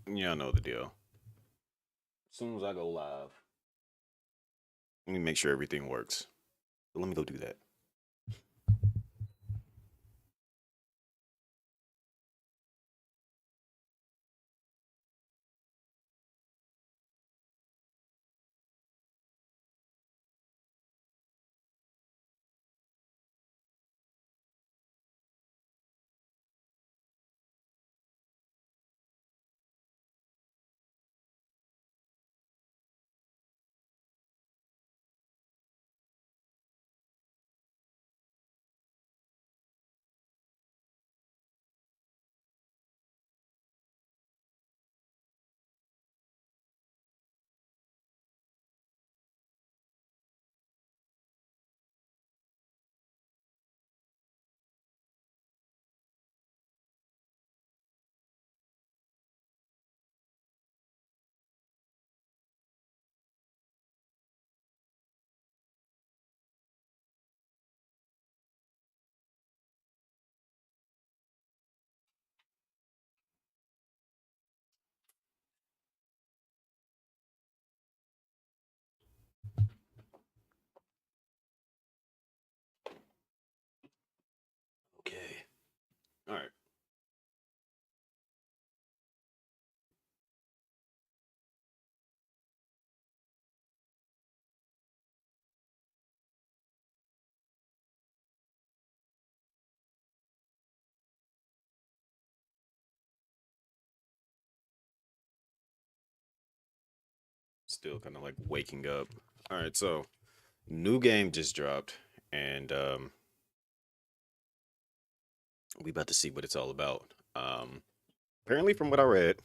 Yeah, I know the deal. As soon as I go live, let me make sure everything works. So let me go do that. Okay. All right. Still kind of like waking up. All right. So new game just dropped, and we about to see what it's all about. Apparently, from what I read,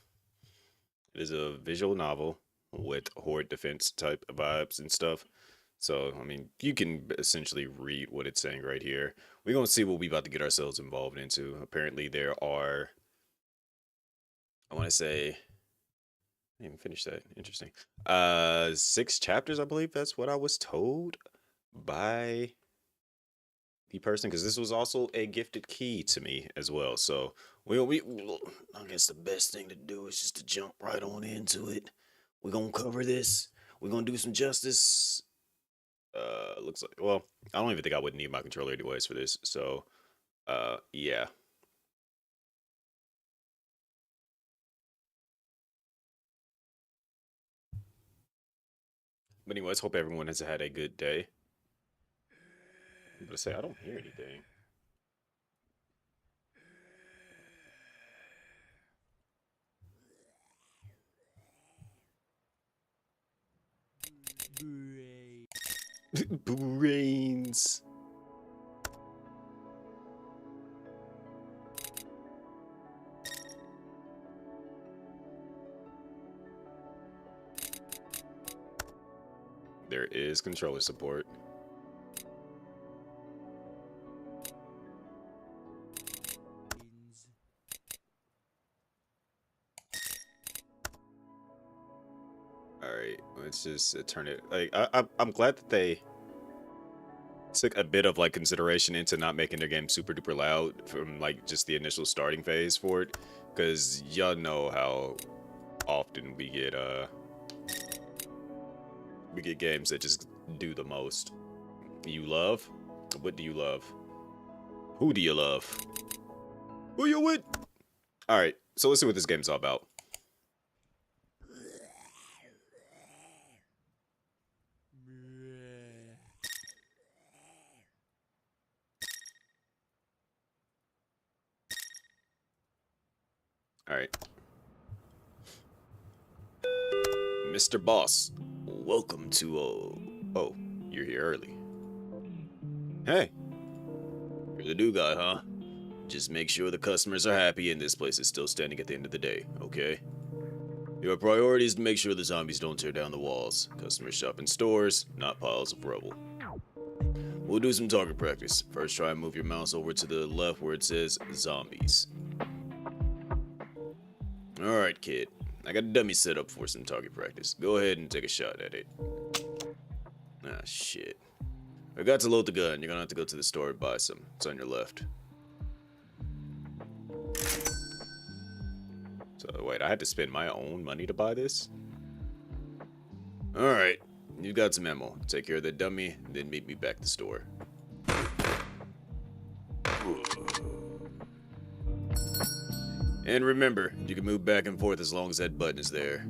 it is a visual novel with horde defense type vibes and stuff. So, I mean, you can essentially read what it's saying right here. We're going to see what we about to get ourselves involved into. Apparently, there are, I want to say, I didn't even finish that. Interesting. 6 chapters, I believe that's what I was told by the person, because this was also a gifted key to me as well. So, I guess the best thing to do is just to jump right on into it. We're going to cover this. We're going to do some justice. Looks like, well, I don't even think I would need my controller anyways for this. So, yeah. But anyways, hope everyone has had a good day. I'm gonna say I don't hear anything. Brains. There is controller support. All right, let's just turn it. Like I'm glad that they took a bit of like consideration into not making their game super duper loud from like just the initial starting phase for it, because y'all know how often we get games that just do the most. You love? What do you love? Who do you love? Who you with? All right, so let's see what this game's all about. All right, Mr. Boss, welcome to oh, you're here early. Hey, you're the new guy, huh? Just make sure the customers are happy and this place is still standing at the end of the day, okay? Your priority is to make sure the zombies don't tear down the walls. Customers shop in stores, not piles of rubble. We'll do some target practice. First, try and move your mouse over to the left where it says zombies. Alright, kid. I got a dummy set up for some target practice. Go ahead and take a shot at it. Ah, shit. I got to load the gun. You're gonna have to go to the store and buy some. It's on your left. So wait, I had to spend my own money to buy this? Alright, you got some ammo. Take care of the dummy, then meet me back at the store. And remember, you can move back and forth as long as that button is there.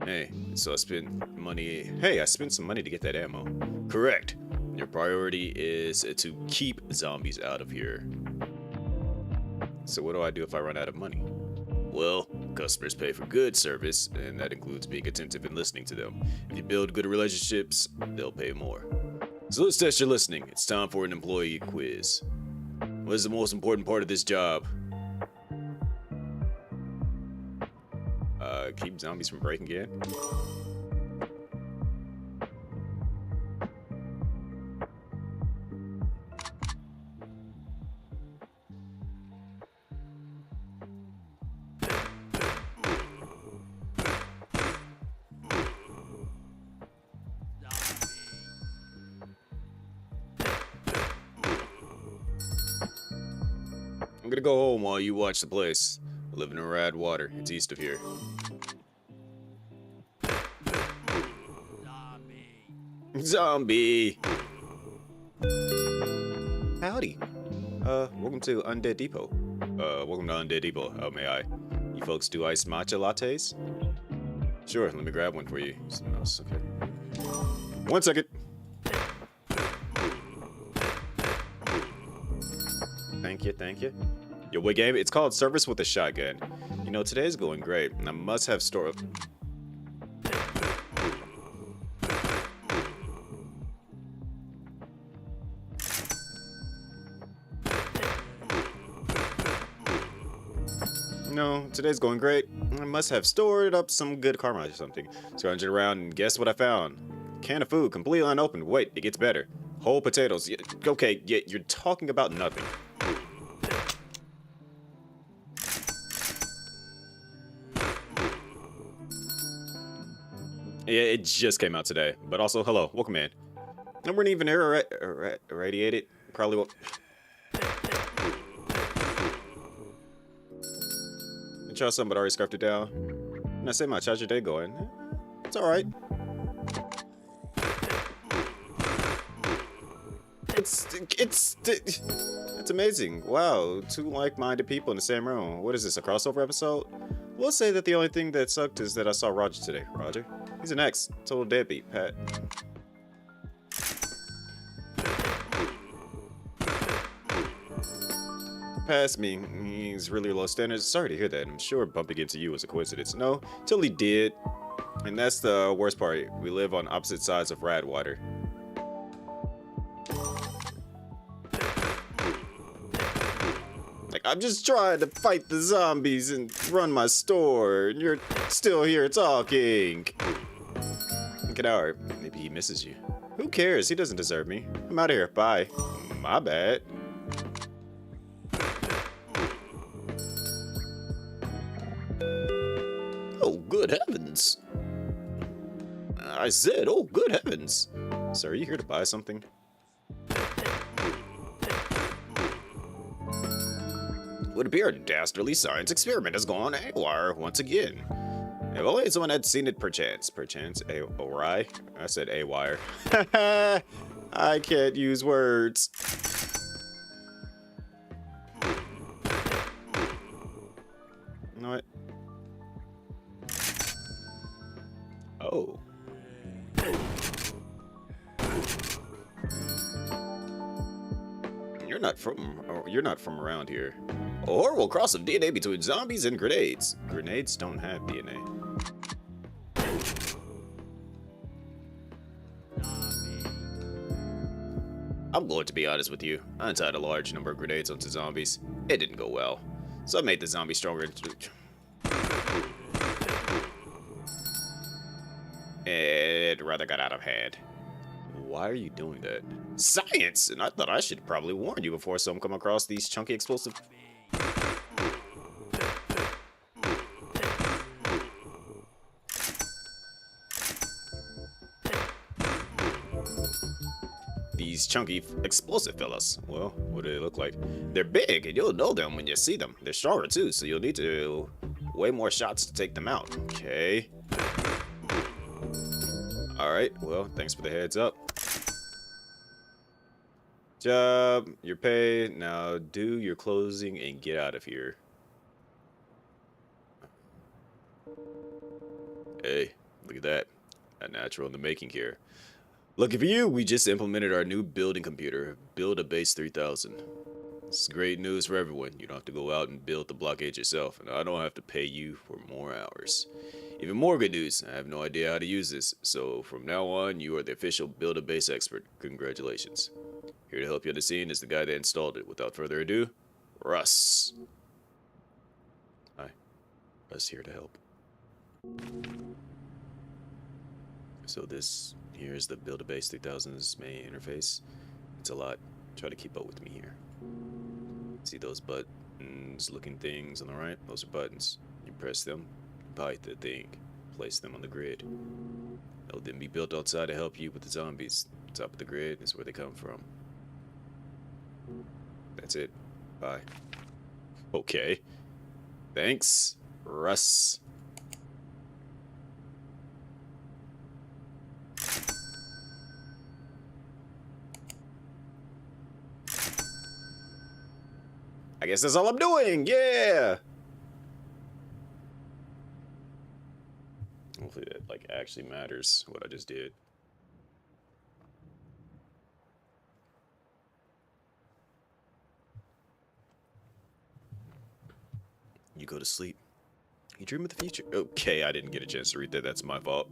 Hey, so I spent money. Hey, I spent some money to get that ammo. Correct. Your priority is to keep zombies out of here. So what do I do if I run out of money? Well, customers pay for good service, and that includes being attentive and listening to them. If you build good relationships, they'll pay more. So let's test your listening. It's time for an employee quiz. What is the most important part of this job? Keep zombies from breaking in? I'm gonna go home while you watch the place. I live in Rad Water. It's east of here. Zombie! Howdy. Welcome to Undead Depot. Welcome to Undead Depot. How may I? You folks do iced matcha lattes? Sure, let me grab one for you. Something else, okay. 1 second. Thank you, thank you. Yo, what game? It's called Service with a Shotgun. You know, today's going great, and I must have store. No, today's going great. I must have stored up some good karma or something. Scrounging around, and guess what I found? Can of food, completely unopened. Wait, it gets better. Whole potatoes. Okay, yeah, you're talking about nothing. Yeah, it just came out today. But also, hello, welcome in. And we're not even irradiated. Probably won't. I tried something, but I already scarfed it down. And I say, how's your day going? It's alright. It's amazing. Wow, two like-minded people in the same room. What is this, a crossover episode? We'll say that the only thing that sucked is that I saw Roger today. Roger? He's an ex. Total deadbeat, Pat. Past me. He's really low standards. Sorry to hear that. I'm sure bumping into you was a coincidence. No, totally did. And that's the worst part. We live on opposite sides of Radwater. Like, I'm just trying to fight the zombies and run my store, and you're still here talking. Get out. Maybe he misses you. Who cares? He doesn't deserve me. I'm out of here. Bye. My bad. Oh, good heavens. I said, oh, good heavens. Sir, are you here to buy something? Would appear a dastardly science experiment has gone haywire once again. If only someone had seen it perchance. Perchance, a-wry? I said a-wire. I can't use words. You know what? Oh. You're not from around here. A horrible cross of DNA between zombies and grenades. Grenades don't have DNA. I'm going to be honest with you. I untied a large number of grenades onto zombies. It didn't go well. So I made the zombie stronger. It rather got out of hand. Why are you doing that? Science! And I thought I should probably warn you before some come across these chunky explosive. These chunky explosive fellas. Well, what do they look like? They're big, and you'll know them when you see them. They're stronger too, so you'll need to way more shots to take them out. Okay. Alright, well, thanks for the heads up. Job, your pay. Now do your closing and get out of here. Hey, look at that. A natural in the making here. Lucky for you, we just implemented our new building computer, Build a Base 3000. It's great news for everyone. You don't have to go out and build the blockade yourself, and I don't have to pay you for more hours. Even more good news, I have no idea how to use this, so from now on, you are the official Build a Base expert. Congratulations. Here to help you on the scene is the guy that installed it. Without further ado, Russ. Hi, Russ here to help. So this here is the Build a Base 3000's main interface. It's a lot. Try to keep up with me here. See those buttons looking things on the right? Those are buttons. You press them, bite the thing, place them on the grid. They'll then be built outside to help you with the zombies. Top of the grid is where they come from. That's it. Bye. Okay. Thanks, Russ. I guess that's all I'm doing. Yeah. Hopefully that like actually matters what I just did. You go to sleep. You dream of the future. Okay, I didn't get a chance to read that. That's my fault.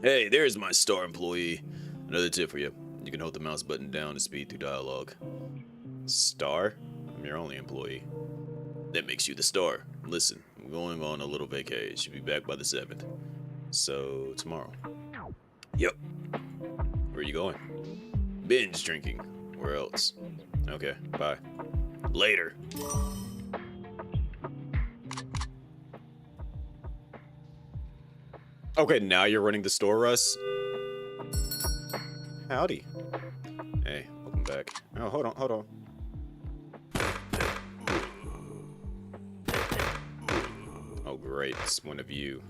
Hey, there's my star employee. Another tip for you. You can hold the mouse button down to speed through dialogue. Star? I'm your only employee. That makes you the star. Listen, I'm going on a little vacay. Should be back by the 7th. So, tomorrow. Yep. Where are you going? Binge drinking. Where else? Okay, bye. Later. Okay, now you're running the store, Russ? Howdy. Hey, welcome back. Oh, hold on. Oh, great. It's one of you.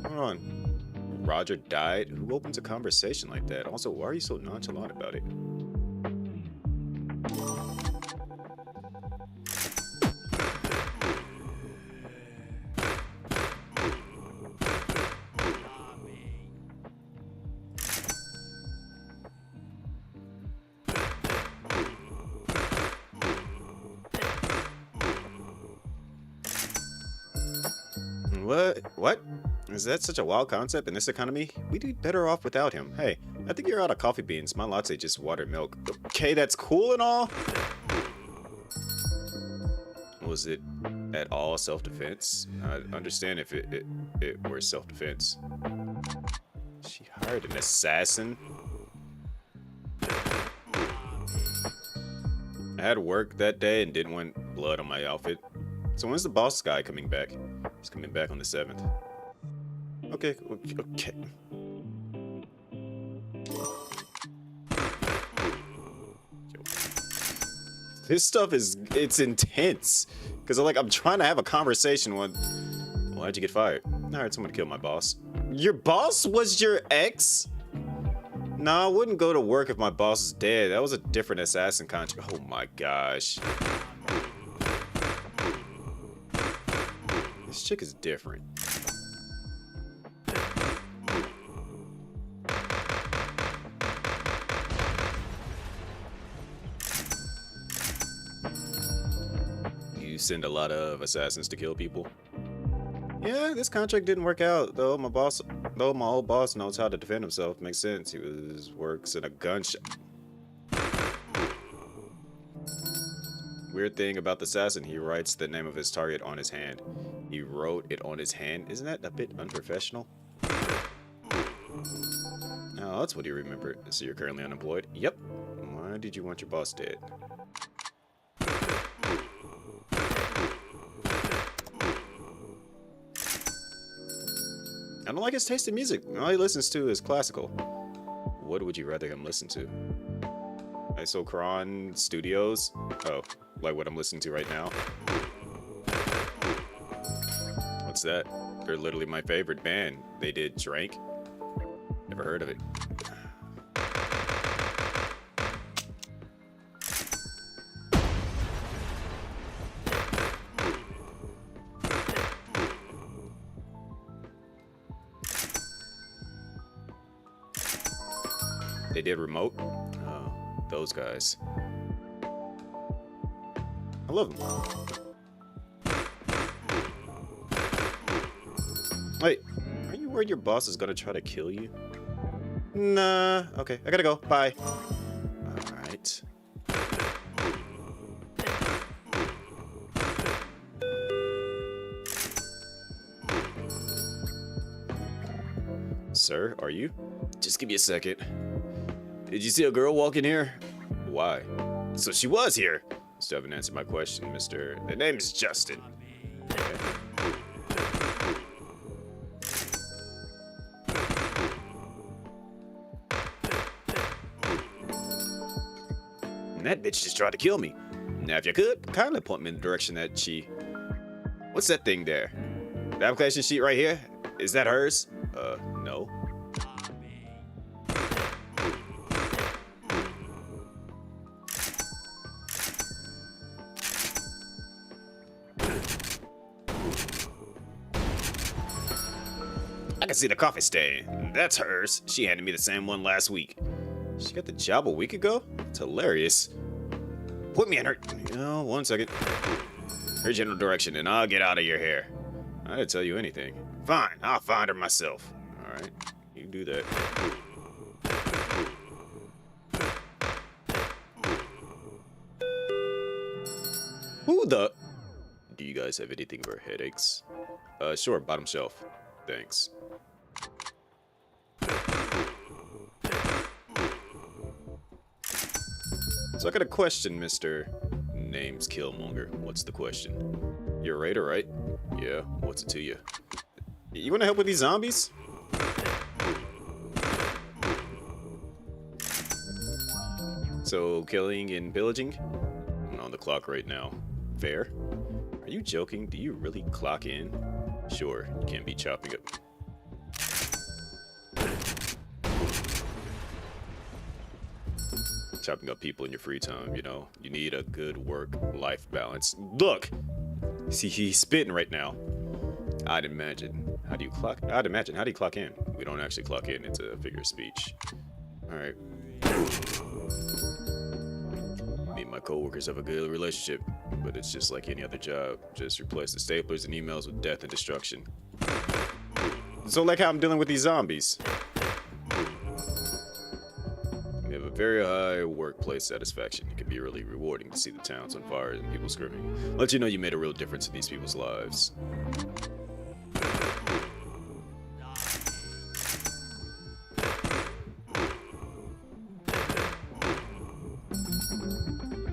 Hold on. Roger died? Who opens a conversation like that? Also, why are you so nonchalant about it? What? Is that such a wild concept in this economy? We'd be better off without him. Hey, I think you're out of coffee beans. My latte just watered milk. Okay, that's cool and all. Was it at all self-defense? I'd understand if it were self-defense. She hired an assassin? I had work that day and didn't want blood on my outfit. So when's the boss guy coming back? He's coming back on the 7th. Okay. This stuff it's intense. Cause I'm trying to have a conversation with. Why'd you get fired? I heard someone killed my boss. Your boss was your ex? No, I wouldn't go to work if my boss is dead. That was a different assassin contract. Oh my gosh. This chick is different. You send a lot of assassins to kill people? Yeah, this contract didn't work out, though my old boss knows how to defend himself. Makes sense. He works in a gun shop. Weird thing about the assassin, he writes the name of his target on his hand. He wrote it on his hand. Isn't that a bit unprofessional? Oh, that's what he remembered. So you're currently unemployed? Yep. Why did you want your boss dead? I don't like his taste in music. All he listens to is classical. what would you rather him listen to? Isokron Studios? Oh, like what I'm listening to right now? What's that? They're literally my favorite band. They did Drank. Never heard of it. They did Remote. Oh, those guys. I love them. Wait, are you worried your boss is gonna try to kill you? Nah, okay, I gotta go. Bye. Alright. Sir, are you? Just give me a second. Did you see a girl walk in here? Why? So she was here. Still haven't answered my question, mister. The name is Justin. Okay. And that bitch just tried to kill me. Now, if you could, kindly point me in the direction that she... What's that thing there? The application sheet right here? Is that hers? No. I can see the coffee stain. That's hers. She handed me the same one last week. She got the job a week ago? It's hilarious. Put me in her... Oh, 1 second. Her general direction, and I'll get out of your hair. I didn't tell you anything. Fine, I'll find her myself. Alright, you do that. Who the... Do you guys have anything for headaches? Sure, bottom shelf. Thanks. So I got a question, mister. Name's Killmonger. What's the question? You're a raider, right? Yeah, what's it to you? You wanna help with these zombies? So, killing and pillaging? I'm on the clock right now. Fair? Are you joking? Do you really clock in? Sure, you can't be chopping up. Chopping up people in your free time, you know. You need a good work-life balance. Look! See, he's spitting right now. I'd imagine. How do you clock in? We don't actually clock in. It's a figure of speech. Alright. Me and my coworkers have a good relationship, but it's just like any other job. Just replace the staplers and emails with death and destruction. So like how I'm dealing with these zombies. We have a very high workplace satisfaction. It can be really rewarding to see the towns on fire and people screaming. Let you know you made a real difference in these people's lives.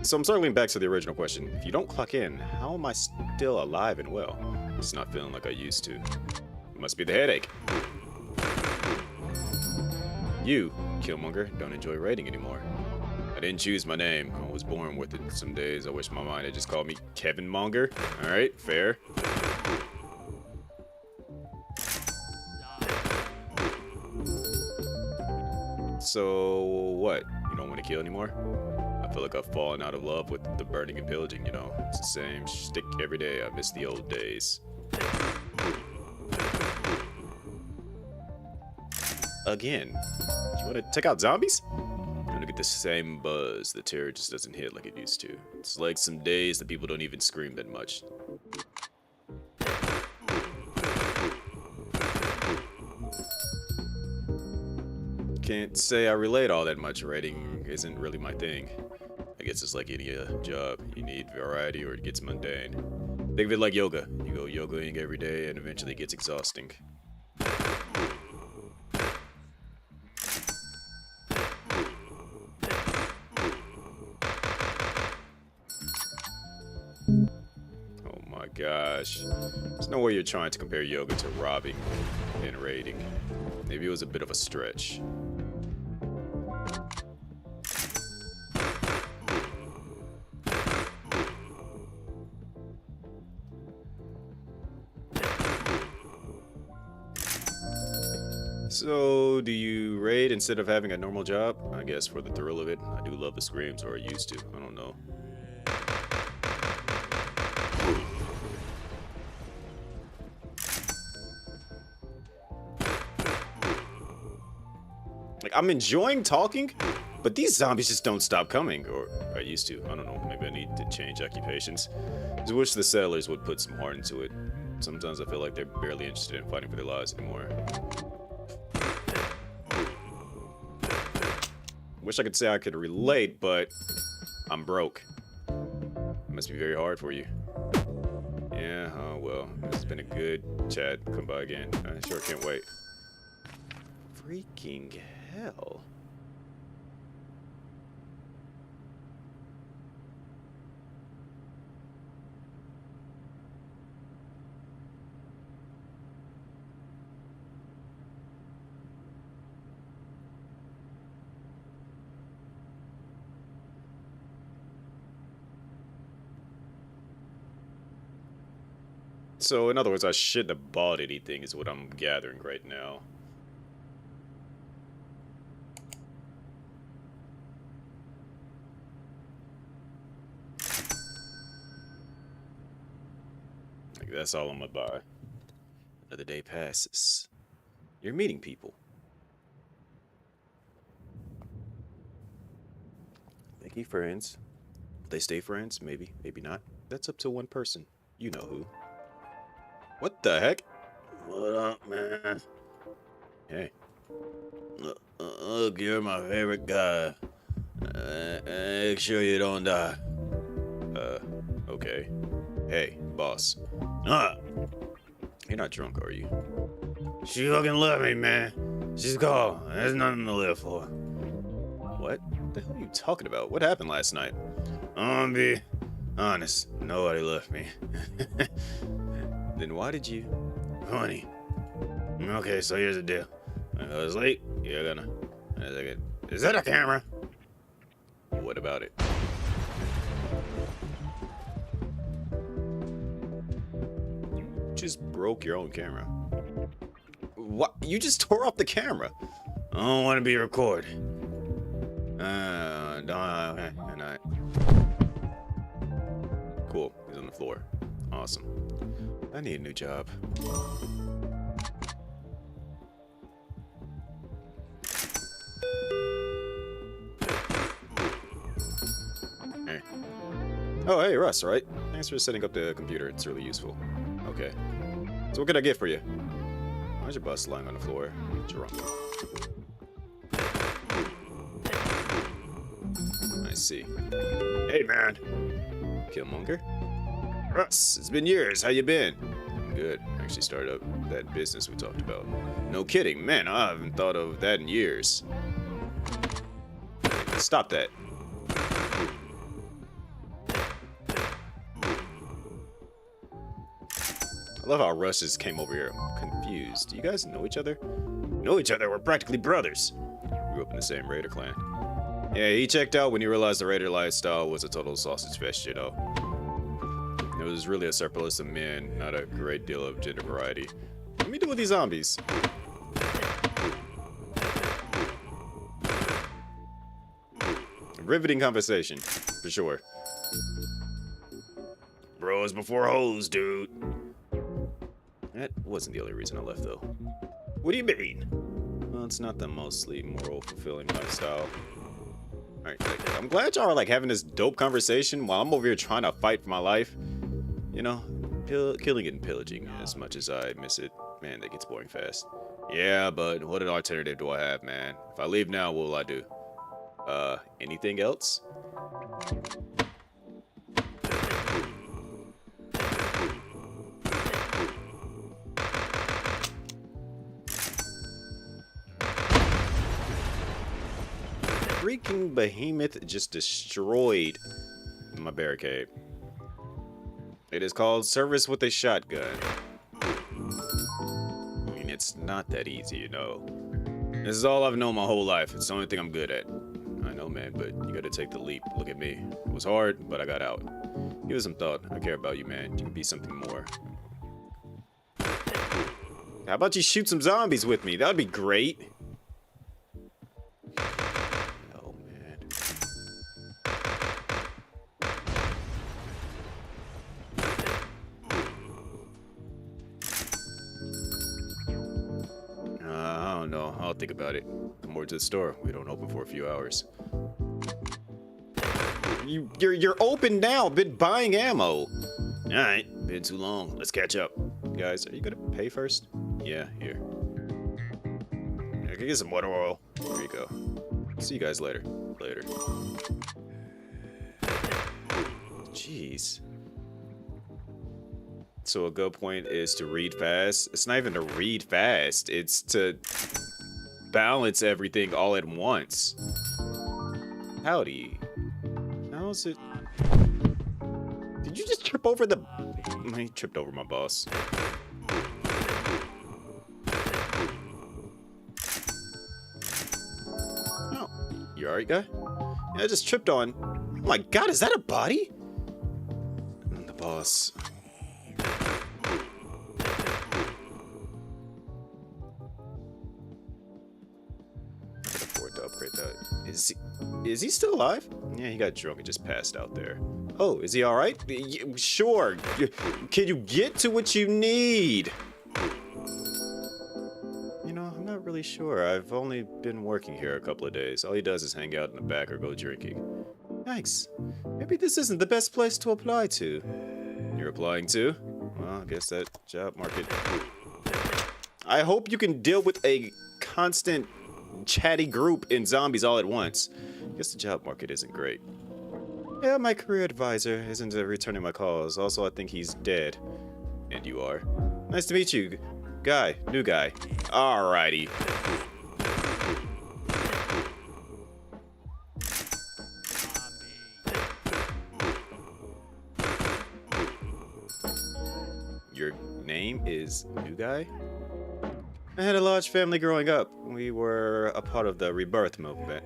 So I'm circling back to the original question. If you don't clock in, how am I still alive and well? It's not feeling like I used to. It must be the headache. You, Killmonger, don't enjoy raiding anymore. I didn't choose my name. I was born with it. Some days I wish my mind had just called me Kevin Monger. Alright, fair. So, what? You don't want to kill anymore? I feel like I've fallen out of love with the burning and pillaging, you know. It's the same shtick every day. I miss the old days. Again. You want to take out zombies? I don't get the same buzz. The terror just doesn't hit like it used to. It's like some days that people don't even scream that much. Can't say I relate all that much. Raiding isn't really my thing. I guess it's like any job. You need variety or it gets mundane. Think of it like yoga. You go yogaing every day and eventually it gets exhausting. Oh my gosh. There's no way you're trying to compare yoga to robbing and raiding. Maybe it was a bit of a stretch. So, do you raid instead of having a normal job? I guess for the thrill of it. I do love the screams, or I used to. I don't know. Like, I'm enjoying talking, but these zombies just don't stop coming. Or I used to. I don't know. Maybe I need to change occupations. Just wish the settlers would put some heart into it. Sometimes I feel like they're barely interested in fighting for their lives anymore. Wish I could say I could relate, but I'm broke. It must be very hard for you. Yeah, oh well. It's been a good chat. Come by again. I sure can't wait. Freaking hell. So, in other words, I shouldn't have bought anything, is what I'm gathering right now. Like, that's all I'm gonna buy. Another day passes. You're meeting people. Making friends. Will they stay friends? Maybe, maybe not. That's up to one person. You know who. What the heck? What up, man? Hey. Look, you're my favorite guy. Make sure you don't die. Okay. Hey, boss. You're not drunk, are you? She fucking left me, man. She's gone. There's nothing to live for. What? What the hell are you talking about? What happened last night? I'm gonna be honest. Nobody left me. Then why did you? Honey. Okay, so here's the deal. I was late. You're gonna. Is that a camera? What about it? Just broke your own camera. What? You just tore off the camera. I don't want to be recorded. And I. Cool. He's on the floor. Awesome. I need a new job. Hey. Oh, hey, Russ, right? Thanks for setting up the computer. It's really useful. Okay. So what can I get for you? Why's your bus lying on the floor? Drunk. I see. Hey, man. Killmonger? Russ, it's been years. How you been? I'm good. Actually started up that business we talked about. No kidding. Man, I haven't thought of that in years. Stop that. I love how Russ just came over here. I'm confused. Do you guys know each other? Know each other? We're practically brothers. Grew up in the same Raider clan. Yeah, he checked out when he realized the Raider lifestyle was a total sausage fest, you know. It was really a surplus of men, not a great deal of gender variety. What do we do with these zombies? Riveting conversation, for sure. Bros before hoes, dude. That wasn't the only reason I left, though. What do you mean? Well, it's not the mostly moral, fulfilling lifestyle. Alright, I'm glad y'all are like having this dope conversation while I'm over here trying to fight for my life. You know, killing and pillaging, as much as I miss it, man, that gets boring fast. Yeah, but what an alternative do I have, man? If I leave now, what will I do? Anything else? Freaking behemoth just destroyed my barricade. It is called service with a shotgun. I mean, it's not that easy, you know. This is all I've known my whole life. It's the only thing I'm good at. I know, man, but you gotta take the leap. Look at me. It was hard, but I got out. Give it some thought. I care about you, man. You can be something more. How about you shoot some zombies with me? That'd be great. Oh, man. I don't know. I'll think about it. Come more to the store. We don't open for a few hours. You're open now. Been buying ammo. All right, been too long. Let's catch up. Guys, are you gonna pay first? Yeah, here. I can get some water oil. There you go. See you guys later. Later. Jeez. So a good point is to read fast. It's not even to read fast. It's to balance everything all at once. Howdy. How's it? Did you just trip over the... He tripped over my boss. Oh, you alright, guy? Yeah, I just tripped on... Oh my god, is that a body? The boss. To upgrade that. Is he still alive? Yeah, he got drunk and just passed out there. Oh, is he all right? Sure. Can you get to what you need? You know, I'm not really sure. I've only been working here a couple of days. All he does is hang out in the back or go drinking. Thanks. Maybe this isn't the best place to apply to. You're applying to? Well, I guess that job market. I hope you can deal with a constant chatty group in zombies all at once. Guess the job market isn't great. Yeah, my career advisor isn't returning my calls. Also, I think he's dead. And you are. Nice to meet you. Guy. New guy. Alrighty. Your name is New Guy? I had a large family growing up. We were a part of the rebirth movement.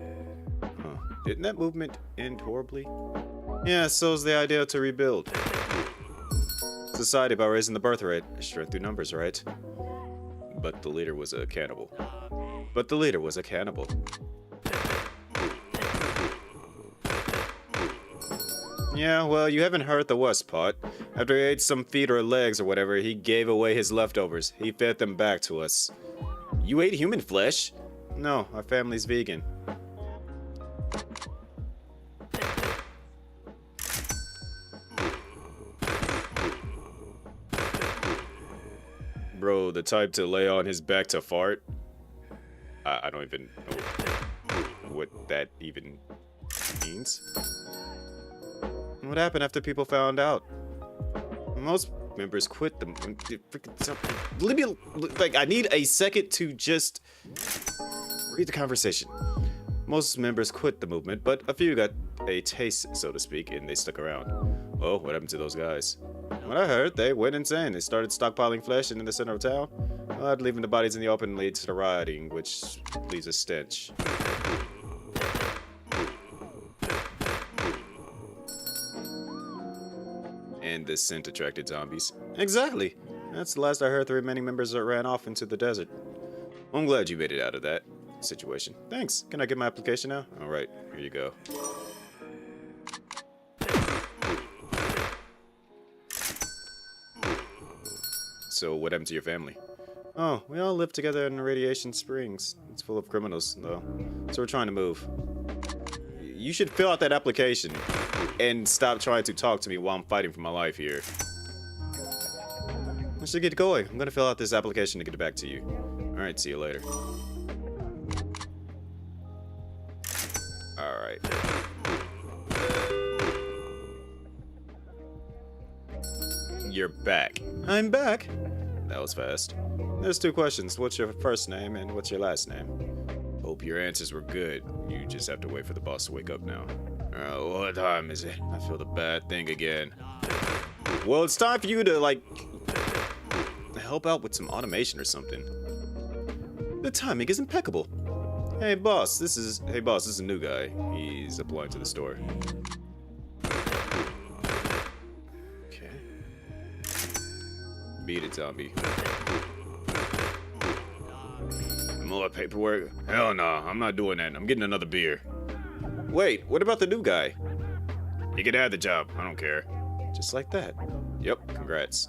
Huh. Didn't that movement end horribly? Yeah, so's the idea to rebuild. Society by raising the birth rate. Strength through numbers, right? But the leader was a cannibal. But the leader was a cannibal. Yeah, well, you haven't heard the worst part. After he ate some feet or legs or whatever, he gave away his leftovers. He fed them back to us. You ate human flesh? No, our family's vegan. Bro, the type to lay on his back to fart? I don't even know what that even means. What happened after people found out? Most members quit them. Let me, like, I need a second to just read the conversation. Most members quit the movement, but a few got a taste, so to speak, and they stuck around. Well, what happened to those guys? What I heard, they went insane. They started stockpiling flesh in the center of town. Leaving the bodies in the open leads to rioting, which leaves a stench. And the scent attracted zombies. Exactly. That's the last I heard. The remaining members ran off into the desert. I'm glad you made it out of that situation. Thanks. Can I get my application now? All right, here you go. So what happened to your family? Oh, we all live together in Radiation Springs. It's full of criminals, though. So we're trying to move. You should fill out that application and stop trying to talk to me while I'm fighting for my life here. I should get going. I'm gonna fill out this application to get it back to you. Alright, see you later. Alright. You're back. I'm back. That was fast. There's two questions. What's your first name and what's your last name? Hope your answers were good. You just have to wait for the boss to wake up now. What time is it? I feel the bad thing again. Well, it's time for you to, like, help out with some automation or something. The timing is impeccable. Hey boss, this is a new guy. He's applying to the store. Okay. Beat it, zombie. More paperwork? Hell no, I'm not doing that. I'm getting another beer. Wait, what about the new guy? He can have the job. I don't care. Just like that. Yep, congrats.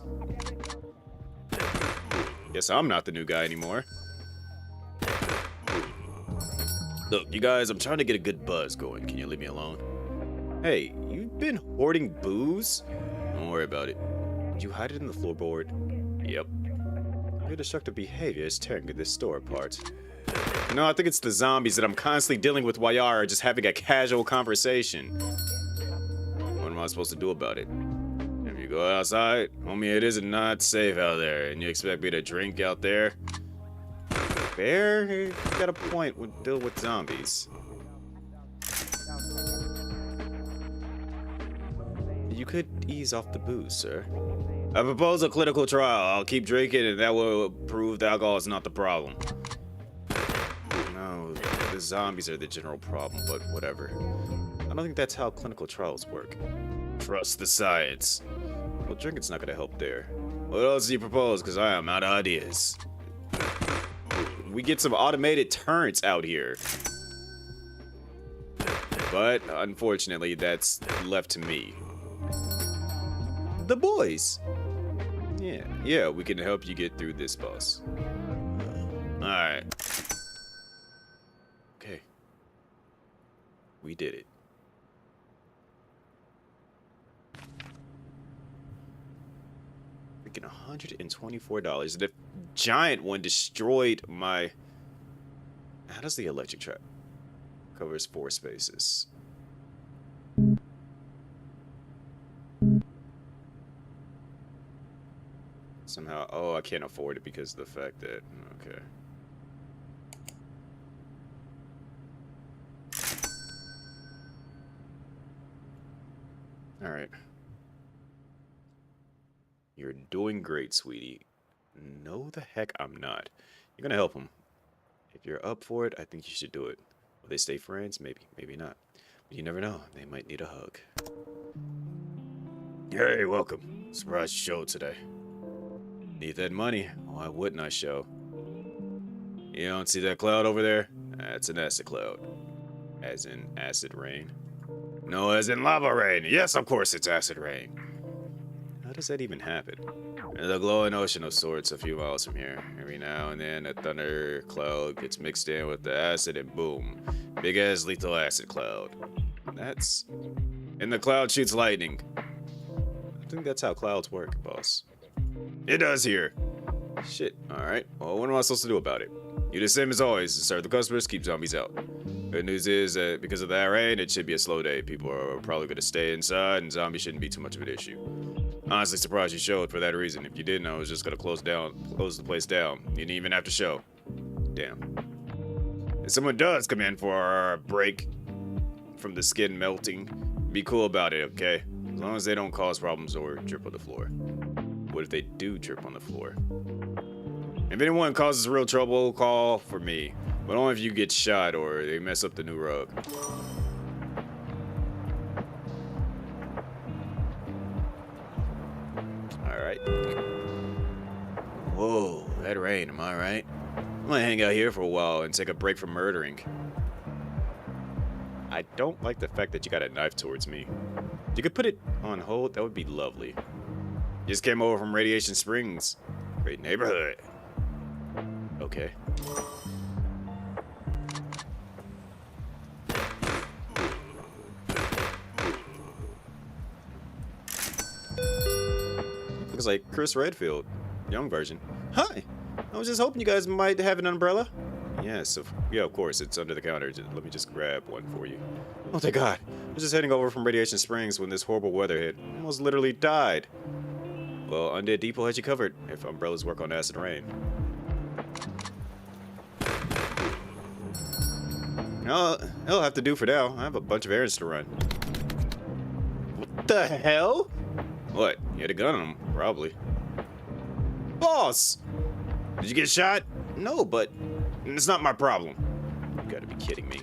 Guess I'm not the new guy anymore. Look, you guys, I'm trying to get a good buzz going. Can you leave me alone? Hey, you've been hoarding booze? Don't worry about it. Did you hide it in the floorboard? Yep. Your destructive behavior is tearing this store apart. No, I think it's the zombies that I'm constantly dealing with while y'all are just having a casual conversation. What am I supposed to do about it? If you go outside, homie, it is not safe out there, and you expect me to drink out there? Fair? You got a point with deal with zombies. You could ease off the booze, sir. I propose a clinical trial. I'll keep drinking, and that will prove the alcohol is not the problem. No, the zombies are the general problem, but whatever. I don't think that's how clinical trials work. Trust the science. Well, drinking's not gonna help there. What else do you propose? Because I am out of ideas. We get some automated turrets out here. But, unfortunately, that's left to me. The boys. Yeah, we can help you get through this, boss. Alright. Okay. We did it. Freaking $124. The giant one destroyed my... How does the electric trap? Covers 4 spaces. Somehow, oh, I can't afford it because of the fact that, okay. All right. You're doing great, sweetie. No, the heck I'm not. You're gonna help him. If you're up for it, I think you should do it. Will they stay friends? Maybe, maybe not. But you never know. They might need a hug. Hey, welcome. Surprise show today. Need that money. Why wouldn't I show? You don't see that cloud over there? That's an acid cloud. As in acid rain? No, as in lava rain. Yes, of course it's acid rain. How does that even happen? There's a glowing ocean of sorts a few miles from here. Every now and then a thunder cloud gets mixed in with the acid and boom. Big ass lethal acid cloud. That's... And the cloud shoots lightning. I think that's how clouds work, boss. It does here. Shit. Alright. Well, what am I supposed to do about it? You the same as always. Serve the customers, keep zombies out. Good news is that because of that rain, it should be a slow day. People are probably going to stay inside, and zombies shouldn't be too much of an issue. Honestly surprised you showed for that reason. If you didn't, I was just going to close the place down. You didn't even have to show. Damn. If someone does come in for a break from the skin melting, be cool about it, okay? As long as they don't cause problems or drip on the floor. What if they do drip on the floor? If anyone causes real trouble, call for me. But only if you get shot or they mess up the new rug. Alright. Whoa, that rain, am I right? I'm gonna hang out here for a while and take a break from murdering. I don't like the fact that you got a knife towards me. If you could put it on hold, that would be lovely. Just came over from Radiation Springs. Great neighborhood. Okay. Looks like Chris Redfield, young version. Hi! I was just hoping you guys might have an umbrella. Yes, yeah, of course, it's under the counter. Let me just grab one for you. Oh, thank God. I was just heading over from Radiation Springs when this horrible weather hit. I almost literally died. Well, Undead Depot has you covered if umbrellas work on acid rain. No, it'll have to do for now. I have a bunch of errands to run. What the hell? What? You had a gun on him, probably. Boss! Did you get shot? No, but it's not my problem. You gotta be kidding me.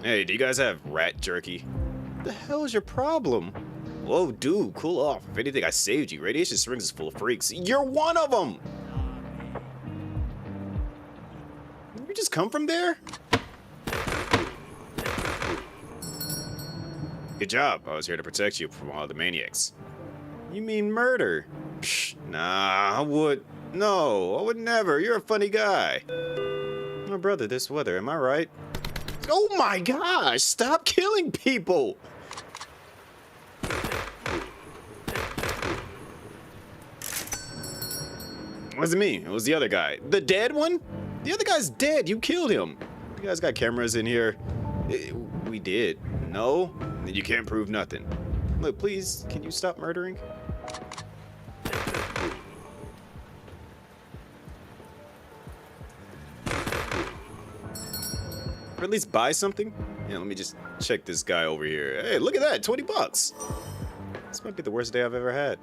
Hey, do you guys have rat jerky? What the hell is your problem? Whoa, dude, cool off. If anything, I saved you. Radiation Springs is full of freaks. You're one of them! Did you just come from there? Good job. I was here to protect you from all the maniacs. You mean murder? Psh, nah, I would... No, I would never. You're a funny guy. My brother, this weather, am I right? Oh my gosh, stop killing people! It wasn't me, it was the other guy. The dead one? The other guy's dead, you killed him. You guys got cameras in here? We did. No? Then you can't prove nothing. Look, please, can you stop murdering? Or at least buy something? Yeah, let me just check this guy over here. Hey, look at that, 20 bucks. This might be the worst day I've ever had.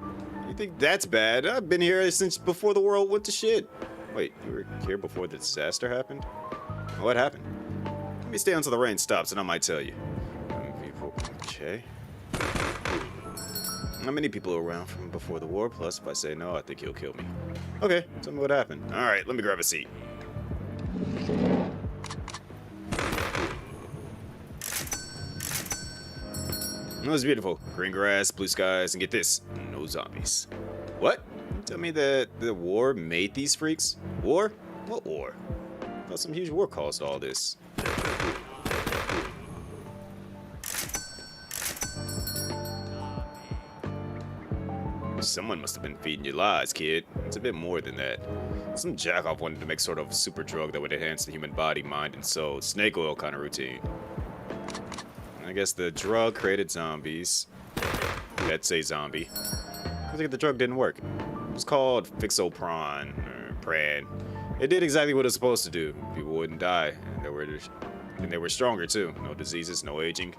You think that's bad? I've been here since before the world went to shit. Wait, you were here before the disaster happened? What happened? Let me stay until the rain stops and I might tell you. People, okay. How many people are around from before the war? Plus, if I say no, I think he'll kill me. Okay, tell me what happened. All right, let me grab a seat. It was beautiful. Green grass, blue skies, and get this, no zombies. What? Tell me that the war made these freaks? War? What war? I thought some huge war caused all this. Someone must have been feeding you lies, kid. It's a bit more than that. Some jackoff wanted to make sort of super drug that would enhance the human body, mind, and soul. Snake oil kind of routine. I guess the drug created zombies. Let's say zombie. I think the drug didn't work. It was called Fixopron, or Pran. It did exactly what it was supposed to do. People wouldn't die, and they were stronger too. No diseases, no aging.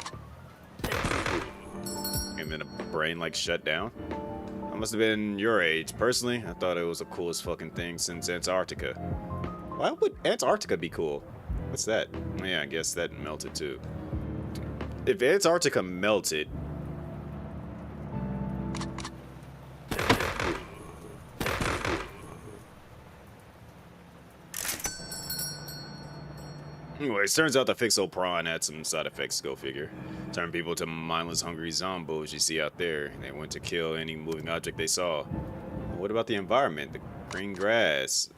And then a brain like shut down. I must have been your age. Personally, I thought it was the coolest fucking thing since Antarctica. Why would Antarctica be cool? What's that? Yeah, I guess that melted too. If Antarctica melted... Anyways, turns out the Fixopron had some side effects, go figure. Turned people to mindless, hungry zombos you see out there. They went to kill any moving object they saw. What about the environment? The green grass.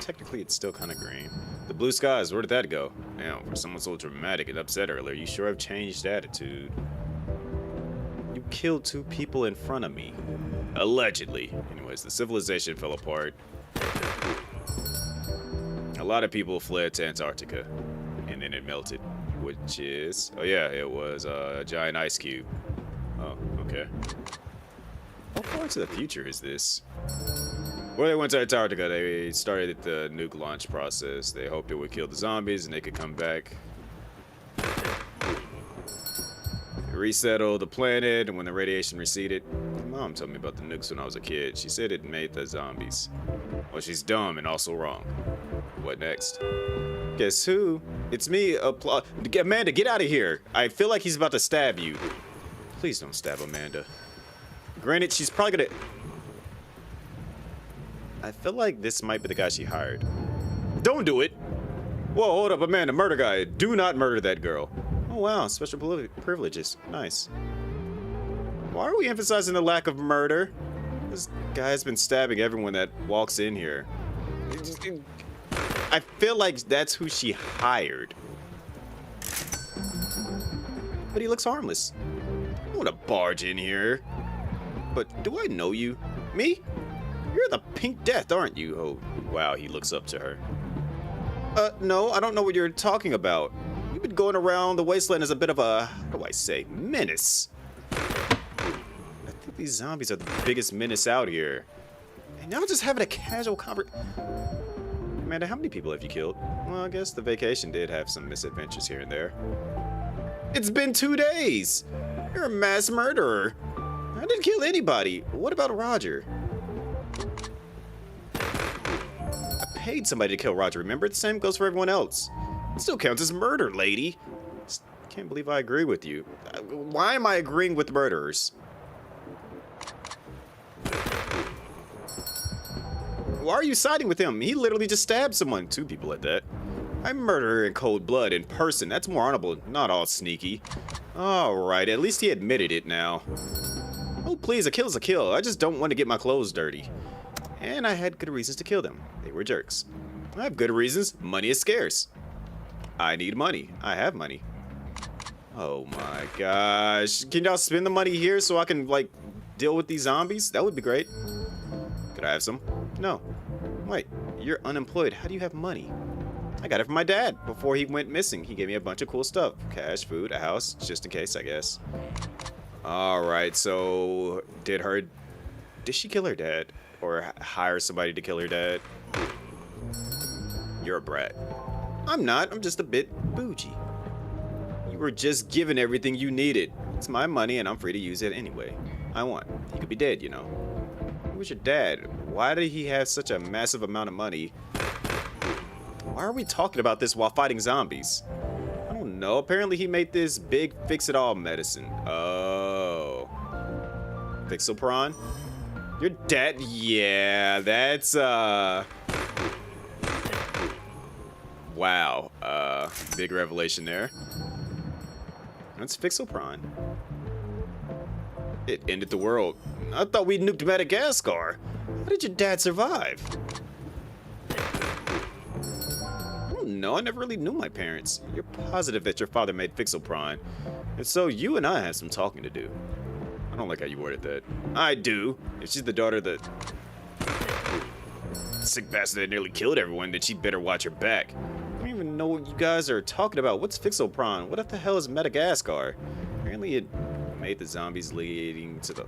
Technically, it's still kind of green. The blue skies, where did that go? Damn, for someone so dramatic and upset earlier, you sure have changed attitude. You killed 2 people in front of me. Allegedly. Anyways, the civilization fell apart. A lot of people fled to Antarctica, and then it melted, which is... Oh yeah, it was a giant ice cube. Oh, okay. How far into the future is this? When they went to Antarctica, they started the nuke launch process. They hoped it would kill the zombies and they could come back. Resettle the planet, and when the radiation receded... My mom told me about the nukes when I was a kid. She said it made the zombies. Well, she's dumb and also wrong. What next? Guess who? It's me, Amanda, get out of here. I feel like he's about to stab you. Please don't stab Amanda. Granted, she's probably gonna... I feel like this might be the guy she hired. Don't do it! Whoa, hold up, Amanda, murder guy. Do not murder that girl. Oh wow, special privileges. Nice. Why are we emphasizing the lack of murder? This guy's been stabbing everyone that walks in here. I feel like that's who she hired. But he looks harmless. I don't want to barge in here. But do I know you? Me? You're the Pink Death, aren't you? Oh, wow, he looks up to her. No, I don't know what you're talking about. You've been going around the wasteland as a bit of a, how do I say, menace. I think these zombies are the biggest menace out here. And now I'm just having a casual conversation. Amanda, how many people have you killed? Well, I guess the vacation did have some misadventures here and there. It's been 2 days! You're a mass murderer. I didn't kill anybody. What about Roger? I paid somebody to kill Roger, remember? The same goes for everyone else. It still counts as murder, lady. Can't believe I agree with you. Why am I agreeing with murderers? Why are you siding with him? He literally just stabbed someone. 2 people at that. I murdered her in cold blood in person. That's more honorable, not all sneaky. Alright, at least he admitted it now. Oh, please, a kill's a kill. I just don't want to get my clothes dirty. And I had good reasons to kill them. They were jerks. I have good reasons. Money is scarce. I need money. I have money. Oh my gosh. Can y'all spend the money here so I can, like, deal with these zombies? That would be great. Could I have some? No. Wait, you're unemployed. How do you have money? I got it from my dad before he went missing. He gave me a bunch of cool stuff. Cash, food, a house, just in case, I guess. Alright, so did she kill her dad? Or hire somebody to kill her dad? You're a brat. I'm not. I'm just a bit bougie. You were just given everything you needed. It's my money and I'm free to use it anyway I want. He could be dead, you know. Who was your dad? Why did he have such a massive amount of money? Why are we talking about this while fighting zombies? I don't know. Apparently he made this big fix-it-all medicine. Oh. Fixopron? Your dad? Yeah, that's, wow. Big revelation there. That's Fixopron. It ended the world. I thought we nuked Madagascar. How did your dad survive? No, I never really knew my parents. You're positive that your father made Fixopron. If so, you and I have some talking to do. I don't like how you worded that. I do. If she's the daughter of the sick bastard that nearly killed everyone, then she'd better watch her back. I don't even know what you guys are talking about. What's Fixopron? What the hell is Madagascar? Apparently it made the zombies leading to the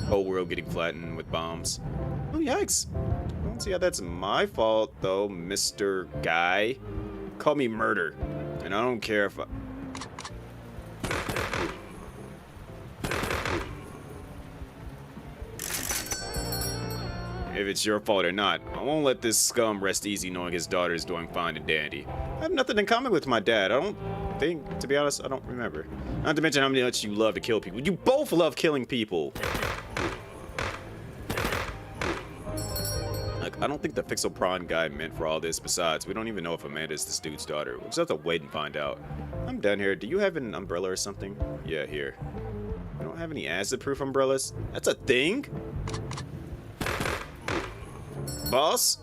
whole world getting flattened with bombs. Oh, yikes. I don't see how that's my fault, though, Mr. Guy. Call me murder. And I don't care if if it's your fault or not. I won't let this scum rest easy knowing his daughter is doing fine and dandy. I have nothing in common with my dad. I don't think, to be honest, I don't remember. Not to mention how much you love to kill people. You both love killing people. Like, I don't think the Fixopron guy meant for all this. Besides, we don't even know if Amanda's this dude's daughter. We'll just have to wait and find out. I'm done here. Do you have an umbrella or something? Yeah, here. You don't have any acid-proof umbrellas? That's a thing? Boss?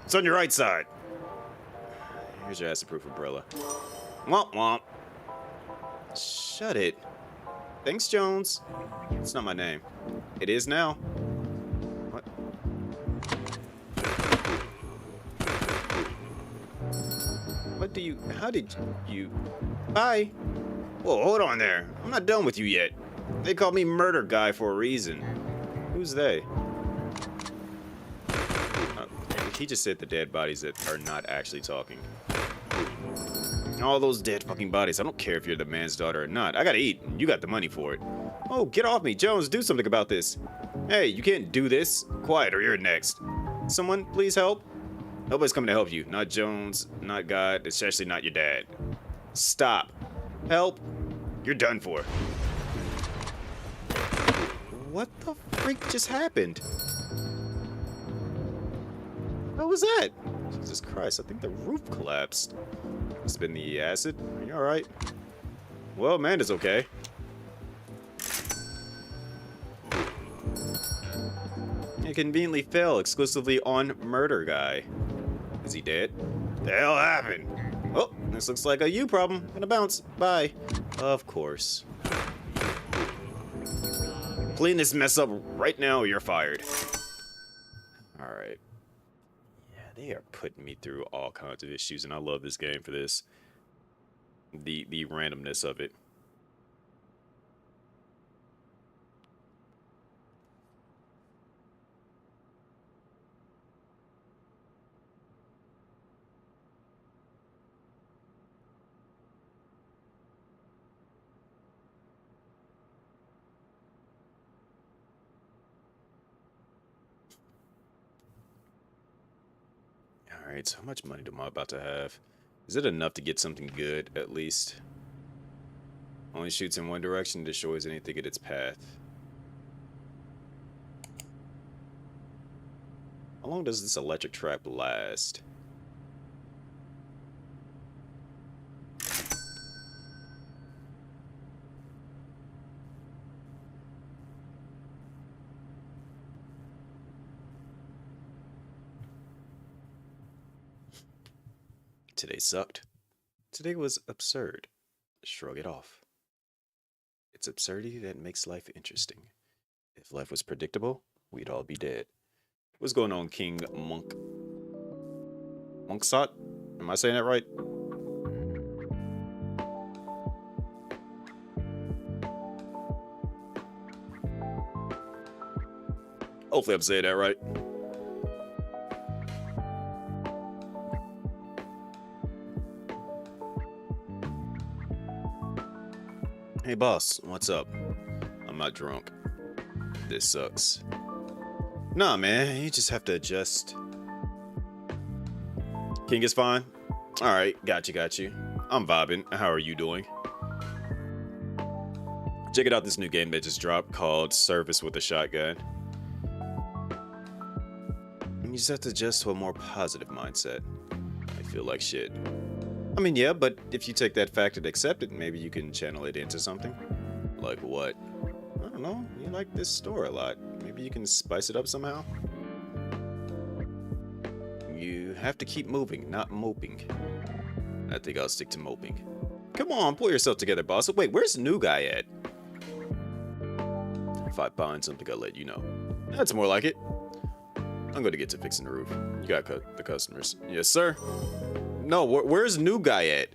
It's on your right side. Here's your acid-proof umbrella. Womp womp. Shut it. Thanks, Jones. It's not my name. It is now. What? What do you... How did you... Bye. Whoa, hold on there. I'm not done with you yet. They called me Murder Guy for a reason. Who's they? He just said the dead bodies that are not actually talking. All those dead fucking bodies. I don't care if you're the man's daughter or not. I gotta eat. You got the money for it. Oh, get off me. Jones, do something about this. Hey, you can't do this. Quiet or you're next. Someone, please help. Nobody's coming to help you. Not Jones, not God, especially not your dad. Stop. Help. You're done for. What the freak just happened? What was that? Jesus Christ, I think the roof collapsed. It's been the acid. Are you alright? Well, Amanda's okay. It conveniently fell exclusively on Murder Guy. Is he dead? The hell happened? Oh, this looks like a you problem. Gonna bounce. Bye. Of course. Clean this mess up right now or you're fired. Alright. They are putting me through all kinds of issues, and I love this game for this. The randomness of it. Alright, so how much money am I about to have? Is it enough to get something good, at least? Only shoots in one direction, destroys anything in its path. How long does this electric trap last? Today sucked. Today was absurd. Shrug it off. It's absurdity that makes life interesting. If life was predictable, we'd all be dead. What's going on, King Monk? Monksot? Am I saying that right? Hopefully I'm saying that right. Hey boss, what's up? I'm not drunk. This sucks. Nah, man, you just have to adjust. King is fine? Alright, got you. I'm vibing. How are you doing? Check it out, this new game that just dropped called Service with a Shotgun. You just have to adjust to a more positive mindset. I feel like shit. I mean, yeah, but if you take that fact and accept it, maybe you can channel it into something. Like what? I don't know. You like this store a lot. Maybe you can spice it up somehow? You have to keep moving, not moping. I think I'll stick to moping. Come on, pull yourself together, boss. Wait, where's the new guy at? If I find something, I'll let you know. That's more like it. I'm gonna get to fixing the roof. You got the customers. Yes, sir. No, where's new guy at?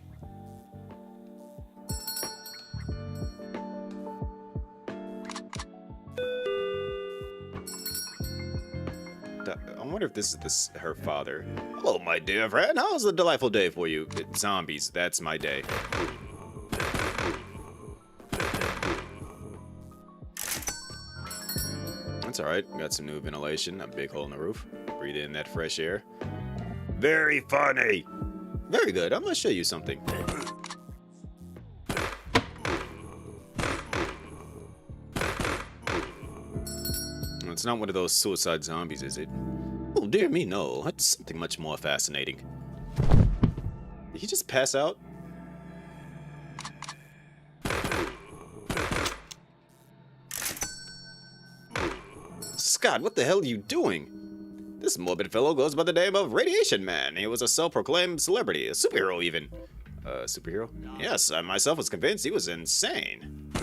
I wonder if this is her father. Hello, my dear friend. How's the delightful day for you? Zombies, that's my day. That's alright. Got some new ventilation, a big hole in the roof. Breathe in that fresh air. Very funny! Very good. I'm gonna show you something. It's not one of those suicide zombies, is it? Oh, dear me, no. That's something much more fascinating. Did he just pass out? Scott, what the hell are you doing? This morbid fellow goes by the name of Radiation Man. He was a self-proclaimed celebrity, a superhero even. Superhero? Yes, I myself was convinced he was insane.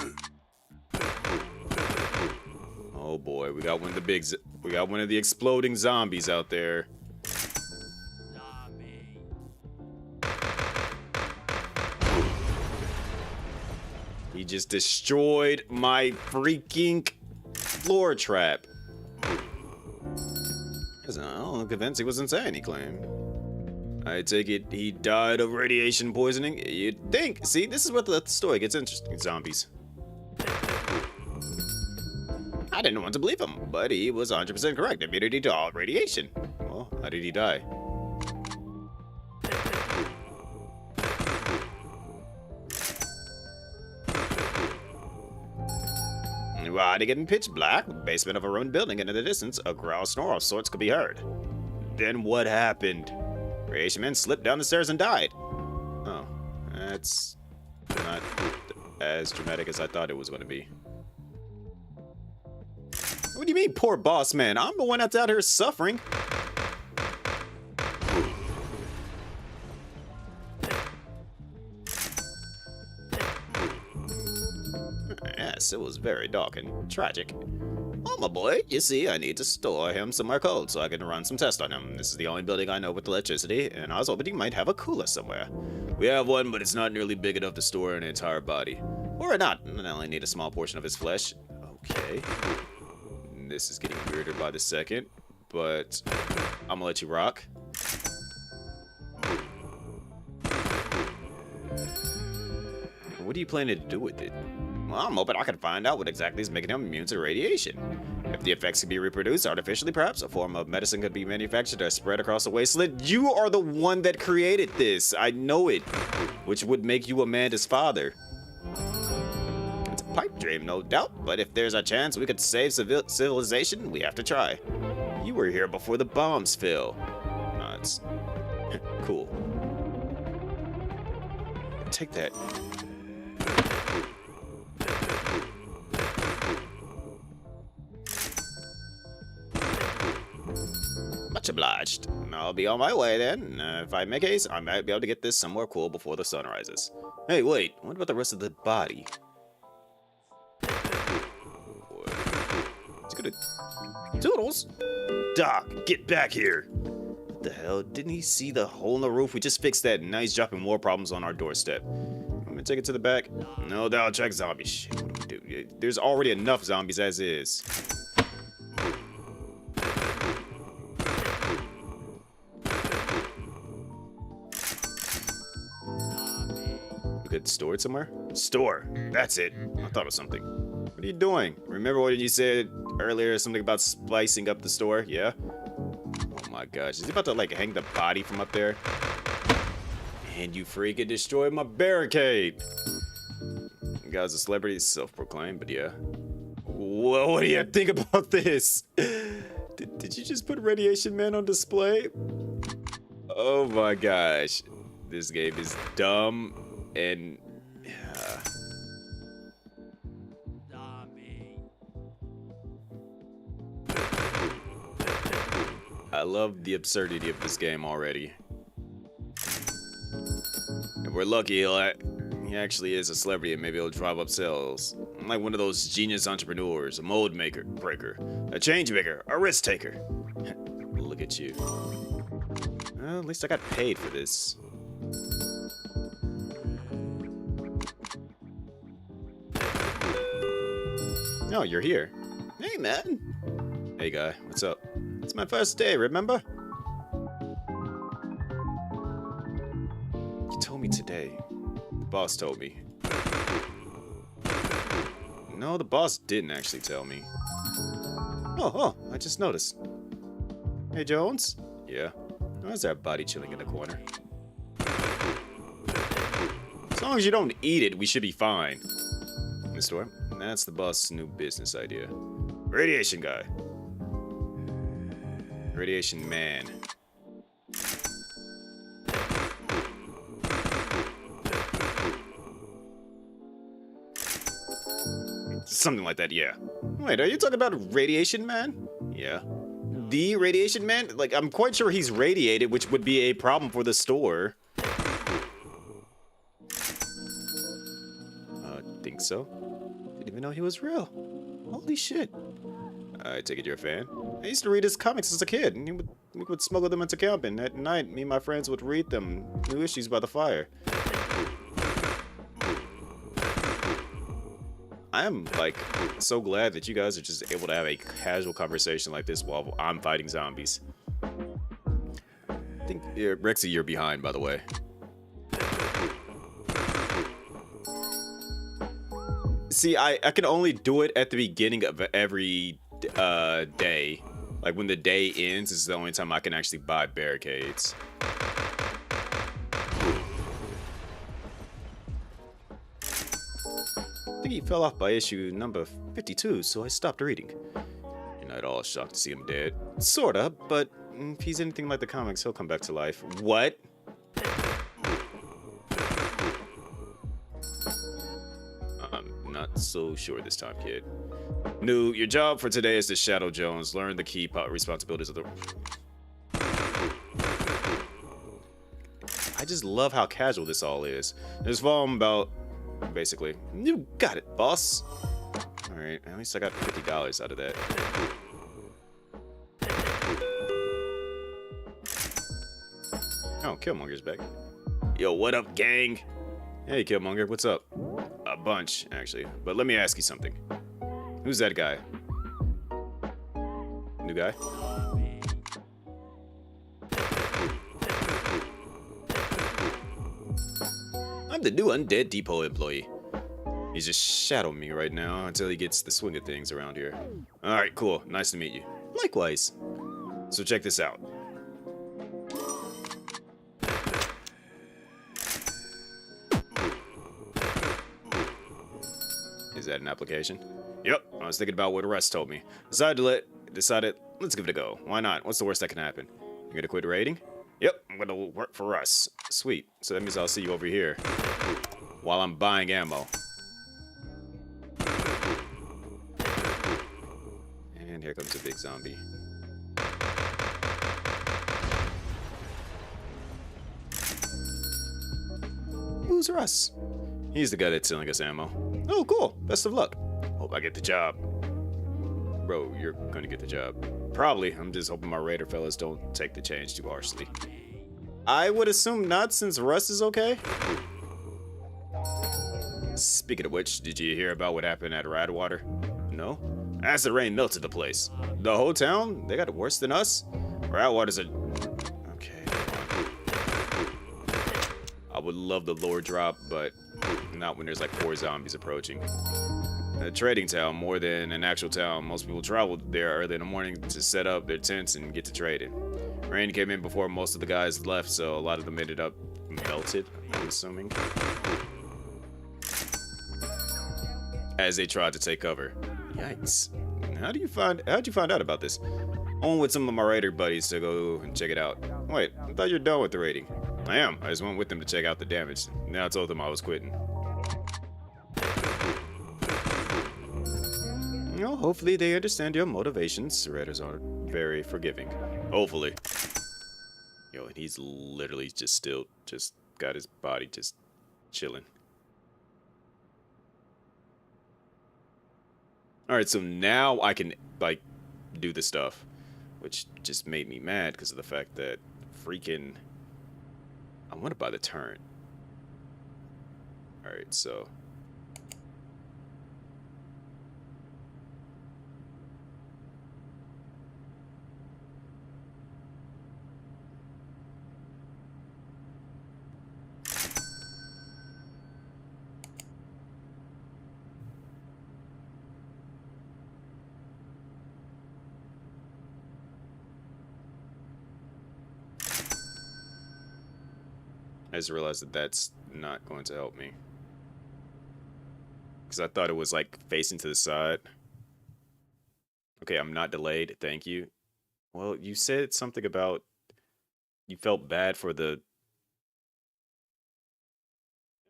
Oh boy, we got one of the exploding zombies out there. He just destroyed my freaking floor trap. I'm convinced he was insane, he claimed. I take it he died of radiation poisoning? You'd think. See, this is where the story gets interesting. Zombies. I didn't want to believe him, but he was 100% correct. Immunity to all radiation. Well, how did he die? Riding in pitch black, basement of a ruined building, and in the distance, a growl snore of sorts could be heard. Then what happened? Radiation Man slipped down the stairs and died. Oh, that's not as dramatic as I thought it was going to be. What do you mean, poor boss man? I'm the one that's out here suffering. Yes, it was very dark and tragic. Oh, my boy, you see, I need to store him somewhere cold so I can run some tests on him. This is the only building I know with electricity, and I was hoping you might have a cooler somewhere. We have one, but it's not nearly big enough to store an entire body. Or not, I only need a small portion of his flesh. Okay. This is getting weirder by the second, but I'm gonna let you rock. What are you planning to do with it? Well, I'm hoping I can find out what exactly is making him immune to radiation. If the effects can be reproduced artificially, perhaps a form of medicine could be manufactured or spread across the wasteland. You are the one that created this. I know it. Which would make you Amanda's father. pipe dream, no doubt, but if there's a chance we could save civilization, we have to try. You were here before the bombs fell. It's cool. Take that. Much obliged. I'll be on my way then. If I make haste, I might be able to get this somewhere cool before the sun rises. Hey, wait. What about the rest of the body? It's gonna... Toodles! Doc, get back here! What the hell? Didn't he see the hole in the roof? We just fixed that. Now he's dropping more problems on our doorstep. I'm gonna take it to the back. No, that'll attract zombies. Shit, what do we do? There's already enough zombies as is. Could store it somewhere? Store. That's it. I thought of something. What are you doing? Remember what you said earlier? Something about splicing up the store? Yeah? Oh my gosh. Is he about to like hang the body from up there? And you freaking destroyed my barricade. The guy's a celebrity, self-proclaimed, but yeah. Well, what do you think about this? Did you just put Radiation Man on display? Oh my gosh. This game is dumb. And I love the absurdity of this game already. If we're lucky, he actually is a celebrity and maybe he'll drive up sales. Like one of those genius entrepreneurs, a mold maker, breaker, a change maker, a risk taker. Look at you. Well, at least I got paid for this. Oh, you're here. Hey, man. Hey, guy. What's up? It's my first day, remember? You told me today. The boss told me. No, the boss didn't actually tell me. Oh, I just noticed. Hey, Jones? Yeah? Why's that body chilling in the corner? As long as you don't eat it, we should be fine. In the store? That's the boss's new business idea. Radiation guy. Radiation man. Something like that, yeah. Wait, are you talking about Radiation Man? Yeah. The Radiation Man? Like, I'm quite sure he's radiated, which would be a problem for the store. Think so? Didn't even know he was real. Holy shit. I take it you're a fan? I used to read his comics as a kid, and we would smuggle them into camp, and at night, me and my friends would read them, new issues by the fire. I am, like, so glad that you guys are just able to have a casual conversation like this while I'm fighting zombies. I think, Rexy, you're behind, by the way. See, I can only do it at the beginning of every day. Like, when the day ends is the only time I can actually buy barricades. I think he fell off by issue number 52, so I stopped reading. You're not at all shocked to see him dead. Sorta, but if he's anything like the comics, he'll come back to life. What? I'm not so sure this time, kid. No, your job for today is to shadow Jones, learn the key responsibilities of the... I just love how casual this all is. Just follow him about... Basically. You got it, boss. Alright, at least I got $50 out of that. Oh, Killmonger's back. Yo, what up, gang? Hey, Killmonger, what's up? A bunch, actually. But let me ask you something. Who's that guy? New guy? I'm the new Undead Depot employee. He's just shadowing me right now until he gets the swing of things around here. Alright, cool. Nice to meet you. Likewise. So check this out. Is that an application? Yep, I was thinking about what Russ told me. Decided, let's give it a go. Why not? What's the worst that can happen? You gonna quit raiding? Yep, I'm gonna work for Russ. Sweet. So that means I'll see you over here while I'm buying ammo. And here comes a big zombie. Who's Russ? He's the guy that's selling us ammo. Oh, cool. Best of luck. Hope I get the job. Bro, you're gonna get the job. Probably. I'm just hoping my raider fellas don't take the change too harshly. I would assume not, since Russ is okay. Speaking of which, did you hear about what happened at Radwater? No? Acid rain melted the place. The whole town? They got it worse than us? Radwater's a... Okay. I would love the lore drop, but not when there's like 4 zombies approaching. A trading town more than an actual town. Most people travel there early in the morning to set up their tents and get to trading. Rain came in before most of the guys left, so a lot of them ended up melted, I'm assuming, as they tried to take cover. Yikes. How'd you find out about this? I went with some of my raider buddies to go and check it out. Wait, I thought you were done with the raiding. I am. I just went with them to check out the damage. Now I told them I was quitting. You know, hopefully they understand your motivations. Raiders are very forgiving. Hopefully. Yo, and he's literally just got his body just chilling. Alright, so now I can, like, do the stuff. Which just made me mad because of the fact that freaking... I want to buy the turret. Alright, so... I just realized that that's not going to help me. Because I thought it was like facing to the side. Okay, I'm not delayed. Thank you. Well, you said something about you felt bad for the...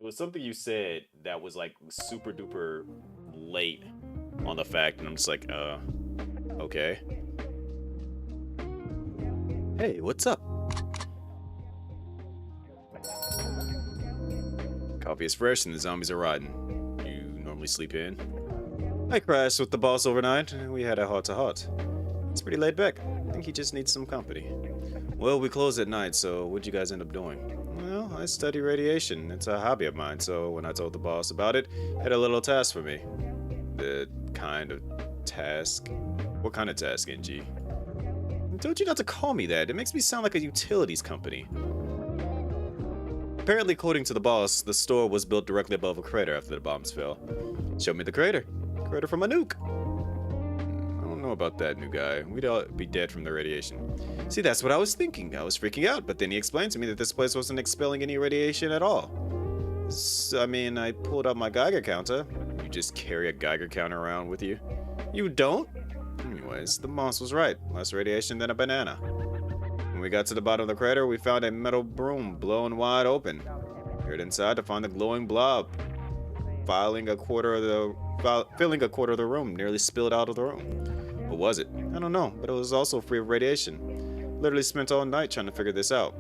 It was something you said that was like super duper late on the fact. And I'm just like, okay. Hey, what's up? Coffee is fresh and the zombies are rotten. You normally sleep in? I crashed with the boss overnight and we had a heart-to-heart. It's pretty laid back. I think he just needs some company. Well, we close at night, so what'd you guys end up doing? Well, I study radiation. It's a hobby of mine, so when I told the boss about it, he had a little task for me. The kind of task? What kind of task, NG? I told you not to call me that. It makes me sound like a utilities company. Apparently, according to the boss, the store was built directly above a crater after the bombs fell. Show me the crater. Crater from a nuke. I don't know about that, new guy. We'd all be dead from the radiation. See, that's what I was thinking. I was freaking out, but then he explained to me that this place wasn't expelling any radiation at all. So, I mean, I pulled out my Geiger counter. You just carry a Geiger counter around with you? You don't? Anyways, the boss was right. Less radiation than a banana. When we got to the bottom of the crater, we found a metal broom blown wide open. Peered inside to find the glowing blob, filling a quarter of the room, nearly spilled out of the room. What was it? I don't know, but it was also free of radiation. Literally spent all night trying to figure this out.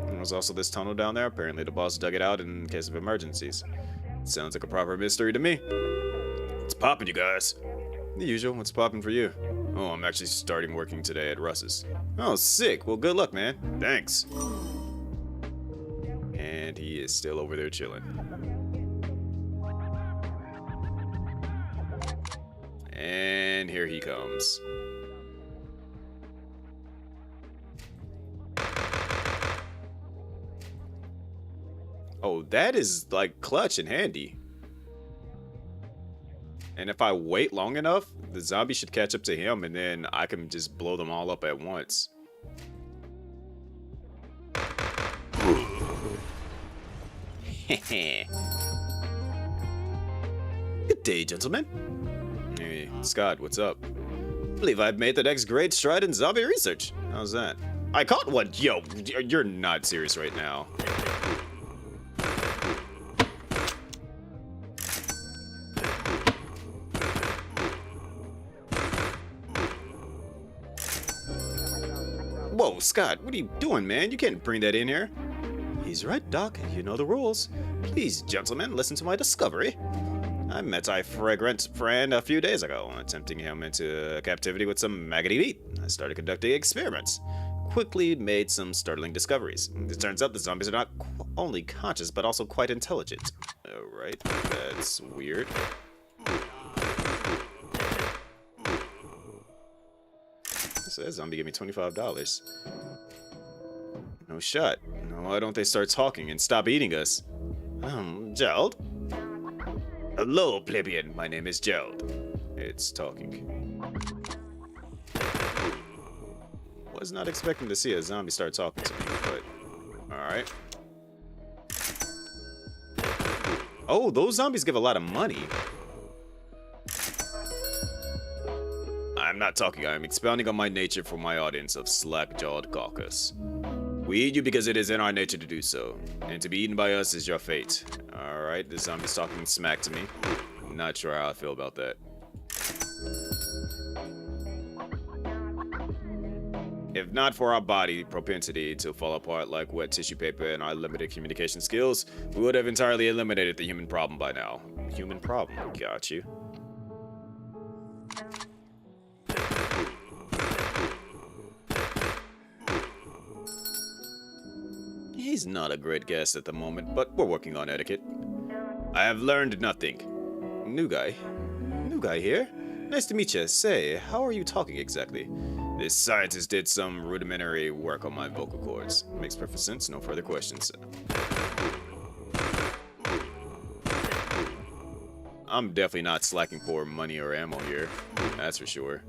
There was also this tunnel down there. Apparently the boss dug it out in case of emergencies. Sounds like a proper mystery to me. What's poppin', you guys? The usual. What's poppin' for you? Oh, I'm actually starting working today at Russ's. Oh, sick. Well, good luck, man. Thanks. And he is still over there chilling. And here he comes. Oh, that is like clutch and handy. And if I wait long enough, the zombie should catch up to him, and then I can just blow them all up at once. Get day, gentlemen. Hey, Scott, what's up? Believe I've made the next great stride in zombie research. How's that? I caught one! Yo, you're not serious right now. Whoa, Scott, what are you doing, man? You can't bring that in here. He's right, Doc. You know the rules. Please, gentlemen, listen to my discovery. I met my fragrant friend a few days ago, tempting him into captivity with some maggoty meat. I started conducting experiments. Quickly made some startling discoveries. It turns out the zombies are not only conscious, but also quite intelligent. Alright, that's weird. So that zombie gave me $25. No shot. Why don't they start talking and stop eating us? Gerald? Hello, plebeian. My name is Gerald. It's talking. Was not expecting to see a zombie start talking to me, but alright. Oh, those zombies give a lot of money. I'm not talking, I'm expounding on my nature for my audience of slack-jawed caucus. We eat you because it is in our nature to do so, and to be eaten by us is your fate. Alright, this zombie's talking smack to me. I'm not sure how I feel about that. If not for our body propensity to fall apart like wet tissue paper and our limited communication skills, we would have entirely eliminated the human problem by now. Human problem, got you. He's not a great guest at the moment, but we're working on etiquette. I have learned nothing. New guy? New guy here? Nice to meet you. Say, how are you talking exactly? This scientist did some rudimentary work on my vocal cords. Makes perfect sense, no further questions. I'm definitely not slacking for money or ammo here, that's for sure.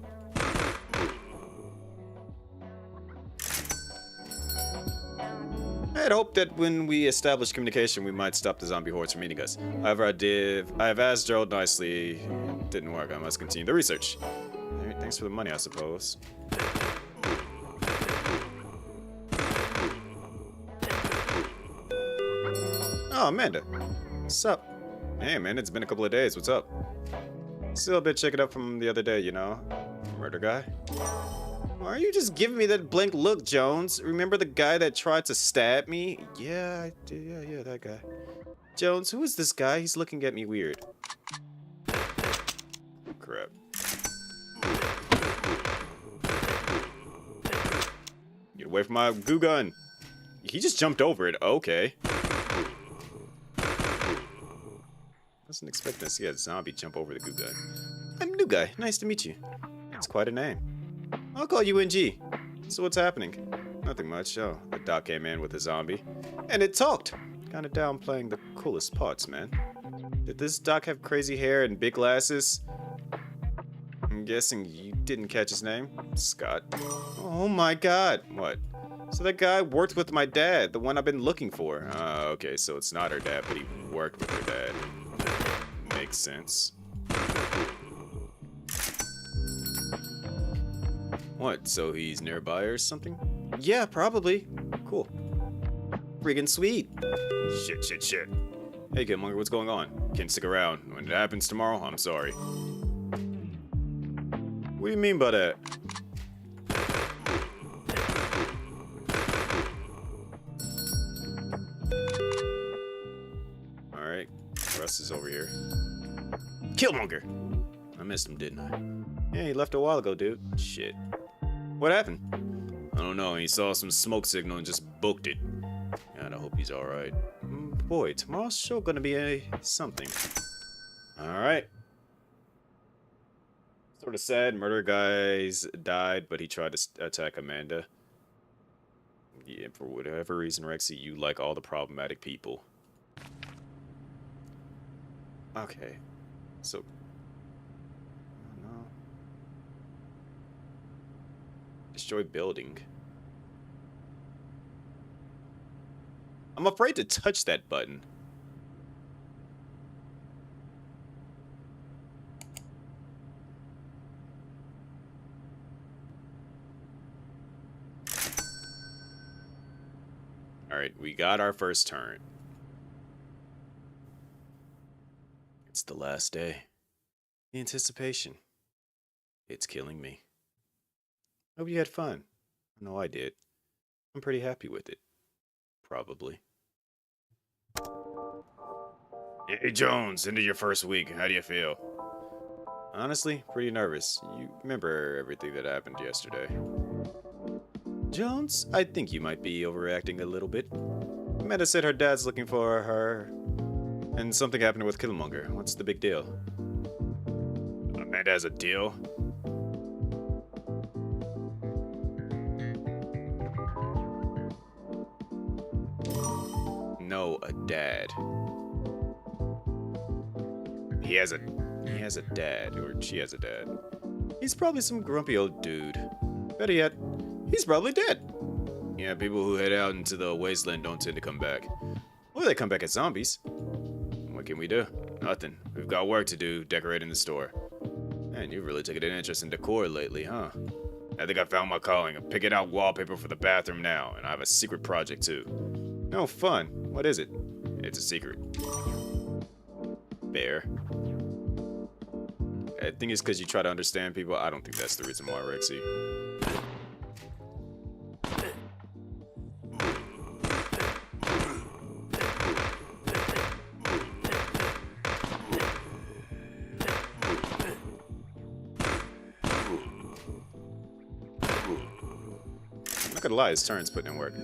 I had hoped that when we established communication, we might stop the zombie hordes from eating us. However, I have asked Gerald nicely. It didn't work. I must continue the research. Thanks for the money, I suppose. Oh, Amanda. What's up? Hey, man, it's been a couple of days. What's up? Still a bit shaken up from the other day, you know? Murder guy? Why are you just giving me that blank look, Jones? Remember the guy that tried to stab me? Yeah, I did. Yeah, that guy. Jones, who is this guy? He's looking at me weird. Crap. Get away from my goo gun. He just jumped over it. Okay. Wasn't expecting to see a zombie jump over the goo gun. I'm New Guy. Nice to meet you. That's quite a name. I'll call you NG. So what's happening? Nothing much. Oh, the doc came in with a zombie. And it talked. Kinda downplaying the coolest parts, man. Did this doc have crazy hair and big glasses? I'm guessing you didn't catch his name? Scott. Oh my god. What? So that guy worked with my dad, the one I've been looking for. Okay, so it's not her dad, but he worked with her dad. Makes sense. What, so he's nearby or something? Yeah, probably. Cool. Friggin' sweet. Shit. Hey, Killmonger, what's going on? Can't stick around. When it happens tomorrow, I'm sorry. What do you mean by that? Alright, Russ is over here. Killmonger! I missed him, didn't I? Yeah, he left a while ago, dude. Shit. What happened? I don't know, he saw some smoke signal and just booked it. God, I hope he's alright. Boy, tomorrow's show gonna be something. Alright. Sort of sad, murder guys died, but he tried to attack Amanda. Yeah, for whatever reason, Rexy, you like all the problematic people. Okay. So... no. Destroy building. I'm afraid to touch that button. Alright, we got our first turn. It's the last day. The anticipation. It's killing me. Hope you had fun. I know I did. I'm pretty happy with it. Probably. Hey Jones, into your first week. How do you feel? Honestly, pretty nervous. You remember everything that happened yesterday. Jones, I think you might be overreacting a little bit. Amanda said her dad's looking for her, and something happened with Killmonger. What's the big deal? Amanda has a deal? No, a dad. He has a dad, or she has a dad. He's probably some grumpy old dude. Better yet, he's probably dead. Yeah, people who head out into the wasteland don't tend to come back. Or they come back as zombies. What can we do? Nothing. We've got work to do decorating the store. Man, you've really taken an interest in decor lately, huh? I think I found my calling. I'm picking out wallpaper for the bathroom now, and I have a secret project too. Oh, fun. What is it? It's a secret. Bear. I think it's because you try to understand people. I don't think that's the reason why, Rexy. I'm not gonna lie, his turn's putting in work.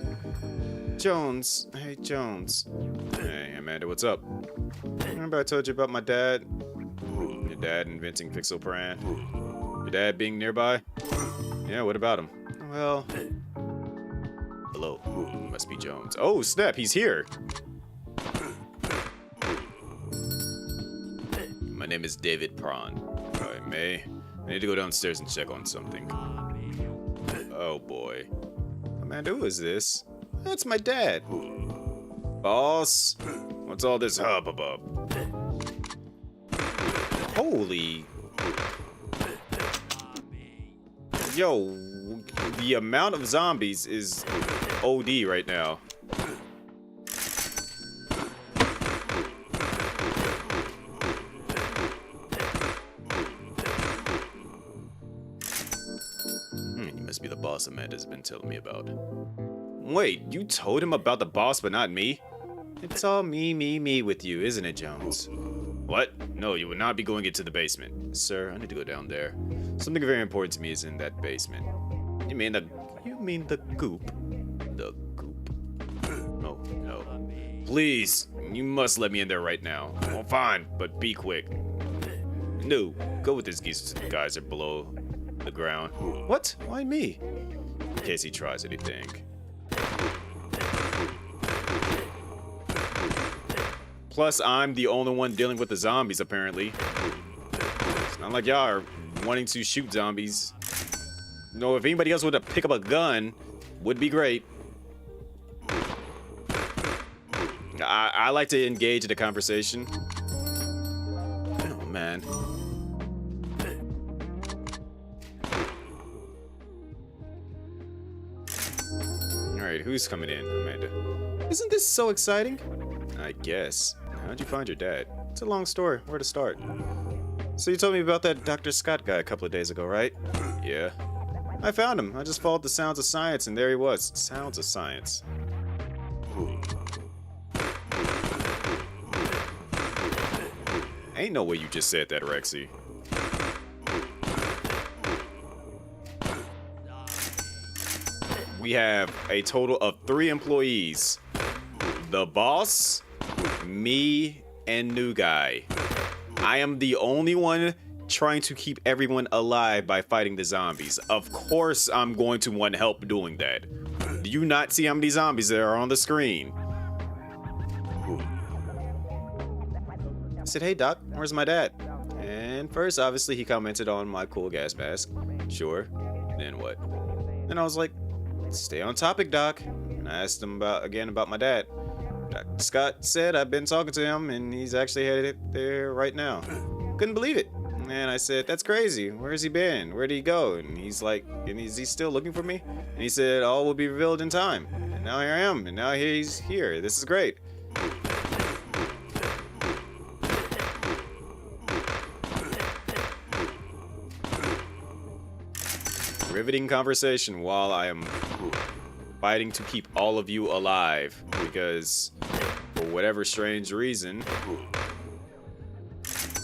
Jones. Hey, Jones. Hey, Amanda, what's up? Remember I told you about my dad? Your dad inventing Pixelpran? Your dad being nearby? Yeah, what about him? Well... Hello. Must be Jones. Oh, snap, he's here! My name is David Prawn. If I may, I need to go downstairs and check on something. Oh, boy. Amanda, who is this? That's my dad. Boss? What's all this hubbub? Holy... Yo, the amount of zombies is OD right now. You must be the boss Amanda's been telling me about. Wait, you told him about the boss but not me? It's all me with you, isn't it, Jones? What? No, you would not be going into the basement. Sir, I need to go down there. Something very important to me is in that basement. You mean the goop? The goop. Oh, no. Please, you must let me in there right now. Well, fine, but be quick. No, go with this geyser below the ground. What? Why me? In case he tries anything. Plus, I'm the only one dealing with the zombies, apparently. It's not like y'all are wanting to shoot zombies. No, if anybody else would have picked up a gun, would be great. I like to engage in a conversation. Oh, man. Alright, who's coming in, Amanda? Isn't this so exciting? I guess. How'd you find your dad? It's a long story. Where to start? So you told me about that Dr. Scott guy a couple of days ago, right? Yeah. I found him. I just followed the sounds of science, and there he was. Sounds of science. Ain't no way you just said that, Rexy. We have a total of 3 employees. The boss, me, and new guy. I am the only one trying to keep everyone alive by fighting the zombies. Of course I'm going to want help doing that. Do you not see how many zombies there are on the screen? I said, hey Doc, where's my dad? And first, obviously, he commented on my cool gas mask. Sure. Then what? And I was like, stay on topic, Doc. And I asked him again about my dad. Dr. Scott said I've been talking to him, and he's actually headed there right now. Couldn't believe it. And I said, that's crazy. Where's he been? Where'd he go? And he's like, and is he still looking for me? And he said, all will be revealed in time. And now here I am. And now he's here. This is great. Riveting conversation while I am fighting to keep all of you alive. Because for whatever strange reason,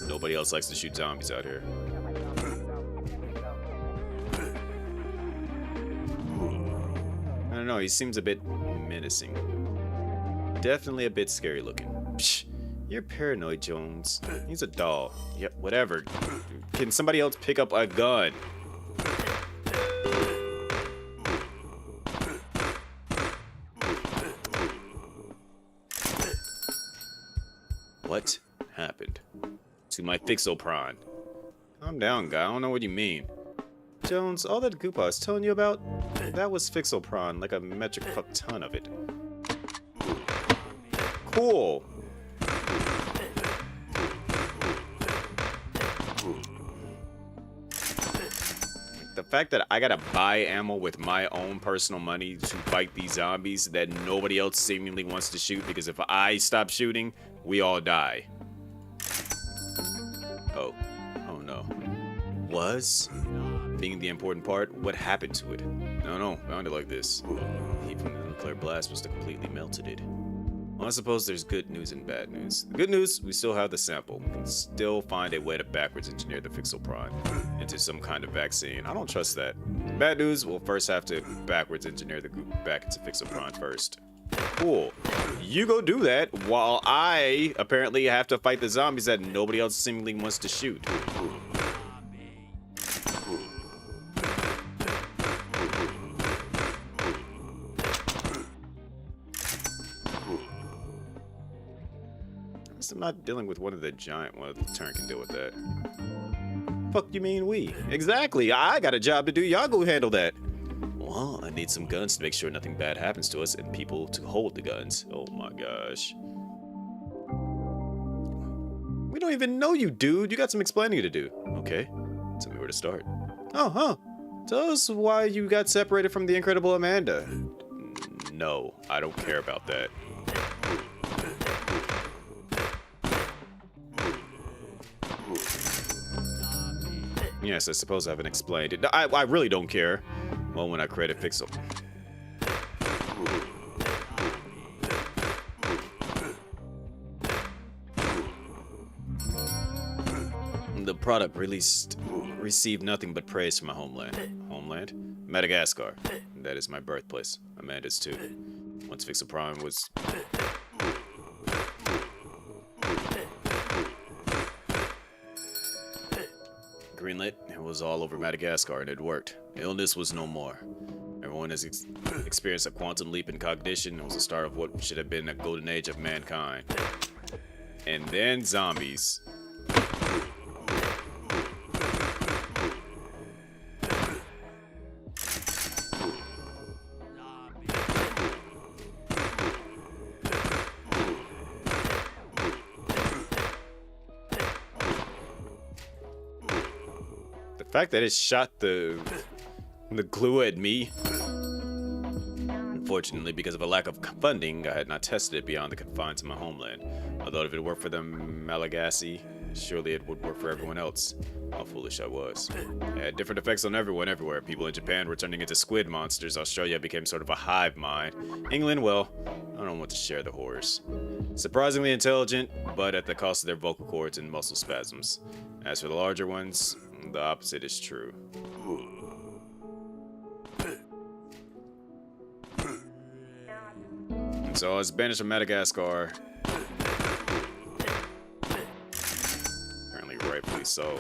nobody else likes to shoot zombies out here. I don't know, he seems a bit menacing. Definitely a bit scary looking. Psh, you're paranoid, Jones. He's a doll. Yep, whatever. Can somebody else pick up a gun? What happened to my Fixopron? Calm down, guy. I don't know what you mean. Jones, all that goop I was telling you about, that was Fixopron, like a metric fuck ton of it. Cool. The fact that I gotta buy ammo with my own personal money to fight these zombies that nobody else seemingly wants to shoot, because if I stop shooting, we all die. Oh no. Was being the important part, what happened to it? No, found it like this. Heat from the nuclear blast must have completely melted it. Well, I suppose there's good news and bad news. The good news, we still have the sample. We can still find a way to backwards engineer the Fixopron into some kind of vaccine. I don't trust that. Bad news, we'll first have to backwards engineer the goop back into Fixopron first. Cool. You go do that while I apparently have to fight the zombies that nobody else seemingly wants to shoot. I'm not dealing with one of the giant ones. The turn can deal with that. Fuck you mean we? Exactly. I got a job to do. Y'all go handle that. Well, I need some guns to make sure nothing bad happens to us and people to hold the guns. Oh my gosh. We don't even know you, dude. You got some explaining to do. Okay. Tell me where to start. Oh, huh. Tell us why you got separated from the incredible Amanda. No, I don't care about that. Yes, I suppose I haven't explained it. I really don't care. Well, when I created Pixel. The product received nothing but praise from my homeland. Homeland? Madagascar. That is my birthplace. Amanda's too. Once Fixopron was... greenlit, it was all over Madagascar and it worked. Illness was no more. Everyone has experienced a quantum leap in cognition. It was the start of what should have been a golden age of mankind. And then zombies. The fact that it shot the glue at me. Unfortunately, because of a lack of funding, I had not tested it beyond the confines of my homeland. Although if it worked for the Malagasy, surely it would work for everyone else. How foolish I was. It had different effects on everyone everywhere. People in Japan were turning into squid monsters. Australia became sort of a hive mind. England, well, I don't want to share the horrors. Surprisingly intelligent, but at the cost of their vocal cords and muscle spasms. As for the larger ones, the opposite is true. And so I was banished from Madagascar. Apparently rightfully so.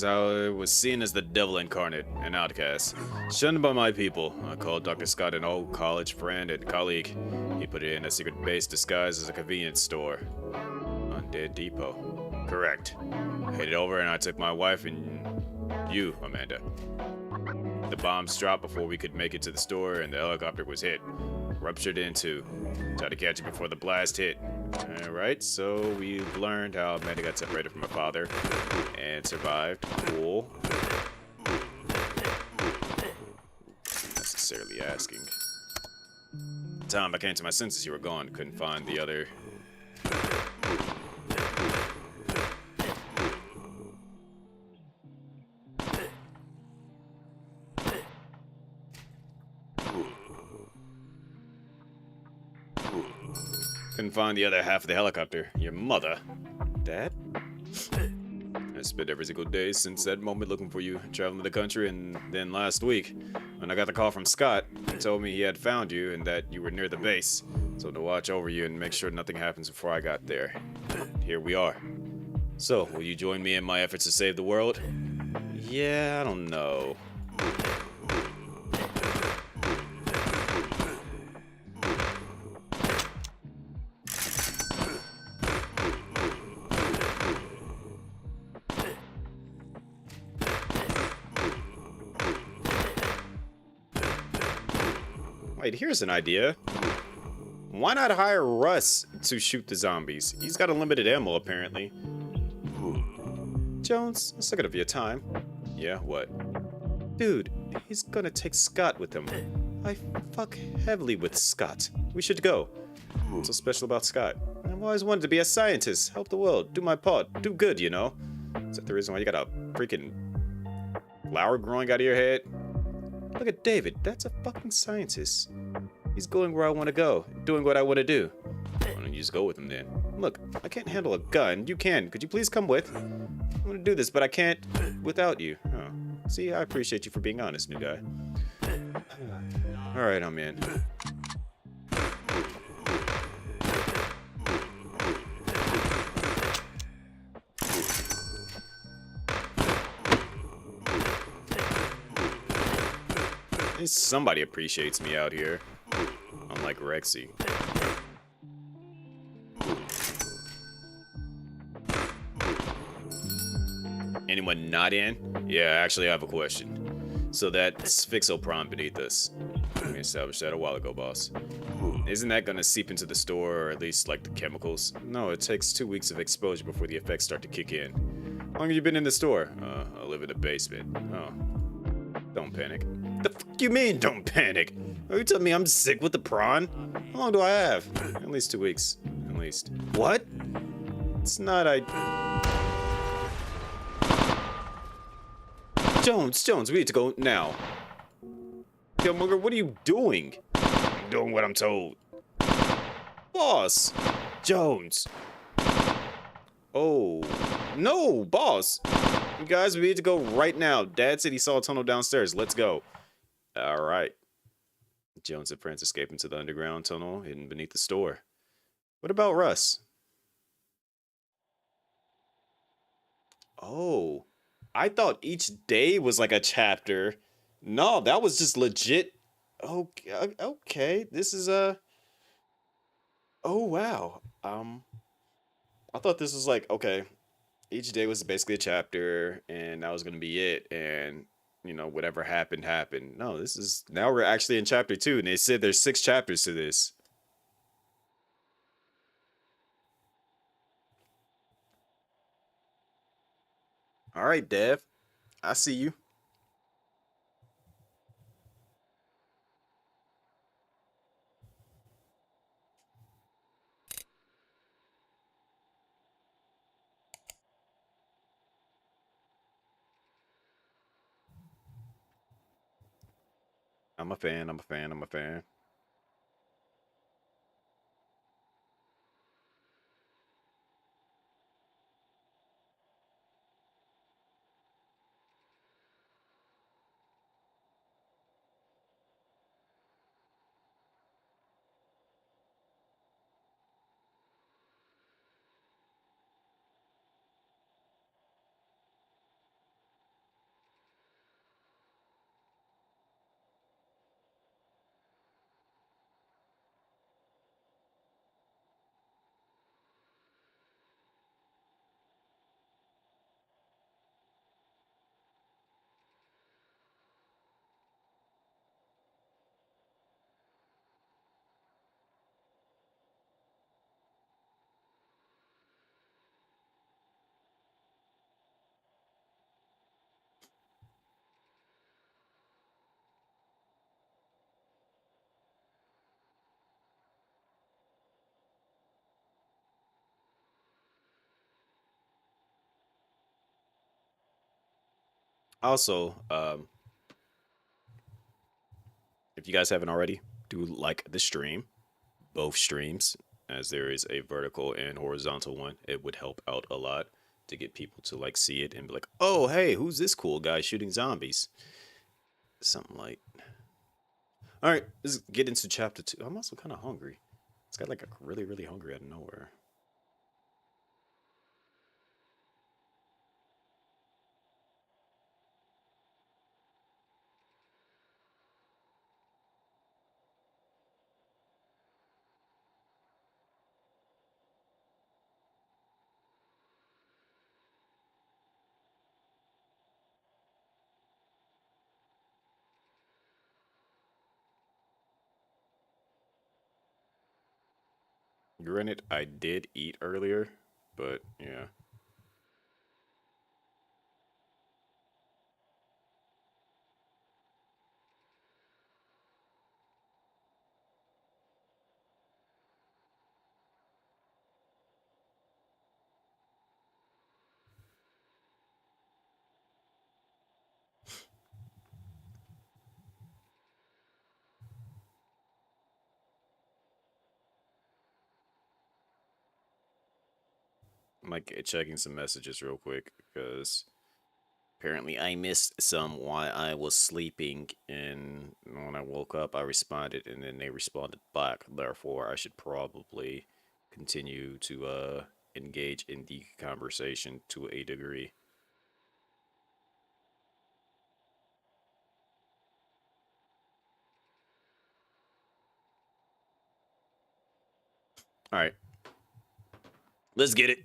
I was seen as the devil incarnate, an outcast, shunned by my people. I called Dr. Scott an old college friend and colleague. He We put it in a secret base disguised as a convenience store. Undead Depot. Correct. I headed over and I took my wife and you, Amanda. The bombs dropped before we could make it to the store and the helicopter was hit. Ruptured in two. Tried to catch it before the blast hit. Alright, so we've learned how Amanda got separated from her father and survived. Cool. Necessarily asking. The time I came to my senses, you were gone. Couldn't find the other. Couldn't find the other half of the helicopter. Your mother. Dad? I spent every single day since that moment looking for you, traveling the country, and then last week, when I got the call from Scott, he told me he had found you and that you were near the base, so to watch over you and make sure nothing happens before I got there. Here we are. So, will you join me in my efforts to save the world? Yeah, I don't know. Wait, here's an idea. Why not hire Russ to shoot the zombies? He's got unlimited ammo, apparently. Jones, let's look at your time. Yeah, what? Dude, he's gonna take Scott with him. I fuck heavily with Scott. We should go. What's so special about Scott? I've always wanted to be a scientist, help the world, do my part, do good, you know? Is that the reason why you got a freaking flower growing out of your head? Look at David, that's a fucking scientist. He's going where I want to go, doing what I want to do. Why don't you just go with him then? Look, I can't handle a gun. You can. Could you please come with? I want to do this, but I can't without you. Oh. See, I appreciate you for being honest, new guy. Alright, I'm in. At least somebody appreciates me out here. Unlike Rexy. Anyone not in? Yeah, actually I have a question. So that's Fixopron beneath us. We established that a while ago, boss. Isn't that gonna seep into the store, or at least like the chemicals? No, it takes 2 weeks of exposure before the effects start to kick in. How long have you been in the store? I live in the basement. Oh. Don't panic. The fuck you mean, don't panic? Are you telling me I'm sick with the prawn? How long do I have? At least 2 weeks. At least. What? It's not Jones, we need to go now. Killmonger, what are you doing? I'm doing what I'm told. Boss! Jones! Oh. No, boss! You guys, we need to go right now. Dad said he saw a tunnel downstairs. Let's go. Alright. Jones and friends escape into the underground tunnel hidden beneath the store. What about Russ? Oh. I thought each day was like a chapter. No, that was just legit. Okay, okay. This is a... Oh, wow. I thought this was like, okay, each day was basically a chapter, and that was going to be it, and, you know, whatever happened, happened. No, this is... Now we're actually in chapter 2, and they said there's 6 chapters to this. Alright, Dev. I see you. I'm a fan, I'm a fan, I'm a fan. Also, if you guys haven't already, do like the stream, both streams, as there is a vertical and horizontal one. It would help out a lot to get people to like see it and be like, "Oh, hey, who's this cool guy shooting zombies?" Something like. All right, let's get into chapter 2. I'm also kind of hungry. It's got like a really, really hungry out of nowhere. Granted, I did eat earlier, but yeah. I'm like checking some messages real quick because apparently I missed some while I was sleeping, and when I woke up, I responded, and then they responded back. Therefore, I should probably continue to engage in the conversation to a degree. All right, let's get it.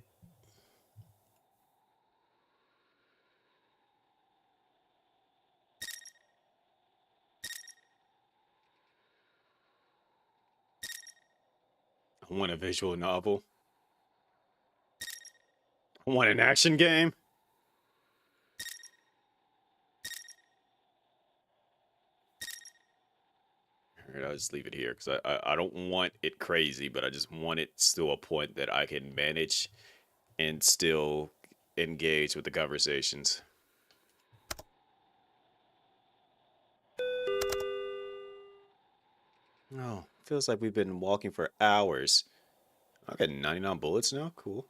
I want a visual novel. I want an action game. All right, I'll just leave it here because I don't want it crazy, but I just want it to a point that I can manage and still engage with the conversations. Oh, feels like we've been walking for hours. I got 99 bullets now. Cool.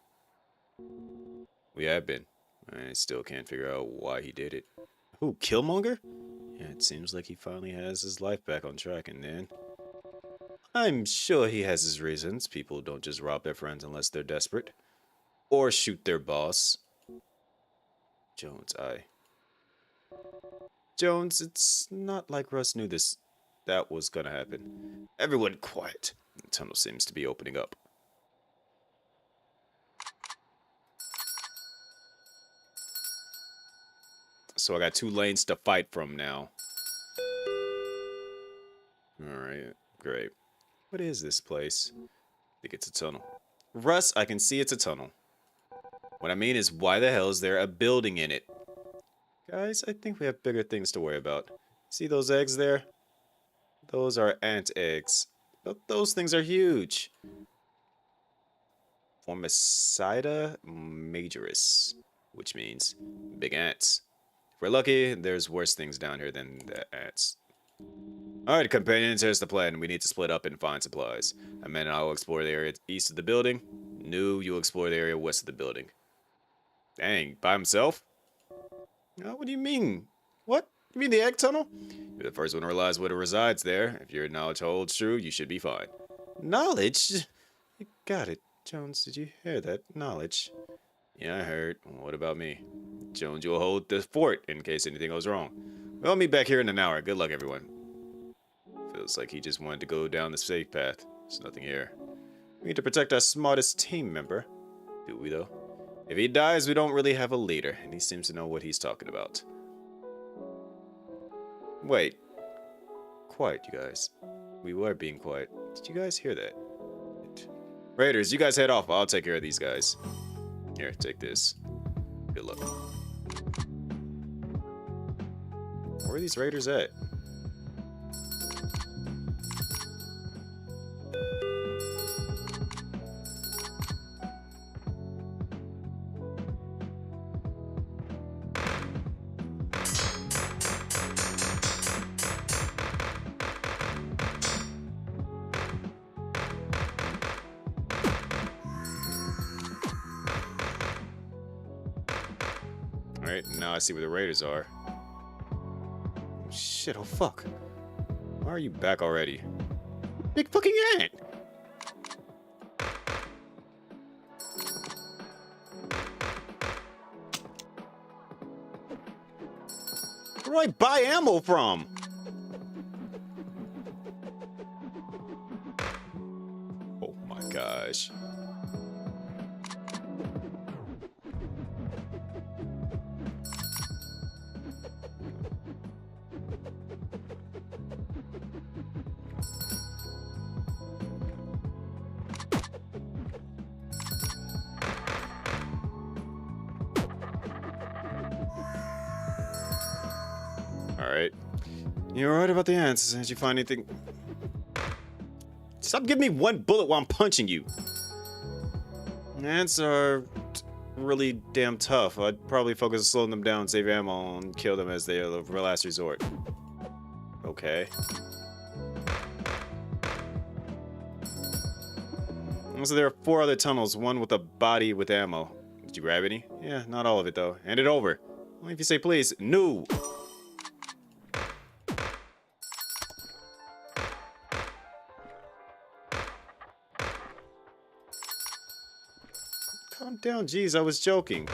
We have been. I still can't figure out why he did it. Who, Killmonger? Yeah, it seems like he finally has his life back on track, and then I'm sure he has his reasons. People don't just rob their friends unless they're desperate. Or shoot their boss. Jones, Jones, it's not like Russ knew that was gonna happen. Everyone quiet. The tunnel seems to be opening up. So I got 2 lanes to fight from now. Alright, great. What is this place? I think it's a tunnel. Russ, I can see it's a tunnel. What I mean is, why the hell is there a building in it? Guys, I think we have bigger things to worry about. See those eggs there? Those are ant eggs. But those things are huge. Formicida majoris, which means big ants. If we're lucky, there's worse things down here than the ants. Alright, companions, here's the plan. We need to split up and find supplies. Amanda and I will explore the area east of the building. Nu, you'll explore the area west of the building. Dang, by himself? What do you mean? What? You mean the egg tunnel? You're the first one to realize what it resides there. If your knowledge holds true, you should be fine. Knowledge? You got it. Jones, did you hear that? Knowledge. Yeah, I heard. What about me? Jones, you'll hold the fort in case anything goes wrong. We'll meet back here in an hour. Good luck, everyone. Feels like he just wanted to go down the safe path. There's nothing here. We need to protect our smartest team member. Do we, though? If he dies, we don't really have a leader, and he seems to know what he's talking about. Wait. Quiet, you guys. We were being quiet. Did you guys hear that? Raiders, you guys head off. I'll take care of these guys. Here, take this. Good luck. Where are these raiders at? Alright, now I see where the raiders are. Shit, oh fuck. Why are you back already? Big fucking ant! Where do I buy ammo from? Oh my gosh. Alright. You're right about the ants. Did you find anything? Stop giving me one bullet while I'm punching you. Ants are really damn tough. I'd probably focus on slowing them down, save ammo, and kill them as they are the last resort. Okay. So there are 4 other tunnels, one with a body with ammo. Did you grab any? Yeah, not all of it though. Hand it over. Only if you say please. No! Calm down, jeez, I was joking.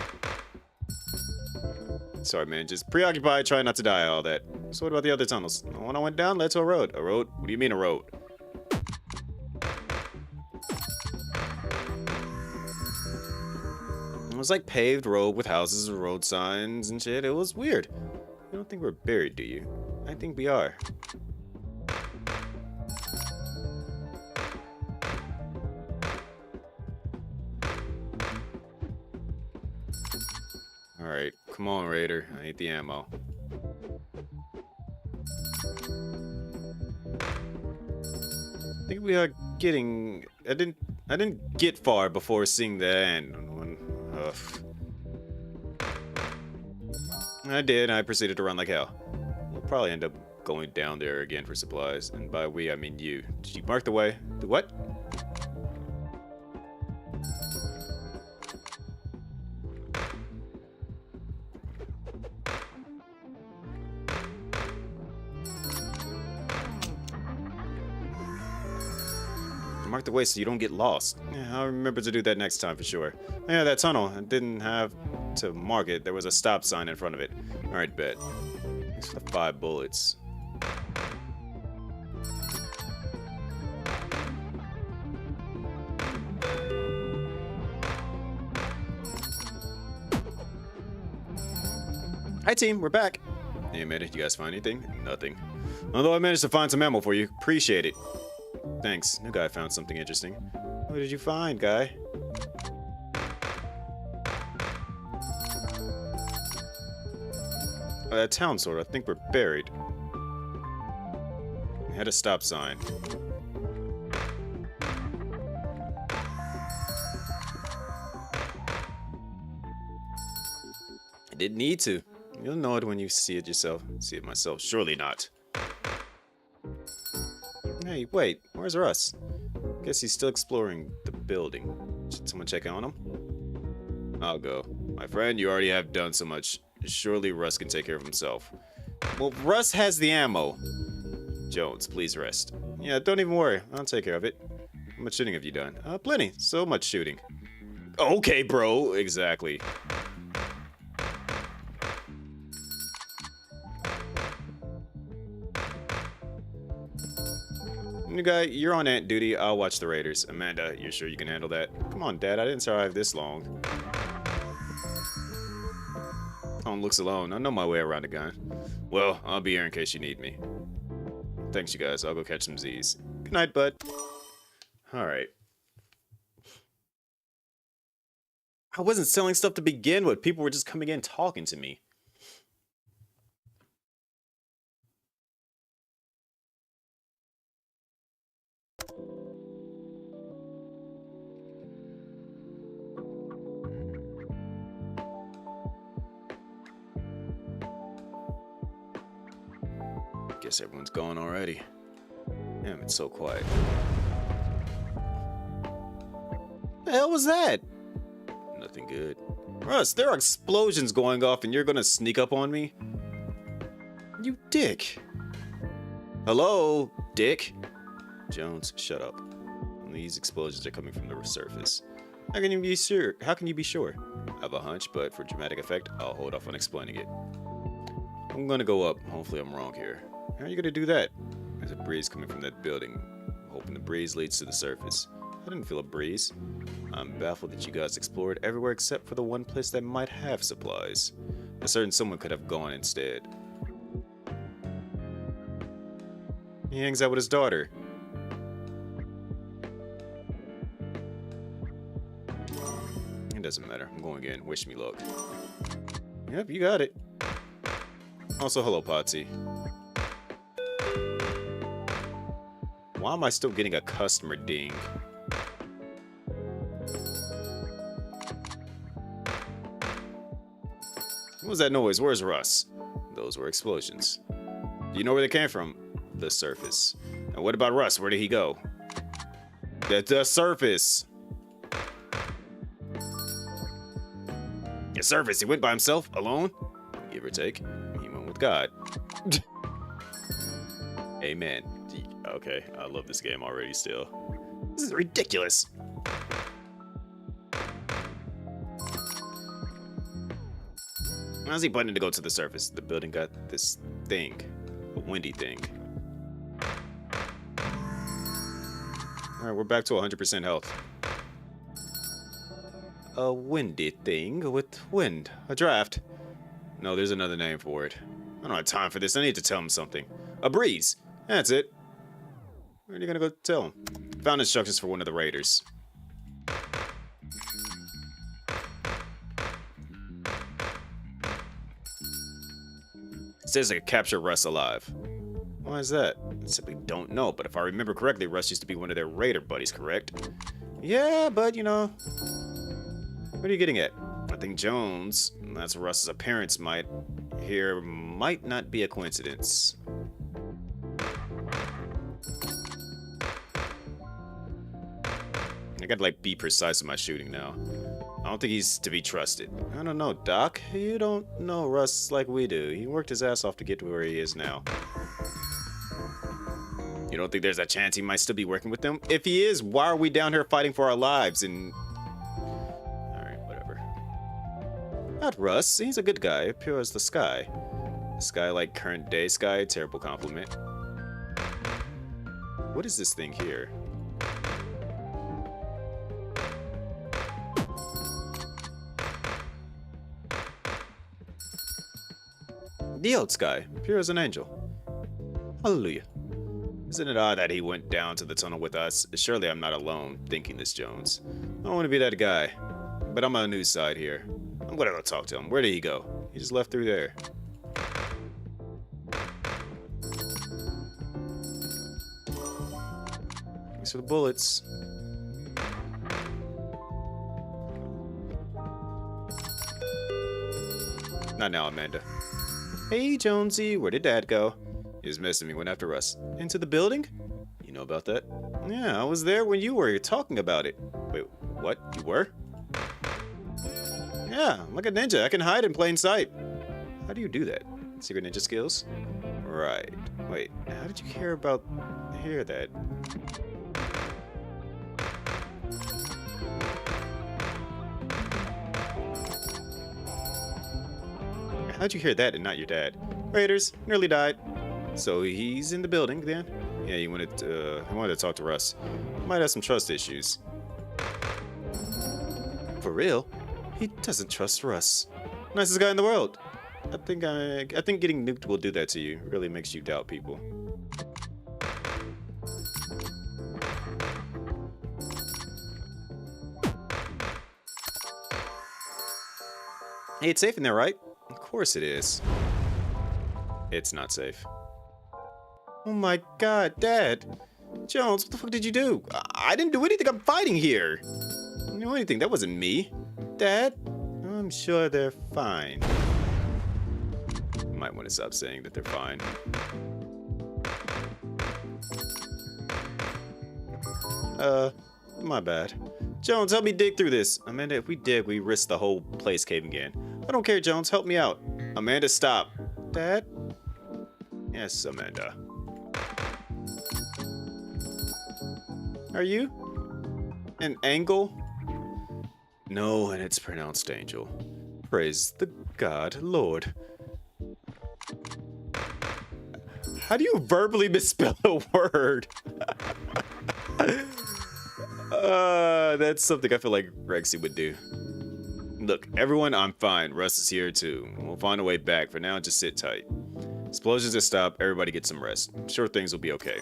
Sorry, man, just preoccupied, trying not to die, all that. So what about the other tunnels? The one I went down led to a road. A road? What do you mean a road? It was like paved road with houses and road signs and shit. It was weird. You don't think we're buried, do you? I think we are. Alright, come on, Raider. I need the ammo. I think we are getting... I didn't get far before seeing the end. I did, and I proceeded to run like hell. We'll probably end up going down there again for supplies. And by we, I mean you. Did you mark the way? The what? Mark the way so you don't get lost. Yeah, I'll remember to do that next time for sure. Yeah, that tunnel. I didn't have to mark it. There was a stop sign in front of it. Alright, bet. Thanks for the 5 bullets. Hi team, we're back. Hey, made it. You guys find anything? Nothing. Although I managed to find some ammo for you. Appreciate it. Thanks. New guy found something interesting. What did you find, guy? That town sort. I think we're buried. We had a stop sign. I didn't need to. You'll know it when you see it yourself. See it myself. Surely not. Hey, wait, where's Russ? Guess he's still exploring the building. Should someone check on him? I'll go. My friend, you already have done so much. Surely Russ can take care of himself. Well, Russ has the ammo. Jones, please rest. Yeah, don't even worry. I'll take care of it. How much shooting have you done? Plenty. So much shooting. Okay, bro. Exactly. New guy, you're on ant duty. I'll watch the raiders. Amanda, you're sure you can handle that? Come on, Dad. I didn't survive this long. Tom looks alone. I know my way around a gun. Well, I'll be here in case you need me. Thanks, you guys. I'll go catch some Z's. Good night, bud. Alright. I wasn't selling stuff to begin with. People were just coming in talking to me. Guess everyone's gone already. Damn, it's so quiet. The hell was that? Nothing good. Russ, there are explosions going off and you're gonna sneak up on me? You dick. Hello, dick. Jones, shut up. These explosions are coming from the surface. How can you be sure? How can you be sure? I have a hunch, but for dramatic effect, I'll hold off on explaining it. I'm gonna go up. Hopefully I'm wrong here. How are you gonna do that? There's a breeze coming from that building. I'm hoping the breeze leads to the surface. I didn't feel a breeze. I'm baffled that you guys explored everywhere except for the one place that might have supplies. A certain someone could have gone instead. He hangs out with his daughter. It doesn't matter. I'm going in. Wish me luck. Yep, you got it. Also, hello, Potsy. Why am I still getting a customer ding? What was that noise? Where's Russ? Those were explosions. Do you know where they came from? The surface. And what about Russ? Where did he go? The surface. The surface. He went by himself, alone, give or take. He went with God. Amen. Okay, I love this game already. Still, this is ridiculous. How's he planning to go to the surface? The building got this thing, a windy thing. All right, we're back to 100% health. A windy thing with wind. A draft. No, there's another name for it. I don't have time for this. I need to tell him something. A breeze. That's it. Where are you gonna go tell him? Found instructions for one of the raiders. It says I could capture Russ alive. Why is that? I simply don't know, but if I remember correctly, Russ used to be one of their raider buddies, correct? Yeah, but you know... What are you getting at? I think Jones, that's Russ's appearance might not be a coincidence. I gotta like be precise with my shooting now. I don't think he's to be trusted. I don't know, Doc. You don't know Russ like we do. He worked his ass off to get to where he is now. You don't think there's a chance he might still be working with them? If he is, why are we down here fighting for our lives and... Not Russ. He's a good guy, pure as the sky. The sky like current day sky, terrible compliment. What is this thing here? The old sky, pure as an angel. Hallelujah. Isn't it odd that he went down to the tunnel with us? Surely I'm not alone thinking this, Jones. I don't want to be that guy. But I'm on the news side here. I'm gonna go talk to him. Where did he go? He just left through there. Thanks for the bullets. Not now, Amanda. Hey, Jonesy, where did Dad go? He was missing me, went after us. Into the building? You know about that? Yeah, I was there when you were talking about it. Wait, what? You were? Yeah, I'm like a ninja. I can hide in plain sight. How do you do that? Secret ninja skills? Right. Wait, how did you hear that? How'd you hear that and not your dad? Raiders, nearly died. So he's in the building then? Yeah, he wanted to talk to Russ. Might have some trust issues. For real? He doesn't trust Russ. Nicest guy in the world. I think getting nuked will do that to you. It really makes you doubt people. Hey, it's safe in there, right? Of course it is. It's not safe. Oh my god, Dad. Jones, what the fuck did you do? I didn't do anything. I'm fighting here. I didn't do anything. That wasn't me. Dad, I'm sure they're fine. You might want to stop saying that they're fine. My bad. Jones, help me dig through this. Amanda, if we dig, we risk the whole place caving in. I don't care, Jones. Help me out. Amanda, stop. Dad? Yes, Amanda. Are you? An angle? No, and it's pronounced angel. Praise the God, Lord. How do you verbally misspell a word? That's something I feel like Rexy would do. Look, everyone, I'm fine. Russ is here too. We'll find a way back. For now, just sit tight. Explosions have stopped. Everybody get some rest. I'm sure things will be okay.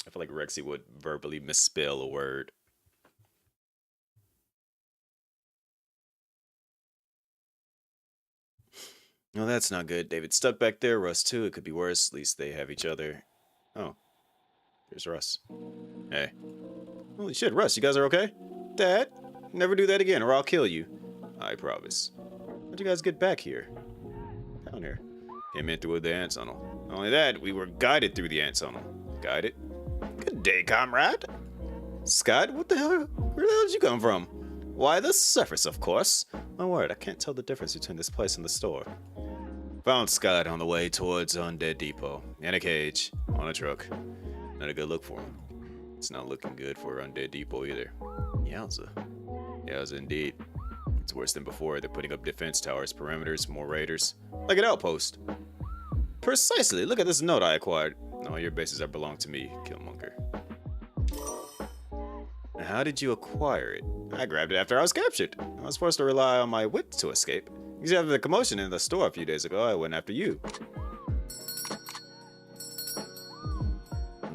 I feel like Rexy would verbally misspell a word. No, that's not good. David's stuck back there. Russ too. It could be worse. At least they have each other. Oh, there's Russ. Hey. Holy shit, Russ, you guys are okay? Dad, never do that again or I'll kill you. I promise. How'd you guys get back here? Down here. Came in through the ant tunnel. Not only that, we were guided through the ant tunnel. Guided? Good day, comrade. Scott, what the hell? Where the hell did you come from? Why, the surface, of course. My word, I can't tell the difference between this place and the store. Found Scott on the way towards Undead Depot. In a cage. On a truck. Not a good look for him. It's not looking good for Undead Depot either. Yowza. Yowza indeed. It's worse than before. They're putting up defense towers, perimeters, more raiders. Like an outpost. Precisely. Look at this note I acquired. All your bases are belong to me, Killmonger. How did you acquire it? I grabbed it after I was captured. I was forced to rely on my wits to escape. Because after the commotion in the store a few days ago, I went after you.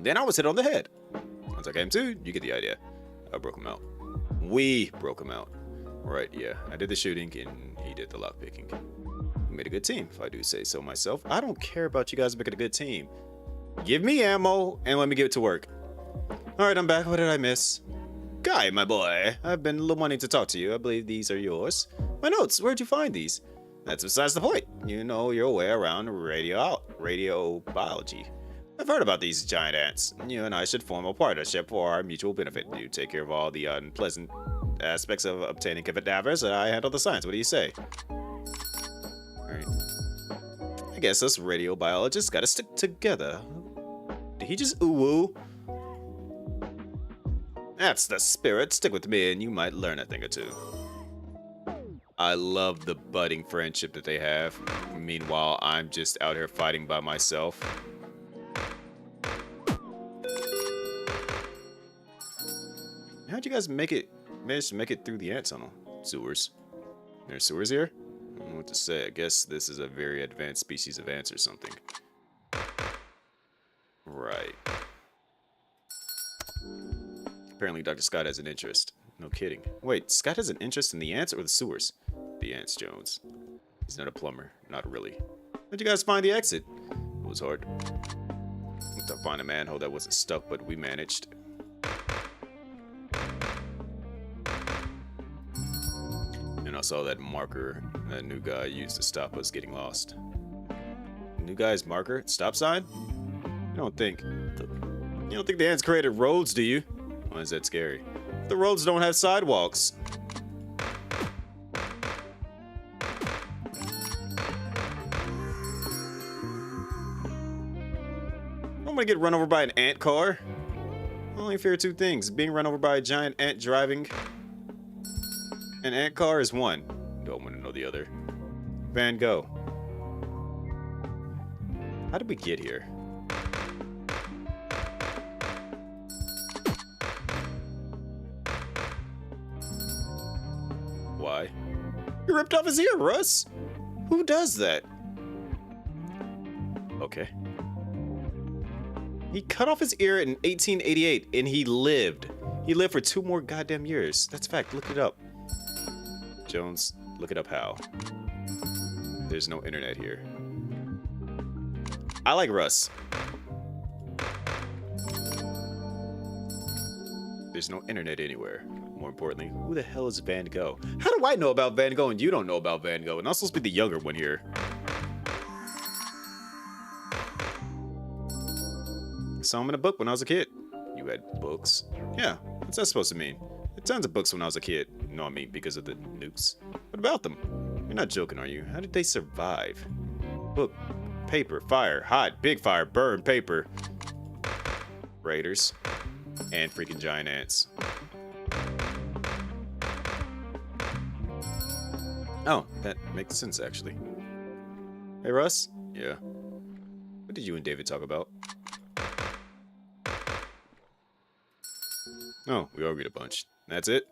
Then I was hit on the head. Once I came to, you get the idea. I broke him out. We broke him out. Right, yeah. I did the shooting and he did the lockpicking. We made a good team, if I do say so myself. I don't care about you guys making a good team. Give me ammo and let me get to work. Alright, I'm back. What did I miss? Guy, my boy. I've been wanting to talk to you. I believe these are yours. My notes, where'd you find these? That's besides the point. You know your way around radiobiology. I've heard about these giant ants. You and I should form a partnership for our mutual benefit. You take care of all the unpleasant aspects of obtaining cadavers, and I handle the science. What do you say? Alright. I guess us radiobiologists gotta stick together. Did he just ooh-woo? That's the spirit. Stick with me and you might learn a thing or two. I love the budding friendship that they have. Meanwhile, I'm just out here fighting by myself. How'd you guys manage to make it through the ant tunnel? Sewers. There's sewers here? I don't know what to say. I guess this is a very advanced species of ants or something. Right. Apparently Dr. Scott has an interest. No kidding. Wait, Scott has an interest in the ants or the sewers? The ants, Jones. He's not a plumber. Not really. How'd you guys find the exit? It was hard. To find a manhole that wasn't stuck, but we managed. And I saw that marker that new guy used to stop us getting lost. New guy's marker? Stop sign? You don't think the ants created roads, do you? Why is that scary? The roads don't have sidewalks. I'm gonna get run over by an ant car. I only fear two things: being run over by a giant ant driving. An ant car is one. Don't want to know the other. Van Gogh. How did we get here? Why? You ripped off his ear, Russ! Who does that? Okay. He cut off his ear in 1888 and he lived. He lived for 2 more goddamn years. That's fact. Look it up. Jones, look it up how. There's no internet here. I like Russ. There's no internet anywhere. More importantly, who the hell is Van Gogh? How do I know about Van Gogh and you don't know about Van Gogh? And I'm supposed to be the younger one here. Saw him in a book when I was a kid. You had books? Yeah, What's that supposed to mean? I had tons of books when I was a kid. No, I mean because of the nukes. What about them? You're not joking, are you? How did they survive? Book, paper, fire, hot, big fire, burn, paper. Raiders. And freaking giant ants. Oh, that makes sense, actually. Hey, Russ? Yeah. What did you and David talk about? Oh, we argued a bunch. That's it?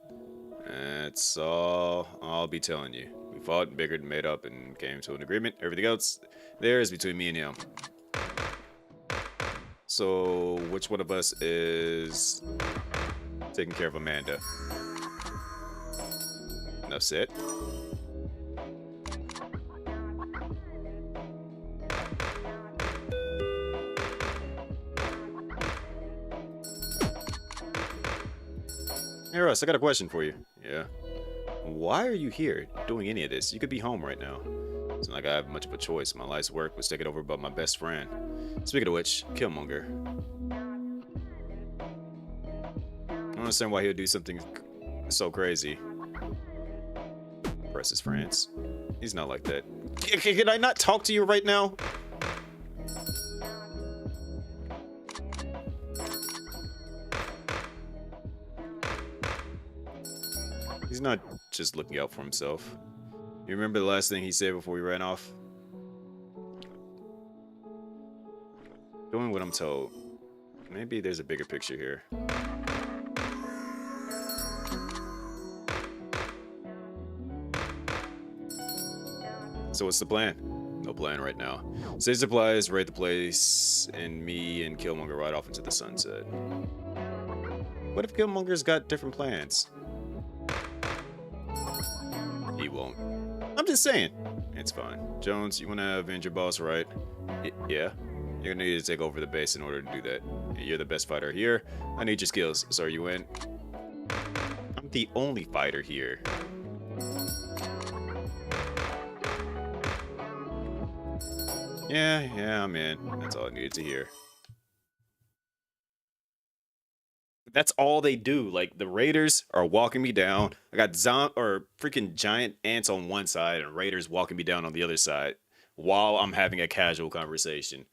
That's all I'll be telling you. We fought, bickered, made up, and came to an agreement. Everything else there is between me and him. So, which one of us is taking care of Amanda? Enough said. Hey Russ, I got a question for you. Yeah. Why are you here doing any of this? You could be home right now. It's not like I have much of a choice. My life's work was taken over by my best friend. Speaking of which, Killmonger. I don't understand why he would do something so crazy. Press his friends. He's not like that. Can I not talk to you right now? He's not just looking out for himself. You remember the last thing he said before we ran off? Doing what I'm told. Maybe there's a bigger picture here. So what's the plan? No plan right now. Save supplies, raid the place, and me and Killmonger ride off into the sunset. What if Killmonger's got different plans? He won't. I'm just saying. It's fine. Jones, you want to avenge your boss, right? Yeah. You're gonna need to take over the base in order to do that. You're the best fighter here. I need your skills. So are you in? I'm the only fighter here. Yeah, I'm in. That's all I needed to hear. That's all they do. Like, the raiders are walking me down. I got freaking giant ants on one side and raiders walking me down on the other side while I'm having a casual conversation.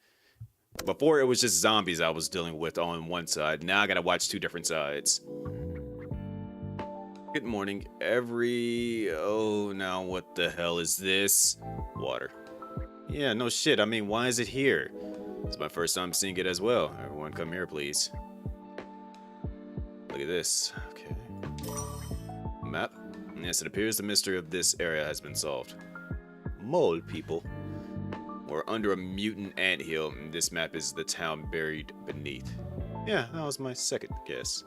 Before, it was just zombies I was dealing with on one side. Now I gotta watch two different sides. Good morning, Oh, now what the hell is this? Water. Yeah, no shit. I mean, why is it here? It's my first time seeing it as well. Everyone come here, please. Look at this. Okay. Map. Yes, it appears the mystery of this area has been solved. Mole people. We're under a mutant anthill, and this map is the town buried beneath. Yeah, that was my second guess.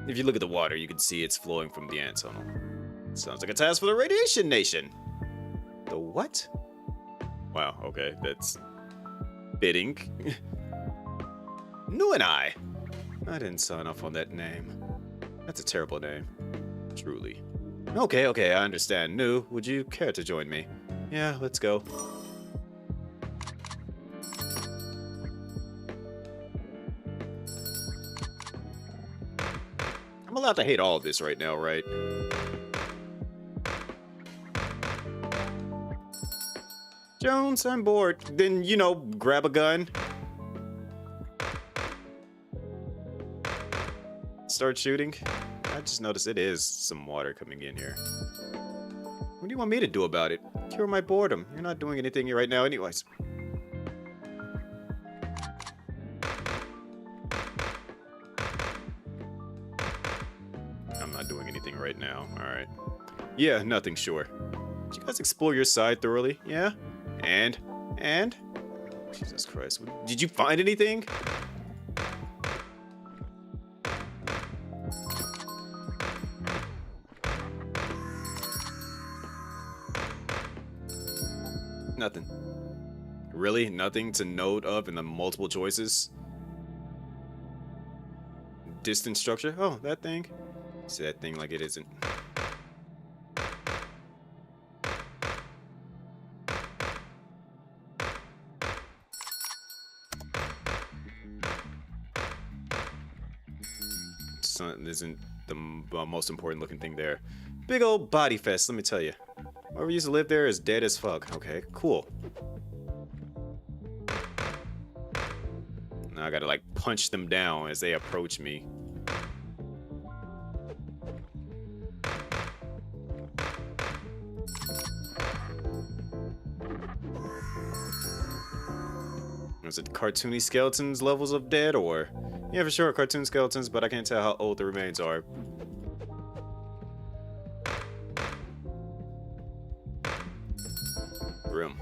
If you look at the water, you can see it's flowing from the ant tunnel. Sounds like a task for the Radiation Nation. The what? Wow, okay, that's fitting. Nu and I didn't sign off on that name. That's a terrible name. Truly. Okay, I understand. Nu, would you care to join me? Yeah, let's go. I'm allowed to hate all of this right now, right? Jones, I'm bored. Then, grab a gun. Start shooting. I just noticed it is some water coming in here. What do you want me to do about it? Cure my boredom. You're not doing anything here right now anyways. I'm not doing anything right now. Alright. Yeah, nothing, sure. Did you guys explore your side thoroughly? Yeah? And? Jesus Christ. Did you find anything? Nothing. Really? Nothing to note of in the multiple choices? Distance structure? Oh, that thing? See that thing like it isn't. isn't the most important looking thing there. Big old body fest, let me tell you. Whoever used to live there is dead as fuck. Okay, cool. Now I gotta like punch them down as they approach me. Is it cartoony skeletons levels of dead, or yeah, for sure cartoon skeletons, but I can't tell how old the remains are. Grim.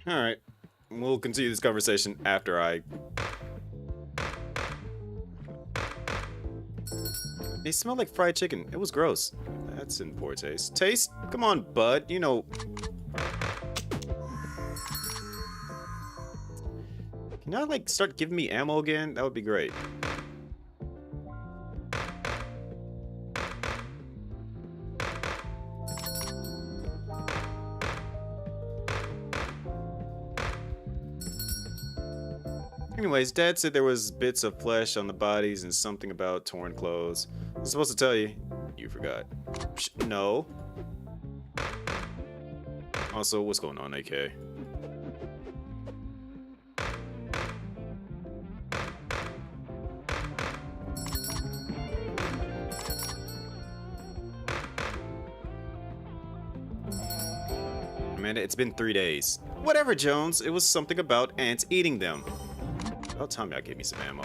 All right, we'll continue this conversation after I. They smell like fried chicken. It was gross. That's in poor taste. Taste? Come on, bud. You know. Can I like start giving me ammo again? That would be great. Anyways, Dad said there was bits of flesh on the bodies and something about torn clothes. I was supposed to tell you. You forgot. No. Also, what's going on, AK? Amanda, it's been 3 days. Whatever, Jones. It was something about ants eating them. About time y'all gave me some ammo.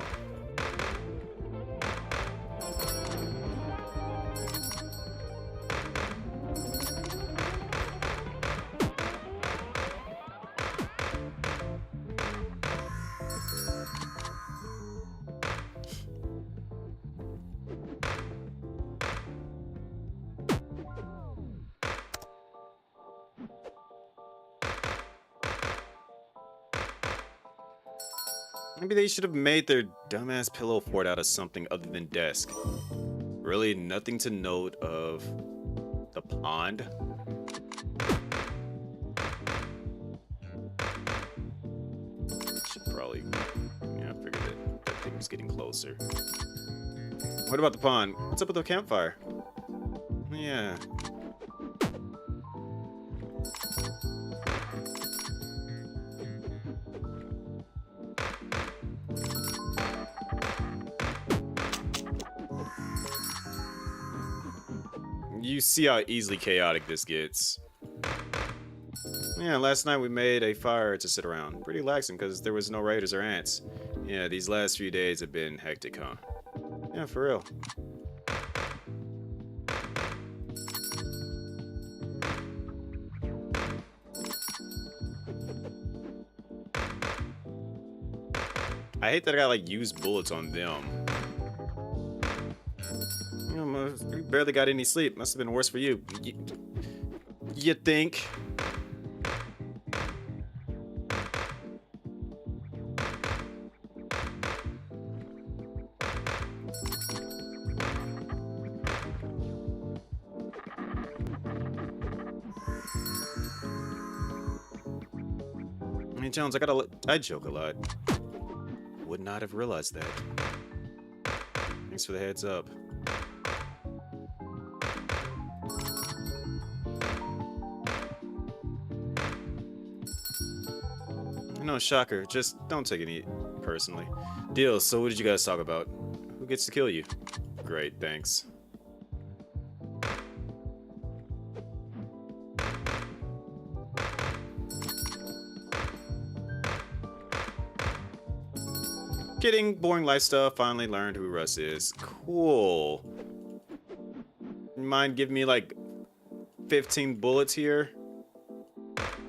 Maybe they should have made their dumbass pillow fort out of something other than desk. Really, nothing to note of the pond? Should probably, yeah, I figured that thing was getting closer. What about the pond? What's up with the campfire? Yeah. You see how easily chaotic this gets. Yeah, last night we made a fire to sit around. Pretty relaxing because there was no raiders or ants. Yeah, these last few days have been hectic, huh? Yeah, for real. I hate that I gotta like use bullets on them. You barely got any sleep. Must have been worse for you. You think? Hey Jones, I joke a lot. Would not have realized that. Thanks for the heads up. No, shocker. Just don't take it personally. Deal, so what did you guys talk about? Who gets to kill you? Great, thanks. Kidding, boring life stuff. Finally learned who Russ is. Cool. Mind giving me like 15 bullets here?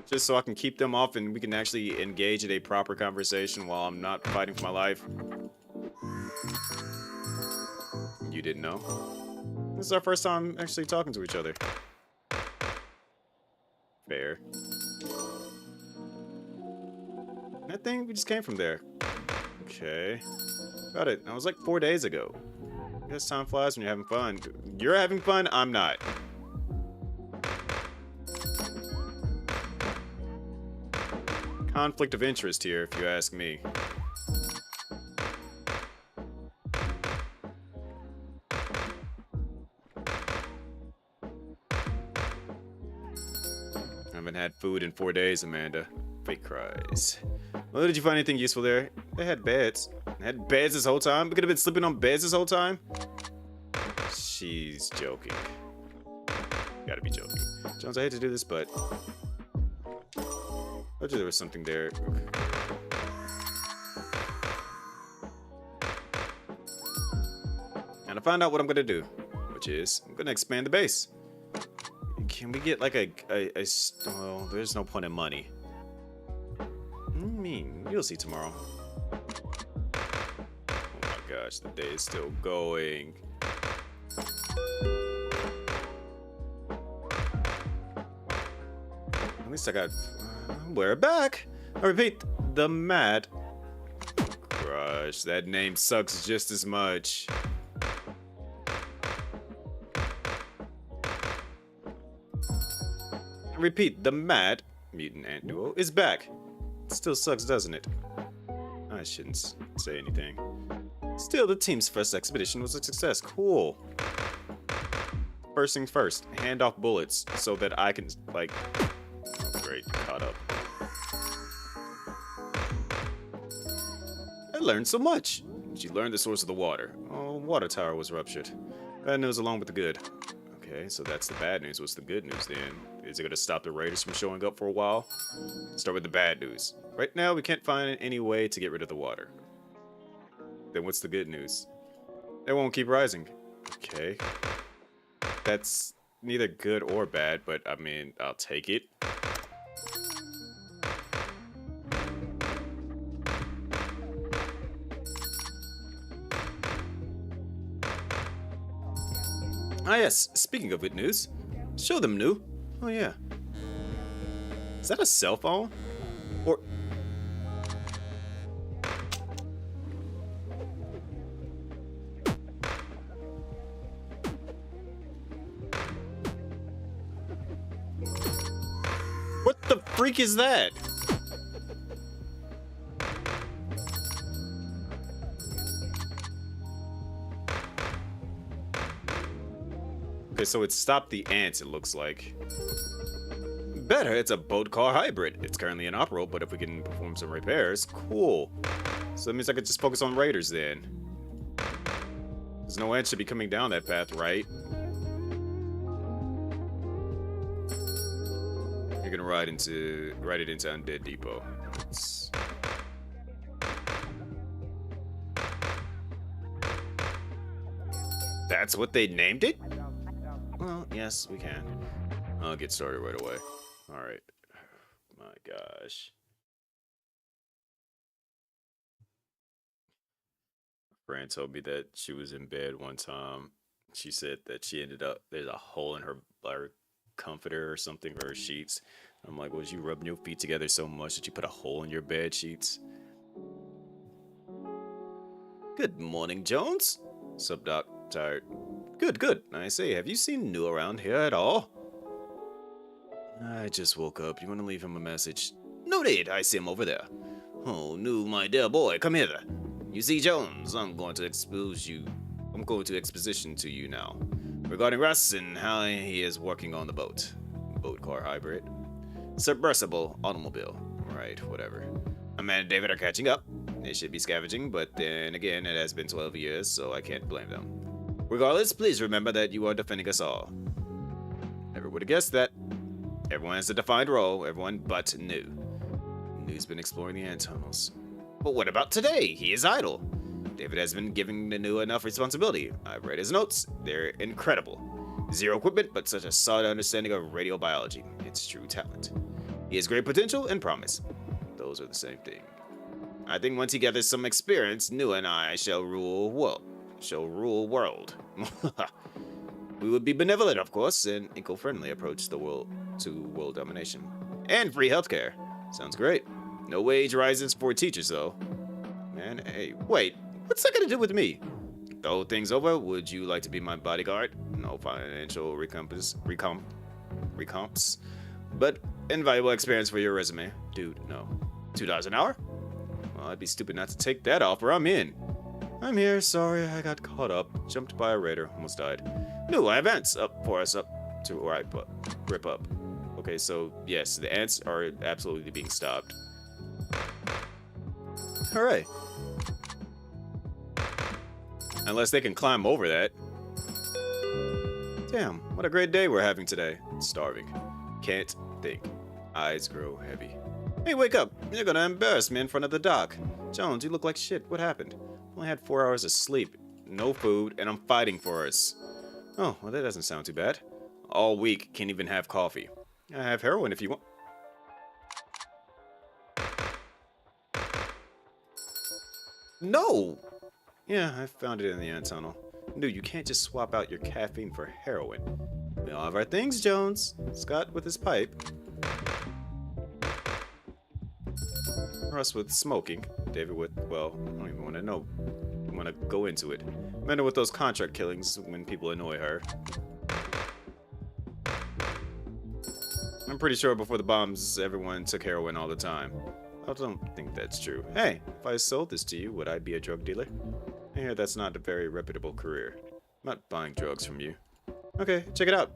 Just so I can keep them off and we can actually engage in a proper conversation while I'm not fighting for my life. You didn't know? This is our first time actually talking to each other. Fair. I think we just came from there. Okay. Got it. That was like 4 days ago. I guess time flies when you're having fun. You're having fun? I'm not. Conflict of interest here, if you ask me. I haven't had food in 4 days, Amanda. Fake cries. Well, did you find anything useful there? They had beds. They had beds this whole time? We could have been sleeping on beds this whole time? She's joking. Gotta be joking. Jones, I hate to do this, but... I told you there was something there. And I found out what I'm gonna do. Which is, I'm gonna expand the base. Can we get like well, there's no point in money. You'll see tomorrow. Oh my gosh, the day is still going. At least I got... we're back! I repeat, the Mad Crush. That name sucks just as much. I repeat, the Mad Mutant Ant Duo is back. Still sucks, doesn't it? I shouldn't say anything. Still, the team's first expedition was a success. Cool. First things first, hand off bullets so that I can, like... Oh, great, caught up. I learned so much. She learned the source of the water. Oh, water tower was ruptured. Bad news along with the good. Okay, so that's the bad news. What's the good news then? Is it going to stop the raiders from showing up for a while? Start with the bad news. Right now, we can't find any way to get rid of the water. Then what's the good news? They won't keep rising. Okay. That's neither good or bad, but I mean, I'll take it. Ah yes, speaking of good news, show them new. Oh yeah. Is that a cell phone? Or... what the freak is that? Okay, so it stopped the ants, it looks like. Better, it's a boat car hybrid. It's currently inoperable, but if we can perform some repairs, cool. So that means I could just focus on raiders then. There's no ants should be coming down that path, right? You're gonna ride it into Undead Depot. That's what they named it? Well, yes, we can. I'll get started right away. Alright. My gosh. A friend told me that she was in bed one time. She said that she ended up, there's a hole in her comforter or something, or her sheets. I'm like, was you rubbing your feet together so much that you put a hole in your bed sheets? Good morning, Jones. Sup, Doc? Tired? Good, good. I say, have you seen New around here at all? I just woke up. You want to leave him a message? Noted. I see him over there. Oh, New, my dear boy, come hither. You see, Jones, I'm going to exposition to you now. Regarding Russ and how he is working on the boat. Boat car hybrid. Submersible automobile. Right, whatever. Amanda and David are catching up. They should be scavenging, but then again, it has been 12 years, so I can't blame them. Regardless, please remember that you are defending us all. Never would have guessed that. Everyone has a defined role, everyone but New. New's been exploring the ant tunnels. But what about today? He is idle. David has been giving the New enough responsibility. I've read his notes. They're incredible. Zero equipment, but such a solid understanding of radiobiology. It's true talent. He has great potential and promise. Those are the same thing. I think once he gathers some experience, New and I shall rule world. We would be benevolent, of course, and eco-friendly approach the world to world domination. And free healthcare. Sounds great. No wage rises for teachers, though. Man, hey, wait. What's that got to do with me? The whole thing's over. Would you like to be my bodyguard? No financial recomps, but invaluable experience for your resume. Dude, no. $2 an hour? Well, I'd be stupid not to take that offer. I'm in. I'm here. Sorry, I got caught up. Jumped by a raider. Almost died. New live ants up for us up to rip up. Okay, so yes, the ants are absolutely being stopped. Hooray. Unless they can climb over that. Damn, what a great day we're having today. Starving. Can't think. Eyes grow heavy. Hey, wake up. You're gonna embarrass me in front of the doc. Jones, you look like shit. What happened? Only had 4 hours of sleep, no food, and I'm fighting for us. Oh, well, that doesn't sound too bad. All week, can't even have coffee. I have heroin if you want. No! Yeah, I found it in the ant tunnel. Dude, you can't just swap out your caffeine for heroin. We all have our things, Jones. Scott with his pipe. Russ with smoking. David with, well, I don't even want to know. I want to go into it. Amanda with those contract killings when people annoy her. I'm pretty sure before the bombs, everyone took heroin all the time. I don't think that's true. Hey, if I sold this to you, would I be a drug dealer? I hear that's not a very reputable career. I'm not buying drugs from you. Okay, check it out.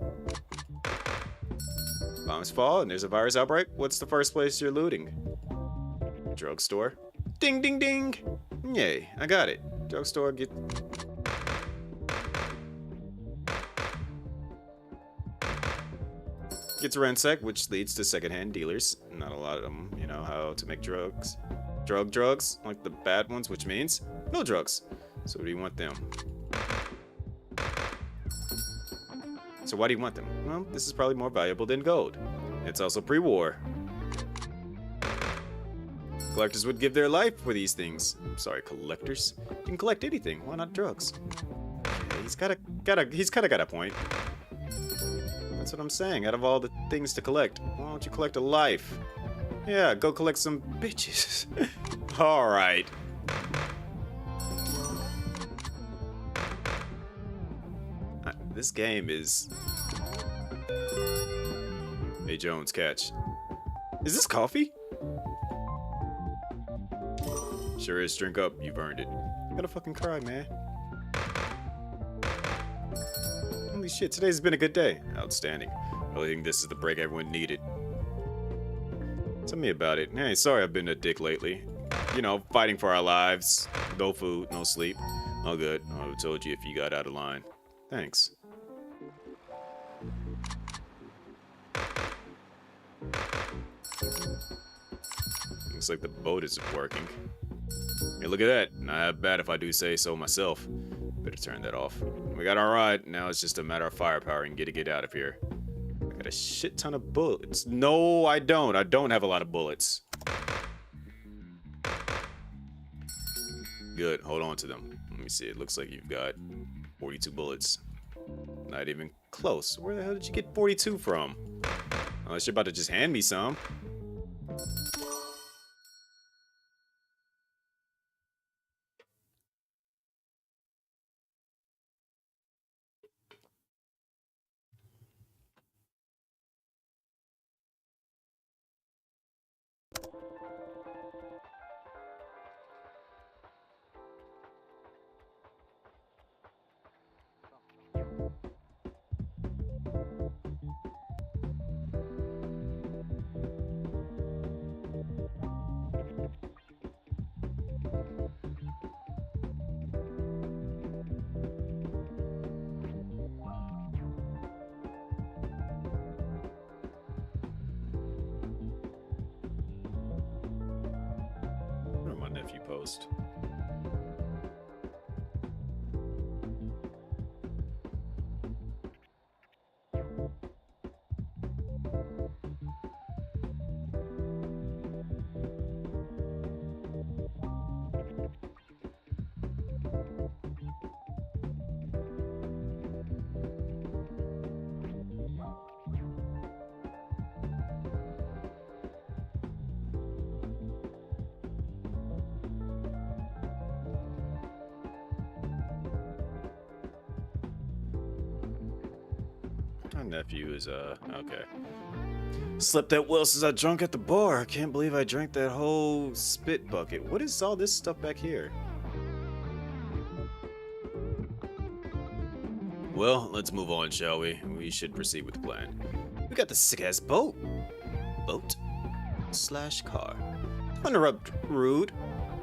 Bombs fall and there's a virus outbreak. What's the first place you're looting? Drugstore. Ding, ding, ding! Yay, I got it. Drugstore gets ransacked, which leads to secondhand dealers. Not a lot of them, you know how to make drugs. Drugs, like the bad ones, which means no drugs. So do you want them? So why do you want them? Well, this is probably more valuable than gold. It's also pre-war. Collectors would give their life for these things. I'm sorry, collectors? You can collect anything. Why not drugs? Okay, he's kind of got a point. That's what I'm saying. Out of all the things to collect, why don't you collect a life? Yeah, go collect some bitches. All right. This game is... Hey, Jones, catch. Is this coffee? Sure is. Drink up. You've earned it. I'm gonna fucking cry, man. Holy shit, today's been a good day. Outstanding. I really think this is the break everyone needed. Tell me about it. Hey, sorry I've been a dick lately. You know, fighting for our lives. No food, no sleep. All good. I would have told you if you got out of line. Thanks. Looks like the boat isn't working. Hey, look at that. Not bad if I do say so myself. Better turn that off. We got our ride. Now it's just a matter of firepower and get out of here. I got a shit ton of bullets. No, I don't. I don't have a lot of bullets. Good. Hold on to them. Let me see. It looks like you've got 42 bullets. Not even close. Where the hell did you get 42 from? Unless you're about to just hand me some. Where my nephew post? My nephew is, okay. Slept that well since I drunk at the bar. I can't believe I drank that whole spit bucket. What is all this stuff back here? Well, let's move on, shall we? We should proceed with the plan. We got the sick-ass boat. Boat/car. Interrupt, rude.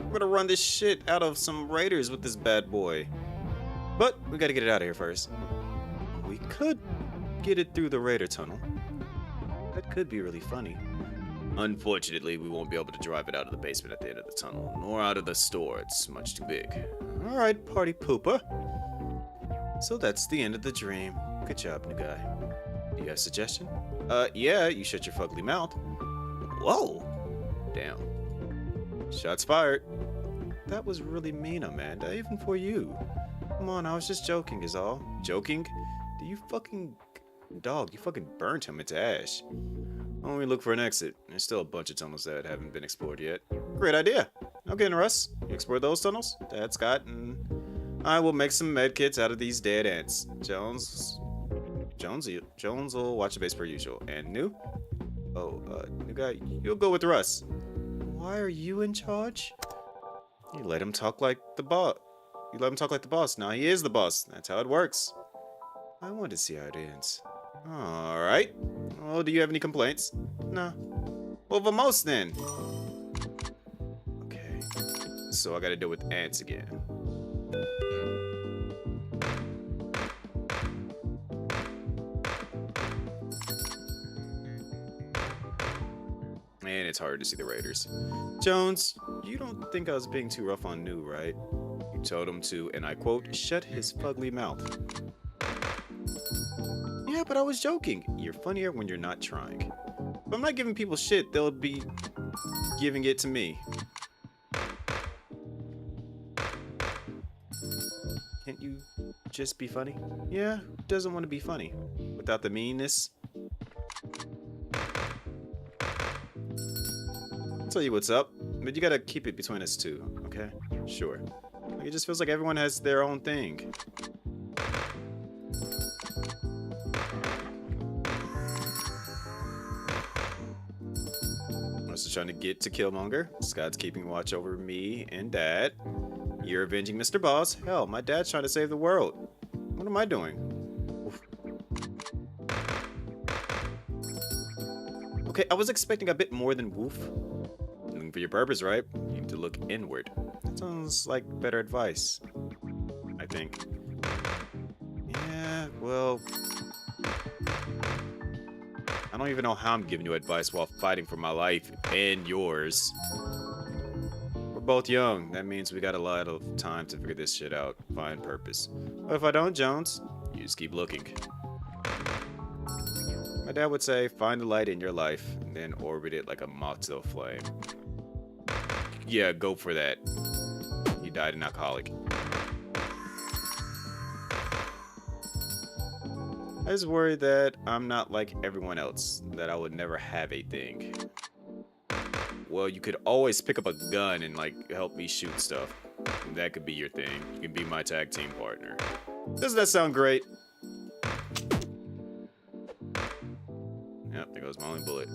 We're gonna run this shit out of some raiders with this bad boy. But we gotta get it out of here first. We could get it through the raider tunnel. That could be really funny. Unfortunately, we won't be able to drive it out of the basement at the end of the tunnel, nor out of the store. It's much too big. Alright, party pooper. So that's the end of the dream. Good job, new guy. Do you have a suggestion? Yeah, you shut your fugly mouth. Whoa! Damn. Shots fired. That was really mean, Amanda, even for you. Come on, I was just joking is all. Joking? Do you fucking... Dog, you fucking burnt him into ash. When we look for an exit, there's still a bunch of tunnels that haven't been explored yet. Great idea. Okay, Russ, you explore those tunnels? Dad, Scott, and I will make some med kits out of these dead ants. Jones will watch the base per usual. And new? Oh, new guy, you'll go with Russ. Why are you in charge? You let him talk like the boss. You let him talk like the boss. Now he is the boss. That's how it works. I want to see how it ends. Alright. Well, do you have any complaints? No. Well, vamos then. Okay. So I gotta deal with ants again. And it's hard to see the raiders. Jones, you don't think I was being too rough on New, right? You told him to, and I quote, shut his fugly mouth. Yeah, but I was joking. You're funnier when you're not trying. If I'm not giving people shit, they'll be giving it to me. Can't you just be funny? Yeah, who doesn't want to be funny? Without the meanness? I'll tell you what's up, but you gotta keep it between us two, okay? Sure. Like, it just feels like everyone has their own thing. Trying to get to Killmonger. Scott's keeping watch over me and Dad. You're avenging Mr. Boss. Hell, my dad's trying to save the world. What am I doing? Oof. Okay, I was expecting a bit more than woof. Looking for your purpose, right? You need to look inward. That sounds like better advice, I think. Yeah, well... I don't even know how I'm giving you advice while fighting for my life and yours. We're both young. That means we got a lot of time to figure this shit out. Find purpose. But if I don't, Jones, you just keep looking. My dad would say, find the light in your life, and then orbit it like a moth to a flame. Yeah, go for that. He died an alcoholic. I just worry that I'm not like everyone else, that I would never have a thing. Well, you could always pick up a gun and, like, help me shoot stuff. That could be your thing. You can be my tag team partner. Doesn't that sound great? Yep, there goes my only bullet.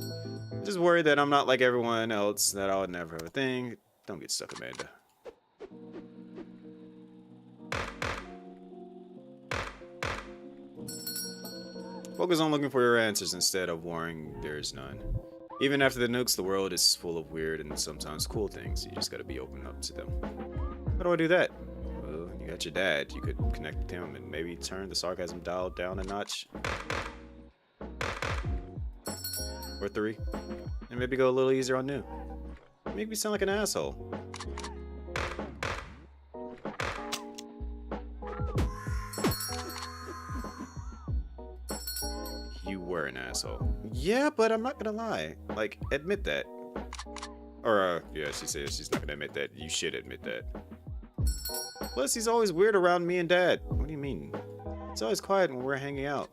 Just worry that I'm not like everyone else, that I would never have a thing. Don't get stuck, Amanda. Focus on looking for your answers instead of worrying there's none. Even after the nukes, the world is full of weird and sometimes cool things. You just gotta be open up to them. How do I do that? Well, you got your dad. You could connect with him and maybe turn the sarcasm dial down a notch. Or 3. And maybe go a little easier on New. Make me sound like an asshole. You were an asshole. Yeah, but I'm not gonna lie. Like, admit that. Or, yeah, she says she's not gonna admit that. You should admit that. Plus, he's always weird around me and Dad. What do you mean? He's always quiet when we're hanging out.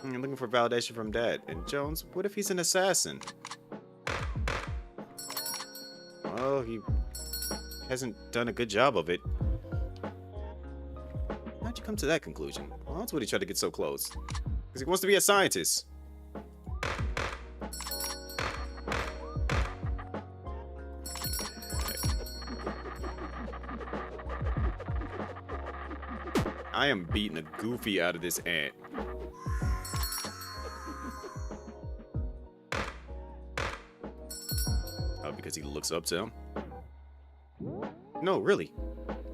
I'm looking for validation from Dad. And Jones, what if he's an assassin? Well, he hasn't done a good job of it. How'd you come to that conclusion? Well, that's what he tried to get so close. Because he wants to be a scientist. I am beating the goofy out of this ant. Oh, because he looks up to him? No, really.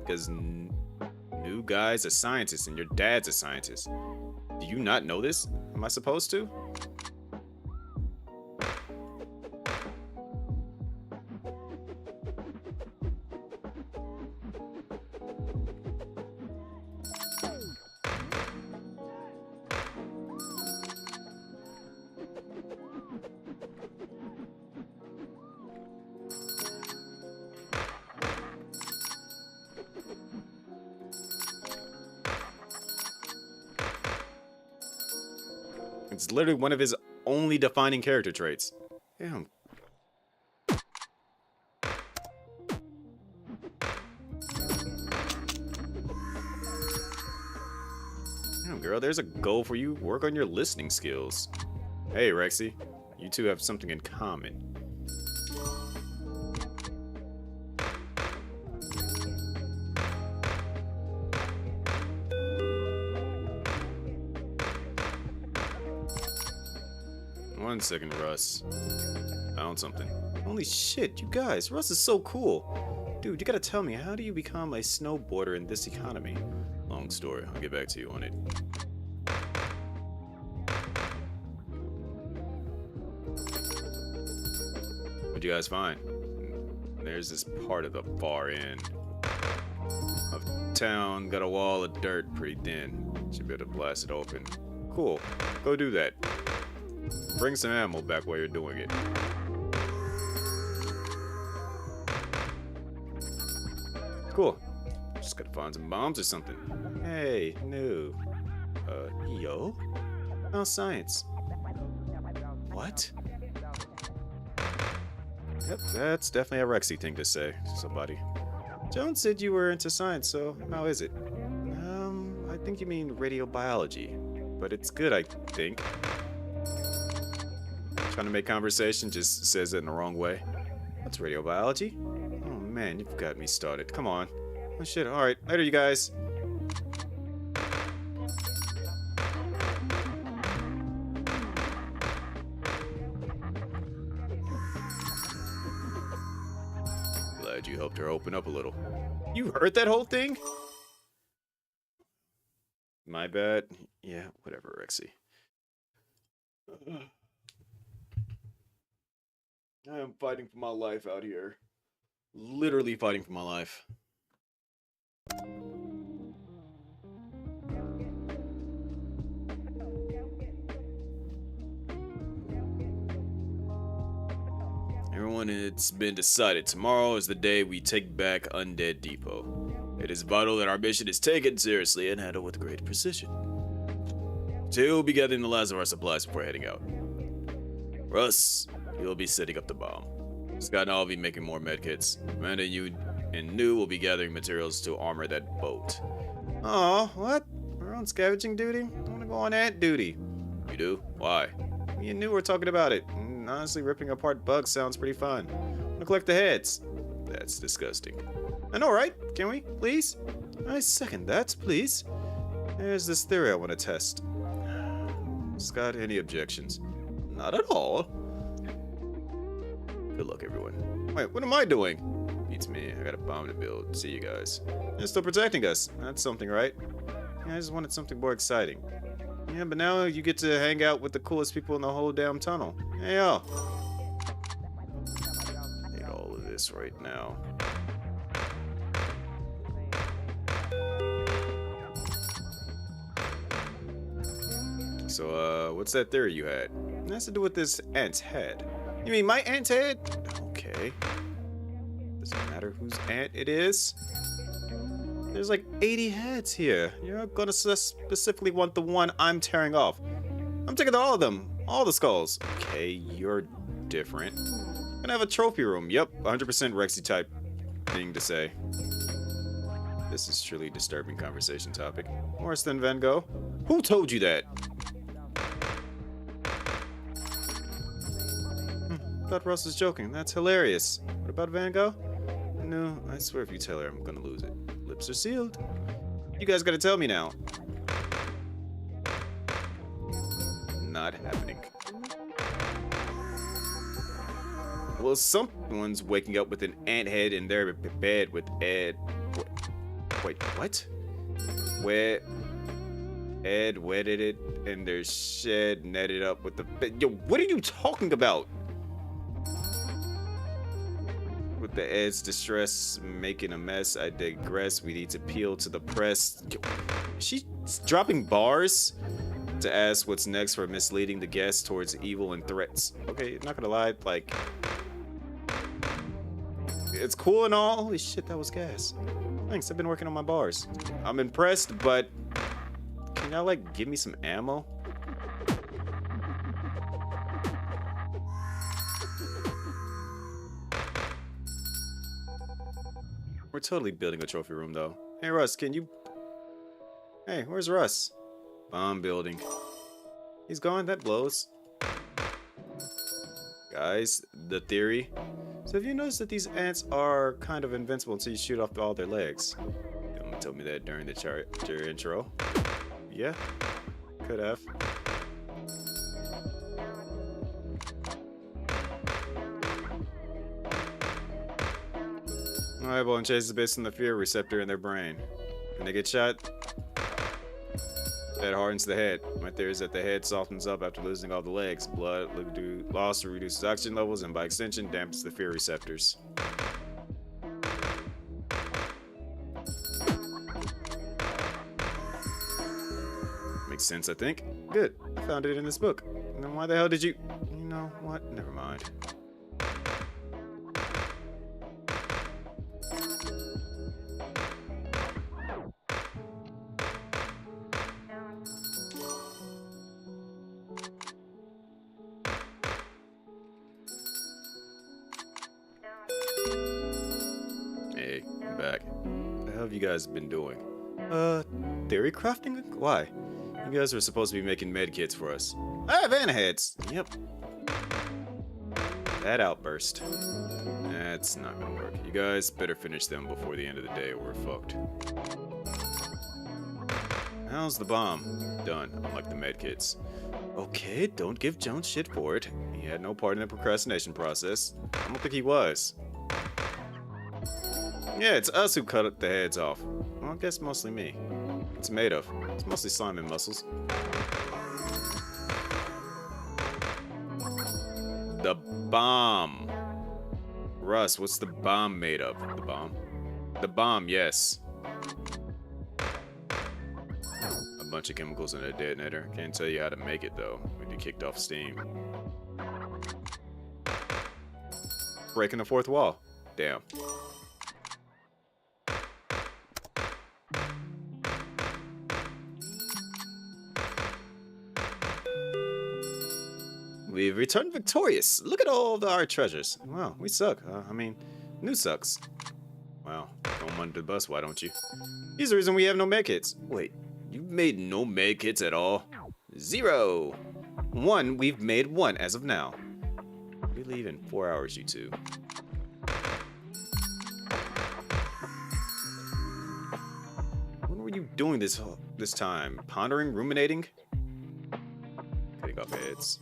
Because new guy's a scientist and your dad's a scientist. Do you not know this? Am I supposed to? It's literally one of his only defining character traits. Damn. Damn, girl, there's a goal for you. Work on your listening skills. Hey, Rexy. You two have something in common. One second, Russ. Found something. Holy shit, you guys. Russ is so cool. Dude, you gotta tell me, how do you become a snowboarder in this economy? Long story. I'll get back to you on it. What'd you guys find? There's this part of the far end of town. Got a wall of dirt pretty thin. Should be able to blast it open. Cool. Go do that. Bring some ammo back while you're doing it. Cool. Just gotta find some bombs or something. Hey, no. Yo? Oh, science. What? Yep, that's definitely a Rexy thing to say to somebody. Jones said you were into science, so how is it? I think you mean radiobiology. But it's good, I think. Trying to make conversation, just says it in the wrong way. What's radiobiology? Oh man, you've got me started. Come on. Oh shit, alright. Later, you guys. Glad you helped her open up a little. You heard that whole thing? My bad. Yeah, whatever, Rexy. I am fighting for my life out here. Literally fighting for my life. Everyone, it's been decided. Tomorrow is the day we take back Undead Depot. It is vital that our mission is taken seriously and handled with great precision. Today we'll be gathering the last of our supplies before heading out. Russ, you'll be setting up the bomb. Scott and I will be making more medkits. Amanda, you and New will be gathering materials to armor that boat. Oh, what? We're on scavenging duty? I want to go on ant duty. You do? Why? Me and New were talking about it. And honestly, ripping apart bugs sounds pretty fun. I want to collect the heads. That's disgusting. I know, right? Can we, please? I second that, please. There's this theory I want to test. Scott, any objections? Not at all. Good luck, everyone. Wait, what am I doing? Beats me. I got a bomb to build. See you guys. They're still protecting us. That's something, right? Yeah, I just wanted something more exciting. Yeah, but now you get to hang out with the coolest people in the whole damn tunnel. Hey, yo. I hate all of this right now. So, what's that theory you had? It has to do with this ant's head. You mean my ant's head? Okay. Doesn't matter whose ant it is. There's like 80 heads here. You're gonna specifically want the one I'm tearing off. I'm taking all of them. All the skulls. Okay, you're different. Gonna have a trophy room. Yep, 100% Rexy type thing to say. This is truly a disturbing conversation topic. Worse than Van Gogh? Who told you that? Thought Russ was joking. That's hilarious. What about Van Gogh? No, I swear if you tell her, I'm gonna lose it. Lips are sealed. You guys gotta tell me now. Not happening. Well, someone's waking up with an ant head in their bed with Ed. Wait, what? Where Ed wetted it and their shed netted up with the bed. Yo, what are you talking about? With the Ed's distress making a mess, I digress. We need to appeal to the press. Yo, she's dropping bars to ask what's next for misleading the guests towards evil and threats. Okay, not gonna lie, like, it's cool and all. Holy shit, that was gas. Thanks, I've been working on my bars. I'm impressed, but can y'all, like, give me some ammo? We're totally building a trophy room, though. Hey, Russ, can you... Hey, where's Russ? Bomb building. He's gone? That blows. Guys, the theory. So have you noticed that these ants are kind of invincible until you shoot off all their legs? Don't tell me that during the your intro. Yeah, could have. Eyeball chases based on the fear receptor in their brain. When they get shot, that hardens the head. My theory is that the head softens up after losing all the legs. Blood loss reduces oxygen levels and by extension dampens the fear receptors. Makes sense, I think. Good. I found it in this book. And then why the hell did you... You know what? Never mind. Hey, I'm back. What the hell have you guys been doing? Theory crafting? Why? You guys were supposed to be making med kits for us. I have heads. Yep. That outburst. That's not gonna work. You guys better finish them before the end of the day or we're fucked. How's the bomb? Done, unlike the med kits. Okay, don't give Jones shit for it. He had no part in the procrastination process. I don't think he was. Yeah, it's us who cut the heads off. Well, I guess mostly me. What's it made of? It's mostly slime and muscles. The bomb. Russ, what's the bomb made of? The bomb? The bomb, yes. A bunch of chemicals in a detonator. Can't tell you how to make it, though. When you kicked off steam. Breaking the fourth wall. Damn. We've returned victorious. Look at all our treasures. Wow, we suck. I mean, new sucks. Wow, throw them under the bus, why don't you? Here's the reason we have no medkits. Wait, you've made no medkits at all? 0. 1, we've made 1 as of now. We leave in 4 hours, you two. What were you doing this time? Pondering, ruminating? Cutting off heads.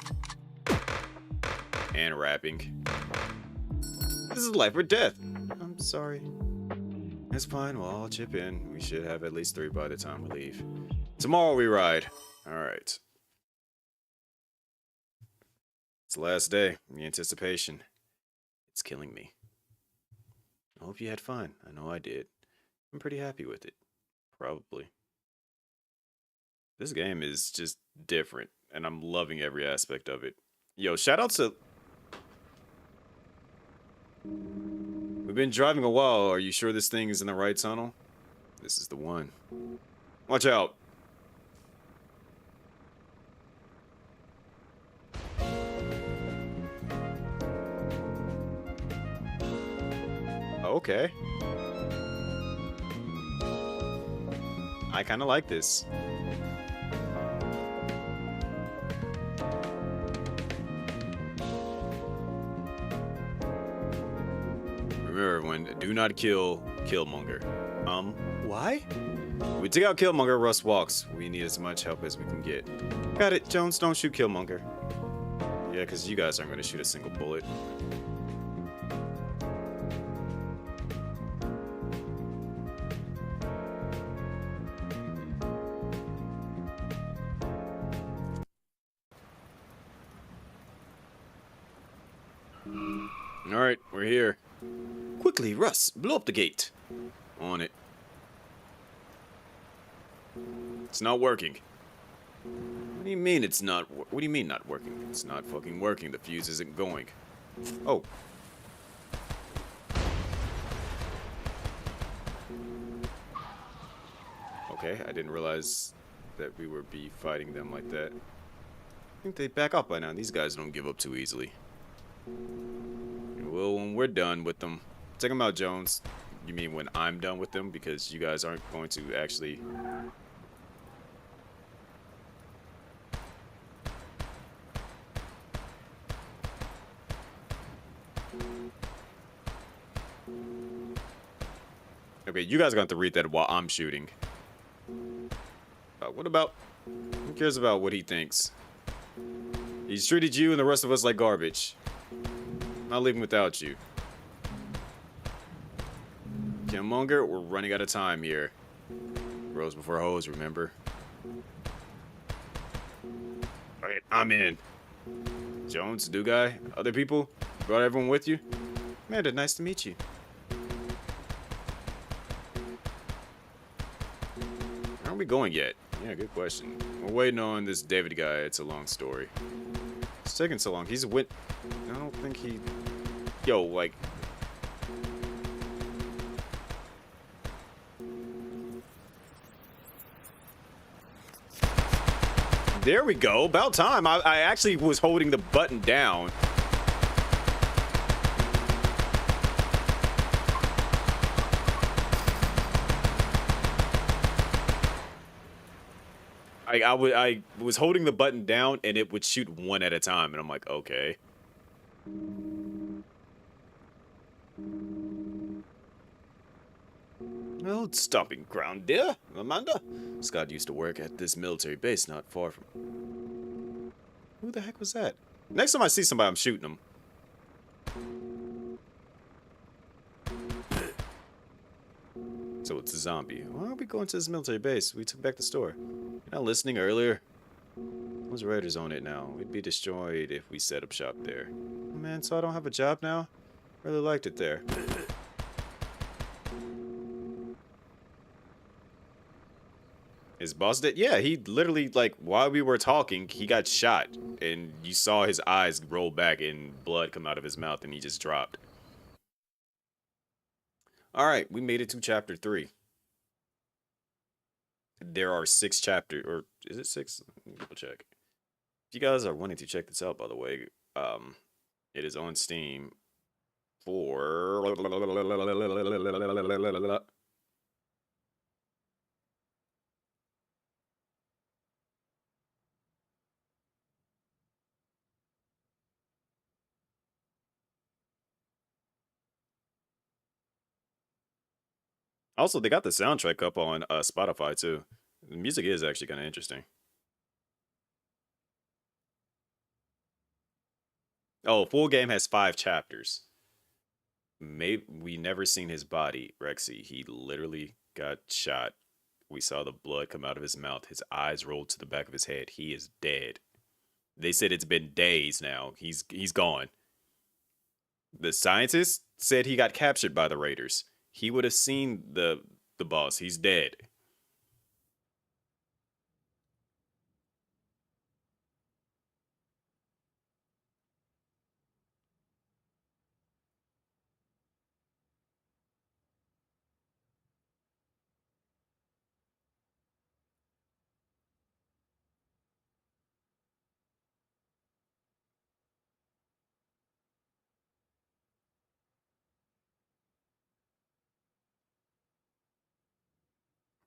And rapping. This is life or death. I'm sorry. It's fine, we'll all chip in. We should have at least 3 by the time we leave. Tomorrow we ride. Alright. It's the last day. The anticipation. It's killing me. I hope you had fun. I know I did. I'm pretty happy with it. Probably. This game is just different, and I'm loving every aspect of it. Yo, shout out to... We've been driving a while. Are you sure this thing is in the right tunnel? This is the one. Watch out. Okay. I kind of like this. Remember, everyone, do not kill Killmonger. Why? We took out Killmonger, Russ walks. We need as much help as we can get. Got it, Jones, don't shoot Killmonger. Yeah, because you guys aren't going to shoot a single bullet. Alright, we're here. Quickly, Russ, blow up the gate. On it. It's not working. What do you mean it's not? What do you mean not working? It's not fucking working. The fuse isn't going. Oh. Okay, I didn't realize that we would be fighting them like that. I think they back up by now. These guys don't give up too easily. Well, when we're done with them, take them out, Jones. You mean when I'm done with them? Because you guys aren't going to actually... Okay, you guys are going to have to read that while I'm shooting. What about... Who cares about what he thinks? He's treated you and the rest of us like garbage. I'm not leaving without you. Killmonger, we're running out of time here. Rose before hose, remember? Alright, I'm in. Jones, do guy, other people? Brought everyone with you? Amanda, nice to meet you. Aren't we going yet? Yeah, good question. We're waiting on this David guy. It's a long story. It's taking so long. He's went... I don't think he... Yo, like... There we go. About time. I actually was holding the button down. I was holding the button down and it would shoot one at a time, and I'm like, okay. Well, stopping ground, dear. Amanda? Scott used to work at this military base not far from... Who the heck was that? Next time I see somebody, I'm shooting them. So it's a zombie. Why are we going to this military base? We took back the store. You're not listening earlier? Those raiders own it now. We'd be destroyed if we set up shop there. Oh, man, so I don't have a job now? Really liked it there. His boss did? Yeah, he literally, like, while we were talking, he got shot. And you saw his eyes roll back and blood come out of his mouth and he just dropped. Alright, we made it to chapter 3. There are 6 chapters, or is it 6? Let me double check. If you guys are wanting to check this out, by the way, it is on Steam for... Also, they got the soundtrack up on Spotify, too. The music is actually kind of interesting. Oh, full game has 5 chapters. Maybe we never seen his body, Rexy. He literally got shot. We saw the blood come out of his mouth. His eyes rolled to the back of his head. He is dead. They said it's been days now. He's gone. The scientist said he got captured by the raiders. He would have seen the boss. He's dead.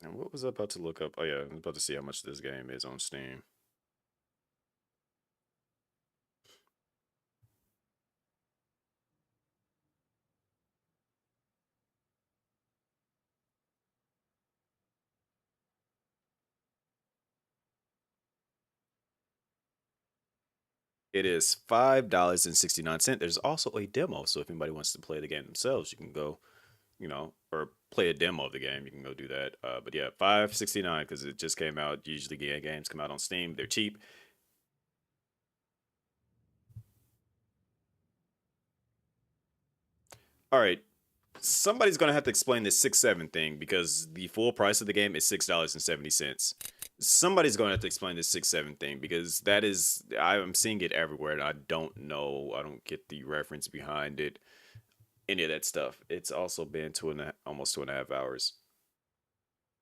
And what was I about to look up? Oh yeah, I'm about to see how much this game is on Steam. It is $5.69. There's also a demo, so if anybody wants to play the game themselves, you can go, or play a demo of the game. You can go do that. But yeah, 5.69 because it just came out. Usually, games come out on Steam. They're cheap. All right, somebody's gonna have to explain this 6.7 thing because the full price of the game is $6.70. Somebody's gonna have to explain this 6.7 thing because that is I'm seeing it everywhere and I don't know. I don't get the reference behind it. Any of that stuff. It's also been almost 2.5 hours.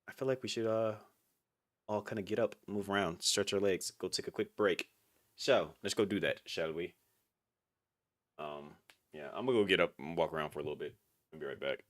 I feel like we should all kind of get up, move around, stretch our legs, go take a quick break. So let's go do that, shall we? Um, yeah, I'm gonna go get up and walk around for a little bit. I'll be right back.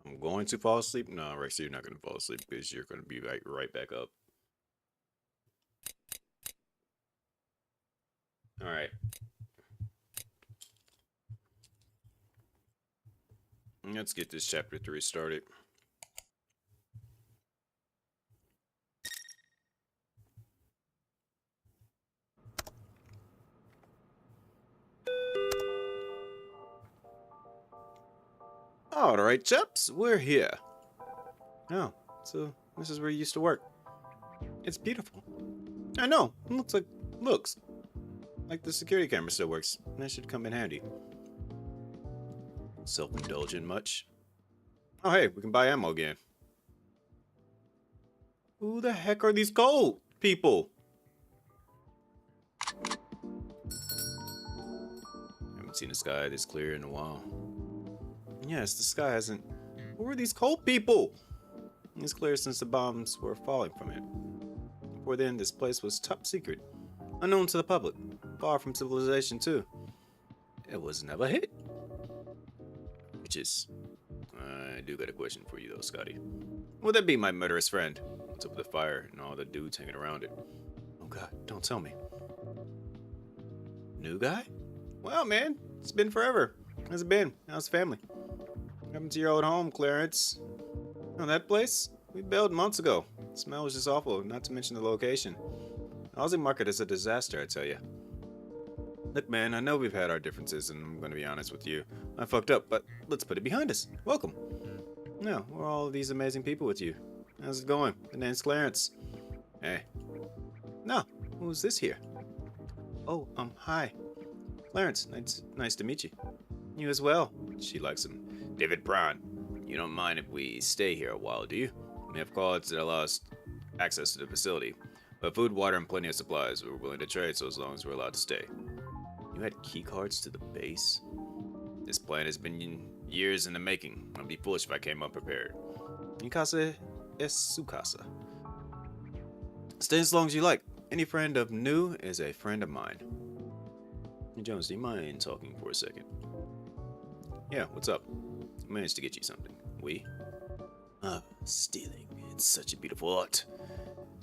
I'm going to fall asleep. No, Rex, you're not gonna fall asleep because you're gonna be right back up. All right. Let's get this chapter 3 started. All right, chaps, we're here. Oh, so this is where you used to work. It's beautiful. I know. It looks like the security camera still works. That should come in handy. Self-indulgent much? Oh, hey, we can buy ammo again. Who the heck are these gold people? Haven't seen a sky this clear in a while. Yes, the sky hasn't. Who are these cold people? It's clear since the bombs were falling from it. Before then, this place was top secret, unknown to the public, far from civilization too. It was never hit. Which is, I do got a question for you though, Scotty. Would that be my murderous friend? What's up with the fire and all the dudes hanging around it? Oh God, don't tell me. New guy? Well, man, it's been forever. How's it been? How's the family? What happened to your old home, Clarence? Oh, that place? We bailed months ago. The smell was just awful, not to mention the location. The housing market is a disaster, I tell you. Look, man, I know we've had our differences, and I'm going to be honest with you. I fucked up, but let's put it behind us. Welcome. Now, we're all these amazing people with you. How's it going? The name's Clarence. Hey. No, who's this here? Oh, hi. Clarence, nice to meet you. You as well. She likes him. David Prawn. You don't mind if we stay here a while, do you? We have cards that allow us access to the facility. But food, water, and plenty of supplies. We're willing to trade so as long as we're allowed to stay. You had key cards to the base? This plan has been years in the making. I'd be foolish if I came unprepared. Mi casa es su casa. Stay as long as you like. Any friend of New is a friend of mine. Hey, Jones, do you mind talking for a second? Yeah, what's up? I managed to get you something. We? Stealing. It's such a beautiful art.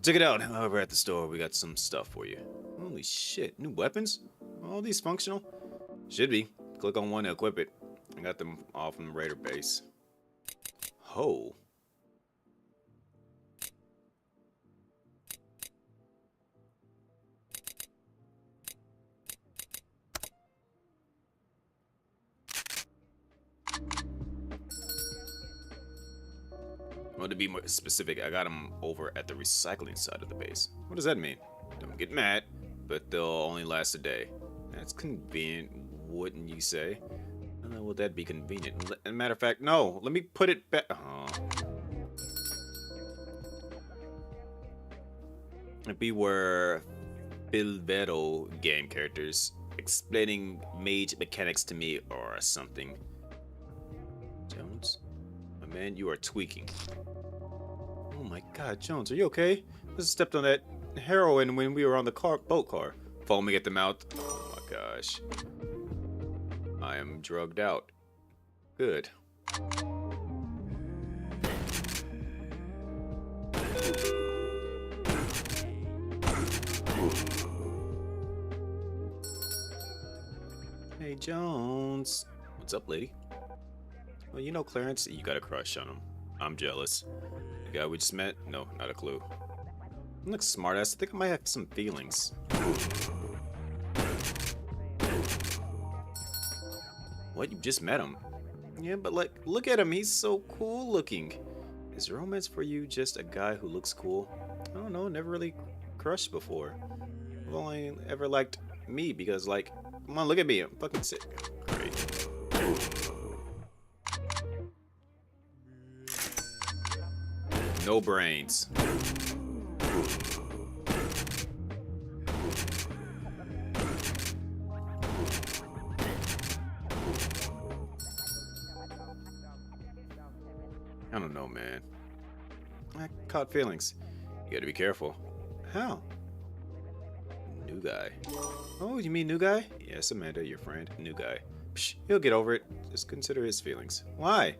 Check it out. Over at the store, we got some stuff for you. Holy shit. New weapons? All these functional? Should be. Click on one to equip it. I got them all from the Raider base. Ho. Well, to be more specific, I got them over at the recycling side of the base. What does that mean? Don't get mad, but they'll only last a day. That's convenient, wouldn't you say? I don't know, would that be convenient? As a matter of fact, no. Let me put it back. If we were Bilvero game characters explaining mage mechanics to me or something. Jones? My man, you are tweaking. Oh my God, Jones, are you okay? Just stepped on that heroin when we were on the boat car. Foaming at the mouth. Oh my gosh. I am drugged out. Good. Hey, Jones. What's up, lady? Well, you know Clarence, you got a crush on him. I'm jealous. The guy we just met? No, not a clue. You look smartass. I think I might have some feelings. What? You just met him? Yeah, but like, look at him. He's so cool looking. Is romance for you just a guy who looks cool? I don't know. Never really crushed before. I've only ever liked me because, like, come on, look at me. I'm fucking sick. Great. No brains. I don't know, man. I caught feelings. You gotta be careful. How? New guy. Oh, you mean new guy? Yes, Amanda, your friend. New guy. Psh, he'll get over it. Just consider his feelings. Why?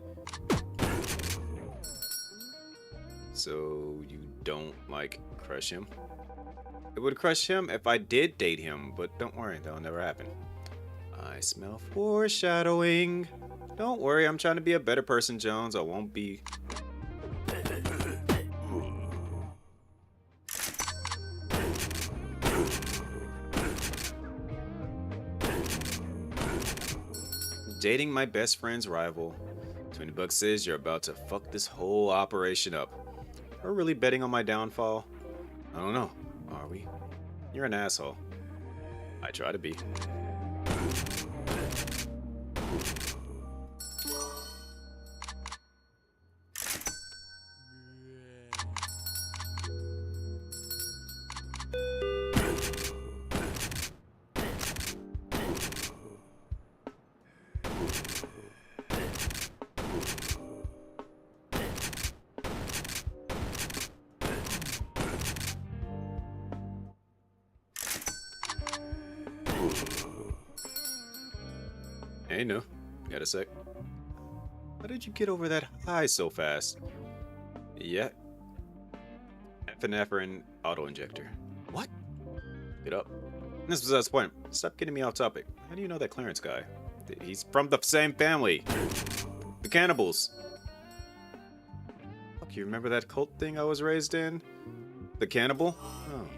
So, you don't, like, crush him? It would crush him if I did date him, but don't worry, that'll never happen. I smell foreshadowing. Don't worry, I'm trying to be a better person, Jones. I won't be... Dating my best friend's rival. 20 bucks says you're about to fuck this whole operation up. We're really betting on my downfall? I don't know. Are we? You're an asshole. I try to be. Hey, no. Got a sec? How did you get over that high so fast? Yeah. Epinephrine auto-injector. What? Get up. This was the point. Stop getting me off topic. How do you know that Clarence guy? He's from the same family. The cannibals. Fuck, you remember that cult thing I was raised in? The cannibal? Oh.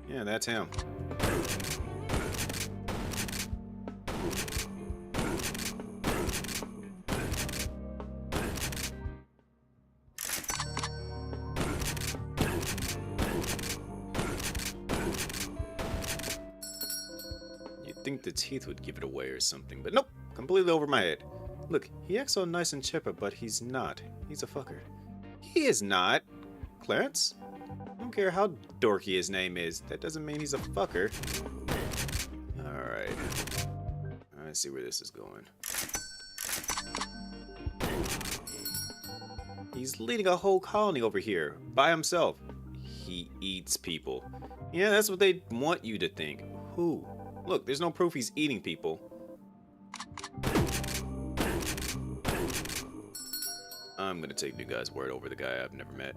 Yeah, that's him. Think the teeth would give it away or something, but nope, completely over my head. Look, he acts so nice and chipper, but he's not. He's a fucker. He is not. Clarence? I don't care how dorky his name is. That doesn't mean he's a fucker. Alright. I see where this is going. He's leading a whole colony over here, by himself. He eats people. Yeah, that's what they want you to think. Who? Look, there's no proof he's eating people. I'm gonna take new guy's word over the guy I've never met.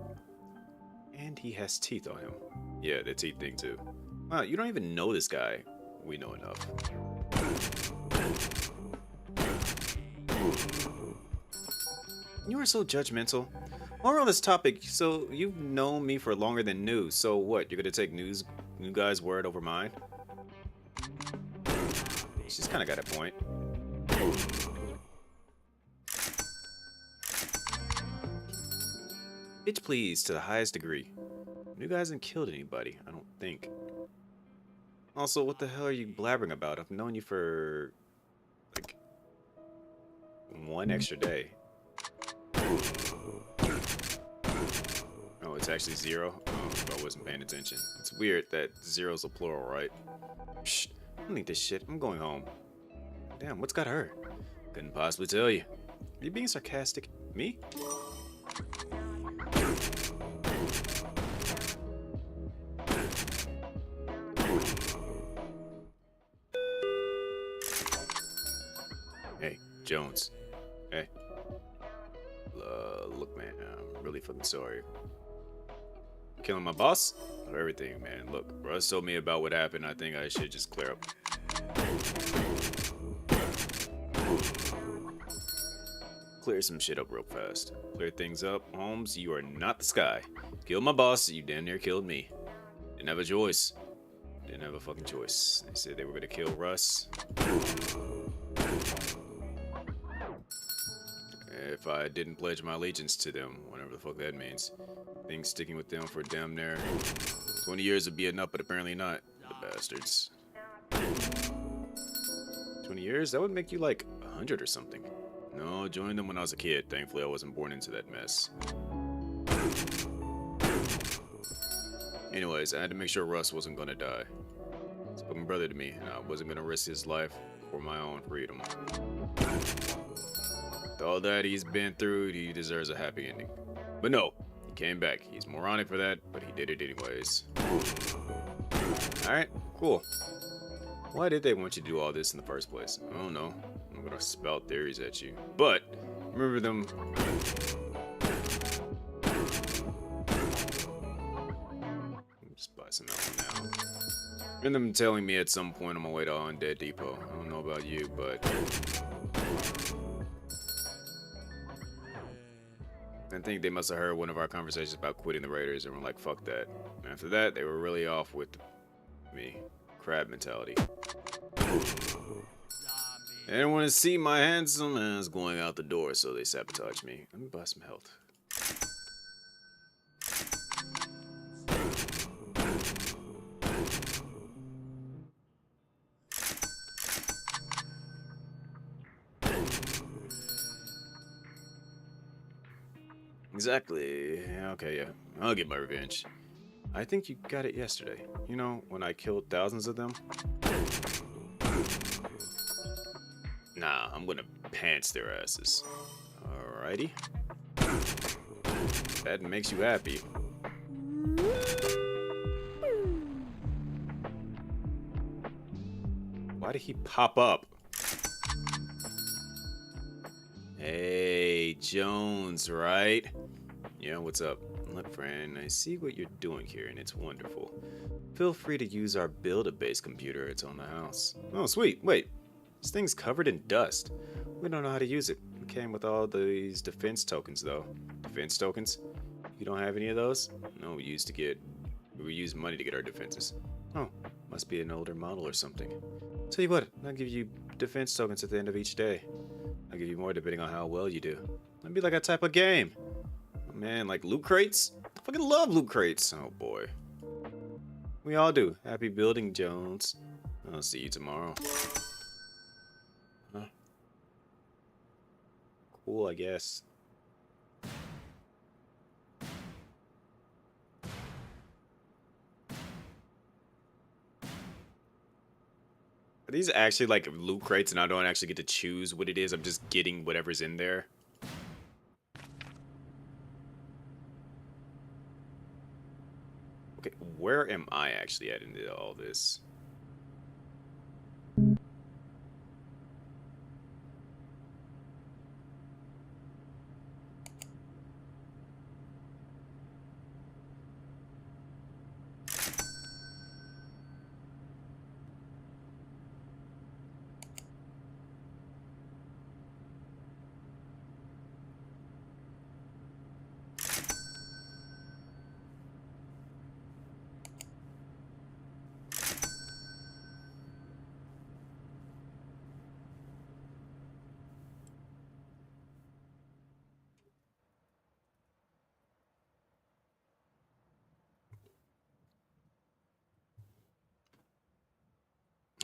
And he has teeth on him. Yeah, the teeth thing too. Wow, you don't even know this guy. We know enough. You are so judgmental. While we're on this topic, so you've known me for longer than news. So what? You're gonna take new guy's word over mine? She's kind of got a point. Bitch please to the highest degree. New guy hasn't killed anybody, I don't think. Also, what the hell are you blabbering about? I've known you for like 1 extra day. Oh, it's actually 0? Oh, I wasn't paying attention. It's weird that 0's a plural, right? Shh. I don't need this shit. I'm going home. Damn, what's got her? Couldn't possibly tell you. Are you being sarcastic? Me? Hey, Jones. Hey. Look, man, I'm really fucking sorry. Killing my boss? Or everything, man. Look, Russ told me about what happened. I think I should just clear up. Clear some shit up real fast. Clear things up. Holmes, you are not the Sky. Killed my boss, you damn near killed me. Didn't have a choice. Didn't have a fucking choice. They said they were gonna kill Russ. If I didn't pledge my allegiance to them, whatever the fuck that means. Things sticking with them for damn near 20 years would be enough, but apparently not. The bastards. 20 years? That would make you like 100 or something. No, joined them when I was a kid. Thankfully, I wasn't born into that mess. Anyways, I had to make sure Russ wasn't gonna die. He's a fucking brother to me, and I wasn't gonna risk his life for my own freedom. With all that he's been through, he deserves a happy ending. But no, he came back. He's moronic for that, but he did it anyways. Alright, cool. Why did they want you to do all this in the first place? I don't know. I'm gonna spout theories at you. But, remember them... Just buy some ammo now. And them telling me at some point on my way to Undead Depot. I don't know about you, but I think they must have heard one of our conversations about quitting the Raiders and were like, fuck that. And after that, they were really off with me. Crab mentality. They didn't want to see my handsome ass going out the door, so they sabotaged me. Let me buy some health. Exactly. Okay, yeah. I'll get my revenge. I think you got it yesterday. You know, when I killed thousands of them? Nah, I'm gonna pants their asses. Alrighty. That makes you happy. Why did he pop up? Hey, Jones, right? Yeah, what's up? Look, friend, I see what you're doing here, and it's wonderful. Feel free to use our build-a-base computer. It's on the house. Oh, sweet. Wait. This thing's covered in dust. We don't know how to use it. It came with all these defense tokens, though. Defense tokens? You don't have any of those? No, we use money to get our defenses. Oh, must be an older model or something. Tell you what, I'll give you defense tokens at the end of each day. I'll give you more depending on how well you do. That'd be like a type of game. Oh, man, like loot crates? I fucking love loot crates. Oh boy. We all do. Happy building, Jones. I'll see you tomorrow. Huh. Cool, I guess. Are these actually like loot crates and I don't actually get to choose what it is? I'm just getting whatever's in there. Okay, where am I actually at into all this?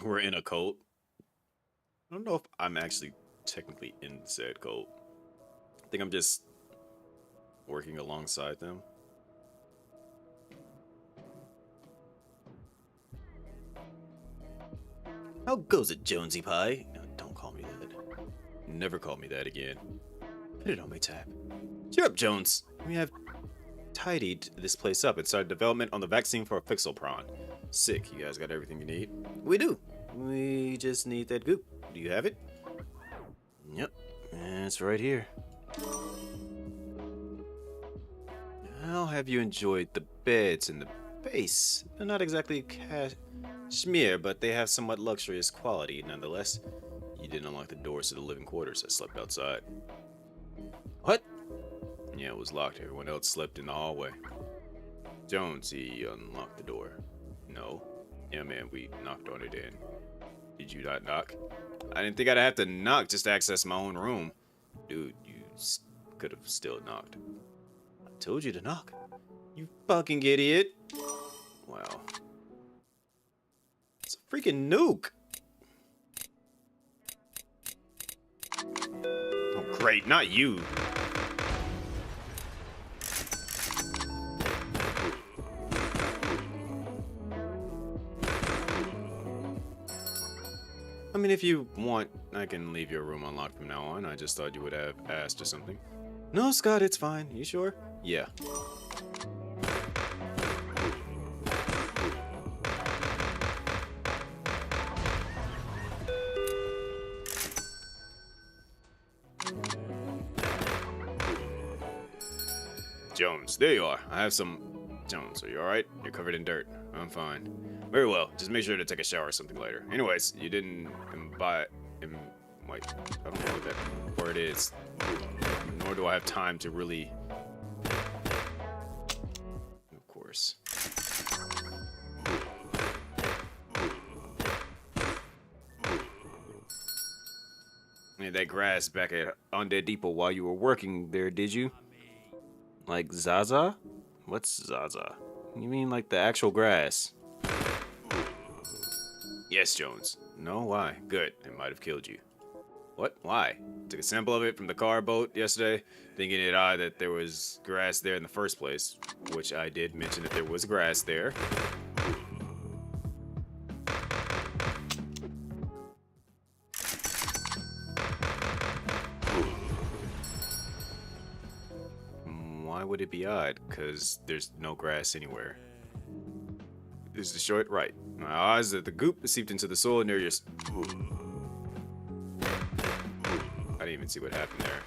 We're in a cult. I don't know if I'm actually technically in said cult. I think I'm just working alongside them. How goes it, Jonesy Pie? No, don't call me that. Never call me that again. Put it on my tab. Cheer up, Jones. We have tidied this place up and started development on the vaccine for a Pixel Prawn. Sick. You guys got everything you need? We do. We just need that goop. Do you have it? Yep. It's right here. How have you enjoyed the beds and the base? They're not exactly cashmere, but they have somewhat luxurious quality nonetheless. You didn't unlock the doors to the living quarters. I slept outside. What? Yeah, it was locked. Everyone else slept in the hallway. Jones, he unlocked the door. No. Yeah, man, we knocked on it in. Did you not knock? I didn't think I'd have to knock just to access my own room. Dude, you could have still knocked. I told you to knock. You fucking idiot. Wow. It's a freaking nuke. Oh, great. Not you. I mean, if you want, I can leave your room unlocked from now on. I just thought you would have asked or something. No, Scott, it's fine. You sure? Yeah. Jones, there you are. I have some Jones, are you alright? You're covered in dirt. I'm fine. Very well. Just make sure to take a shower or something later. Anyways, you didn't wait, I don't know what that word is. Nor do I have time to really... Of course. Made that grass back at Undead Depot while you were working there, did you? Like Zaza? What's Zaza? You mean like the actual grass? Yes, Jones. No, why? Good. It might have killed you. What? Why? Took a sample of it from the car boat yesterday, thinking it odd that there was grass there in the first place, which I did mention that there was grass there. Why would it be odd? Because there's no grass anywhere. Is the short right? My odds that the goop seeped into the soil near your... I didn't even see what happened there.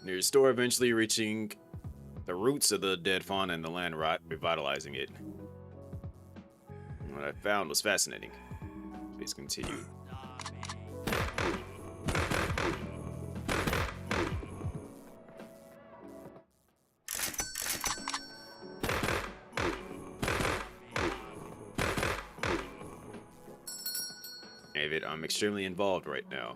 Near your store, eventually reaching the roots of the dead fauna and the land rot, revitalizing it. What I found was fascinating. Please continue. David, I'm extremely involved right now.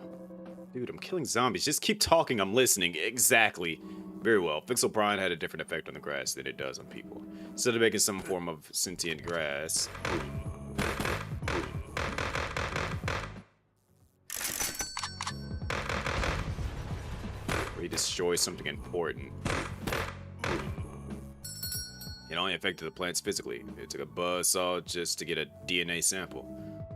Dude, I'm killing zombies. Just keep talking, I'm listening. Exactly. Very well. Fixelprine had a different effect on the grass than it does on people. Instead of making some form of sentient grass... where he destroys something important. It only affected the plants physically. It took a buzzsaw just to get a DNA sample.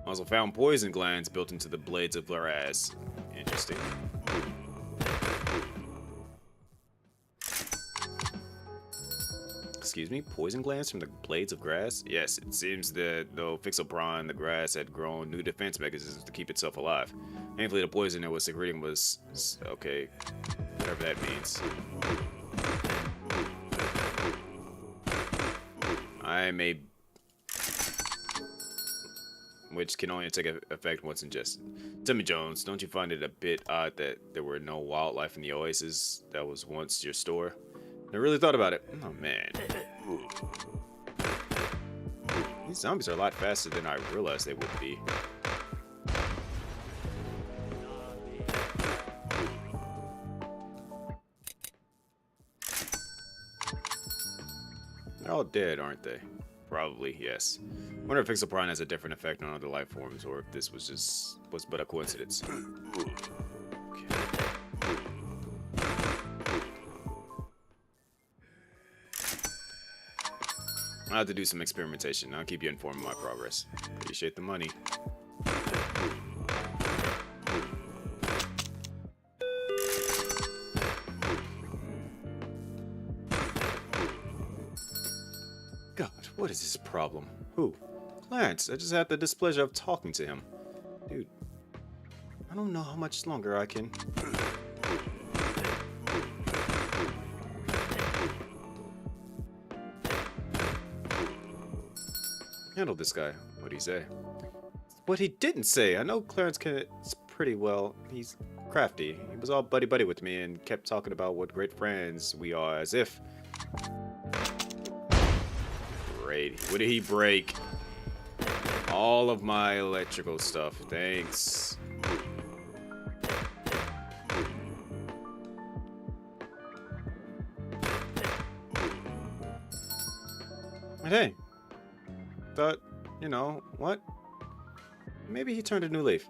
Also found poison glands built into the blades of grass. Interesting. Excuse me? Poison glands from the blades of grass? Yes, it seems that though Fixelprine, the grass had grown new defense mechanisms to keep itself alive. Thankfully, the poison it was secreting was... okay. Whatever that means. I may... which can only take effect once ingested. Tell me, Jones, don't you find it a bit odd that there were no wildlife in the oasis that was once your store? I really thought about it. Oh, man. These zombies are a lot faster than I realized they would be. They're all dead, aren't they? Probably, yes. I wonder if Fixelprine has a different effect on other life forms, or if this was but a coincidence. Okay. I'll have to do some experimentation. I'll keep you informed of my progress. Appreciate the money. God, what is his problem? Who? Clarence. I just had the displeasure of talking to him. Dude, I don't know how much longer I can... handle this guy. What'd he say? What he didn't say. I know Clarence can pretty well. He's crafty. He was all buddy-buddy with me and kept talking about what great friends we are, as if... Great. What did he break? All of my electrical stuff. Thanks. But hey. Thought, you know, what? Maybe he turned a new leaf.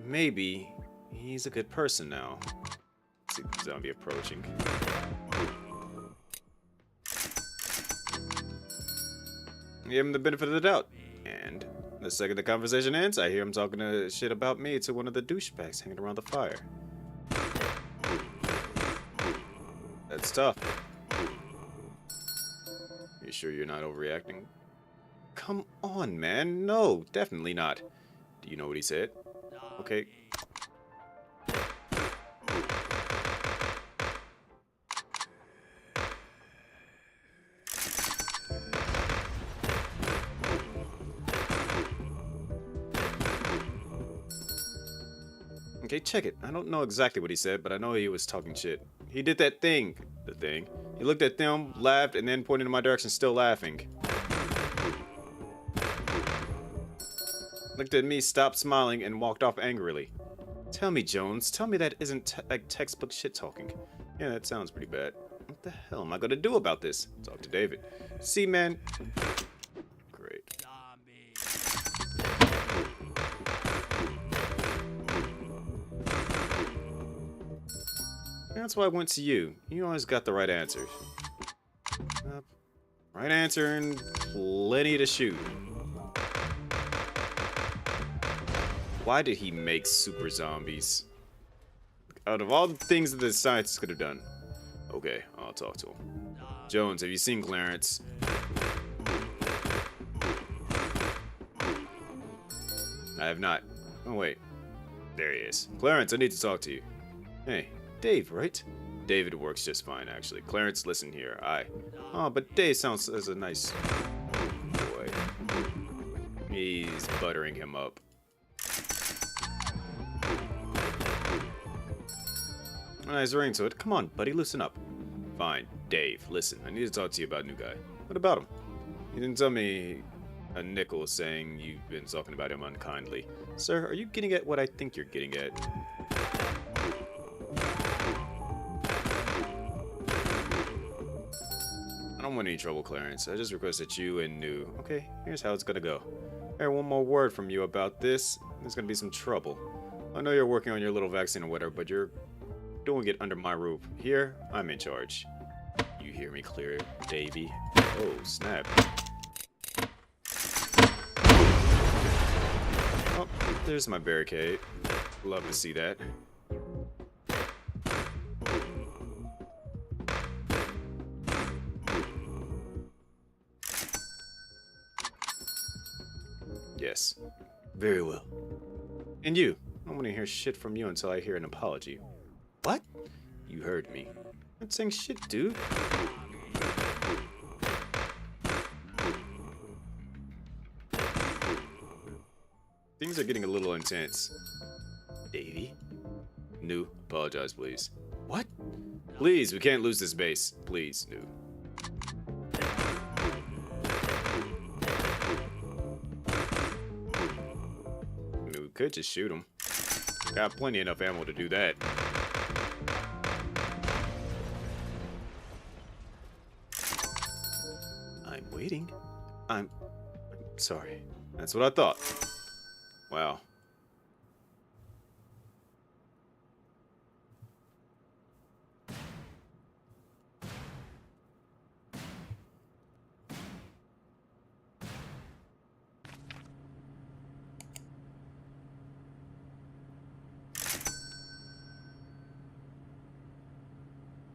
Maybe he's a good person now. See the zombie approaching. Give him the benefit of the doubt. And the second the conversation ends, I hear him talking shit about me to one of the douchebags hanging around the fire. That's tough. You sure you're not overreacting? Come on, man. No, definitely not. Do you know what he said? Okay. Okay, check it. I don't know exactly what he said, but I know he was talking shit. He did that thing. The thing. He looked at them, laughed, and then pointed in my direction, still laughing. Looked at me, stopped smiling, and walked off angrily. Tell me, Jones. Tell me that isn't like textbook shit talking. Yeah, that sounds pretty bad. What the hell am I gonna do about this? Talk to David. See, man. Great. That's why I went to you. You always got the right answers. Right answer and plenty to shoot. Why did he make super zombies? Out of all the things that the scientists could have done. Okay, I'll talk to him. Jones, have you seen Clarence? I have not. Oh, wait. There he is. Clarence, I need to talk to you. Hey, Dave, right? David works just fine, actually. Clarence, listen here. Oh, but Dave sounds as a nice boy. He's buttering him up. Nice ring to it. Come on, buddy, loosen up. Fine. Dave, listen, I need to talk to you about a new guy. What about him? You didn't tell me a nickel saying you've been talking about him unkindly. Sir, are you getting at what I think you're getting at? I don't want any trouble, Clarence. I just requested you and knew. Okay, here's how it's gonna go. I hear one more word from you about this. There's gonna be some trouble. I know you're working on your little vaccine or whatever, but you're doing it under my roof. Here, I'm in charge. You hear me clear, Davy? Oh, snap. Oh, there's my barricade. Love to see that. Yes. Very well. And you. I don't want to hear shit from you until I hear an apology. What? You heard me. I'm not saying shit, dude. Things are getting a little intense. Davy? New, apologize, please. What? Please, we can't lose this base. Please, New. I mean, we could just shoot him. Got plenty enough ammo to do that. I'm waiting. I'm sorry. That's what I thought. Wow.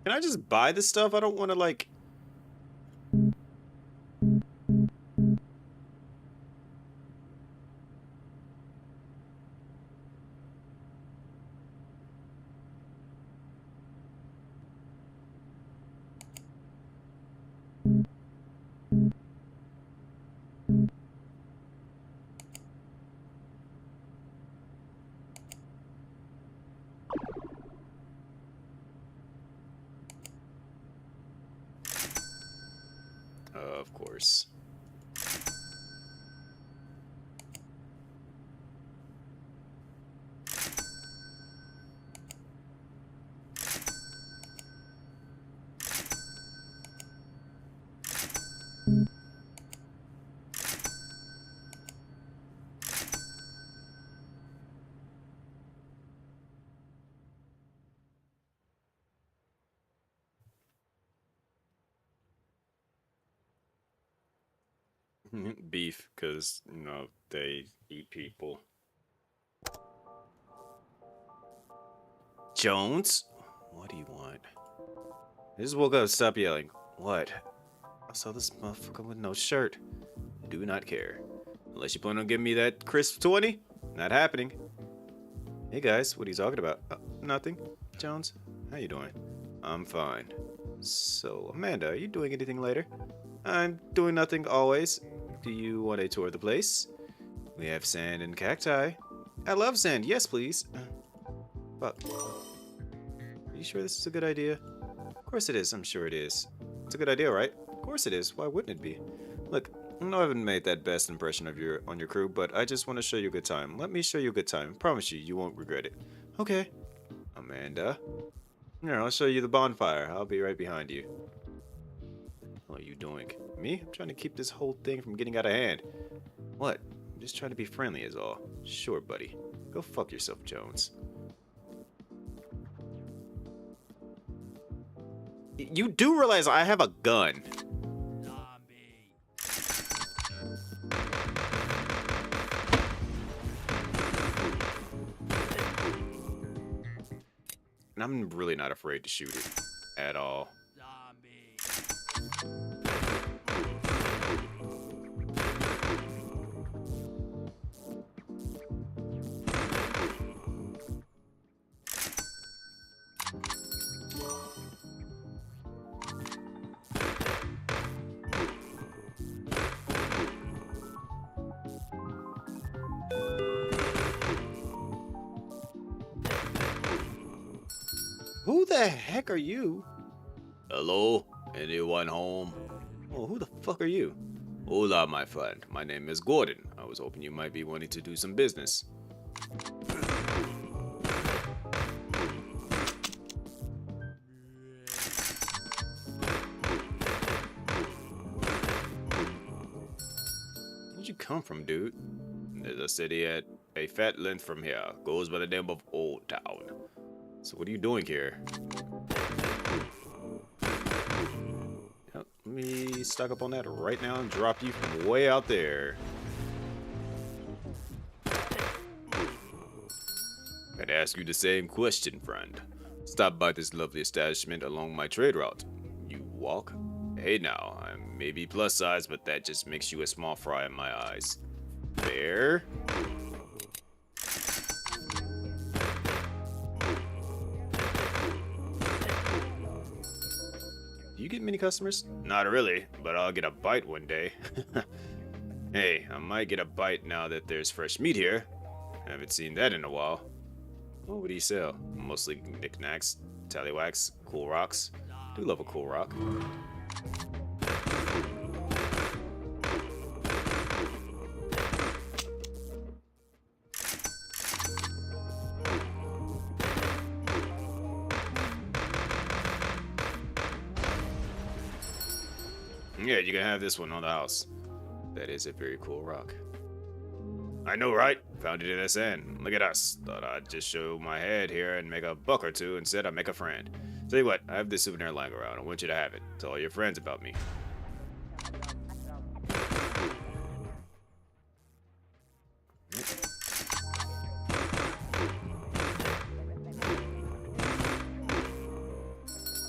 Can I just buy this stuff? I don't want to, like... Of course. Beef, because, you know, they eat people. Jones? What do you want? I just woke up, stop yelling. What? I saw this motherfucker with no shirt. Do not care. Unless you plan on giving me that crisp 20? Not happening. Hey guys, what are you talking about? Nothing. Jones, how you doing? I'm fine. So, Amanda, are you doing anything later? I'm doing nothing always. Do you want a tour of the place? We have sand and cacti. I love sand. Yes, please. about? Are you sure this is a good idea? Of course it is, I'm sure it is. It's a good idea, right? Of course it is, why wouldn't it be? Look, I know I haven't made that best impression of on your crew, but I just want to show you a good time. Let me show you a good time. Promise you, you won't regret it. Okay. Amanda. Here, I'll show you the bonfire. I'll be right behind you. What are you doing? Me? I'm trying to keep this whole thing from getting out of hand. What? I'm just trying to be friendly is all. Sure, buddy. Go fuck yourself, Jones. You do realize I have a gun. And I'm really not afraid to shoot it at all. Who the heck are you? Hello? Anyone home? Oh, who the fuck are you? Hola, my friend. My name is Gordon. I was hoping you might be wanting to do some business. Where'd you come from, dude? There's a city at a fat length from here. Goes by the name of Old Town. So what are you doing here? Yep, let me stock up on that right now and drop you from way out there. I'd ask you the same question, friend. Stop by this lovely establishment along my trade route. You walk? Hey now, I may be plus size, but that just makes you a small fry in my eyes. Fair? You get many customers? Not really, but I'll get a bite one day. Hey, I might get a bite now that there's fresh meat here. Haven't seen that in a while. Oh, what do you sell? Mostly knickknacks, tallywhacks, cool rocks. Do love a cool rock. Yeah, you can have this one on the house. That is a very cool rock. I know, right? Found it in SN. Look at us. Thought I'd just show my head here and make a buck or two. Instead, I make a friend. Tell you what, I have this souvenir lying around. I want you to have it. Tell all your friends about me.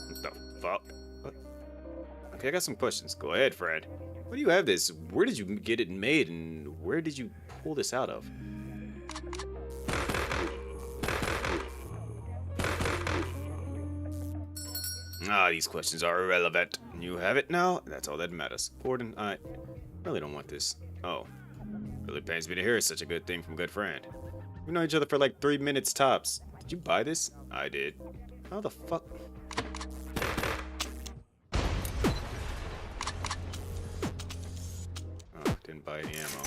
What the fuck? What? Okay, I got some questions. Go ahead, friend. Where do you have this? Where did you get it made, and where did you pull this out of? Ah, these questions are irrelevant. You have it now? That's all that matters. Gordon, I really don't want this. Oh. Really pains me to hear such a good thing from a good friend. We've known each other for like 3 minutes tops. Did you buy this? I did. How the fuck? Oh, didn't buy any ammo.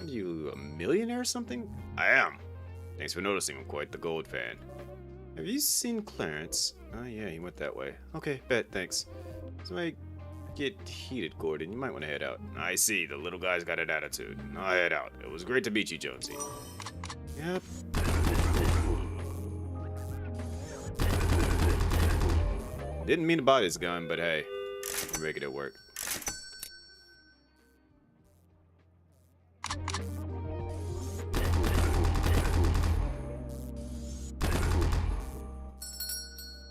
Are you a millionaire or something? I am. Thanks for noticing. I'm quite the gold fan. Have you seen Clarence? Oh yeah, he went that way. Okay, bet, thanks. So I get heated, Gordon. You might want to head out. I see. The little guy's got an attitude. I'll head out. It was great to meet you, Jonesy. Yep. Didn't mean to buy this gun, but hey, we're making it work.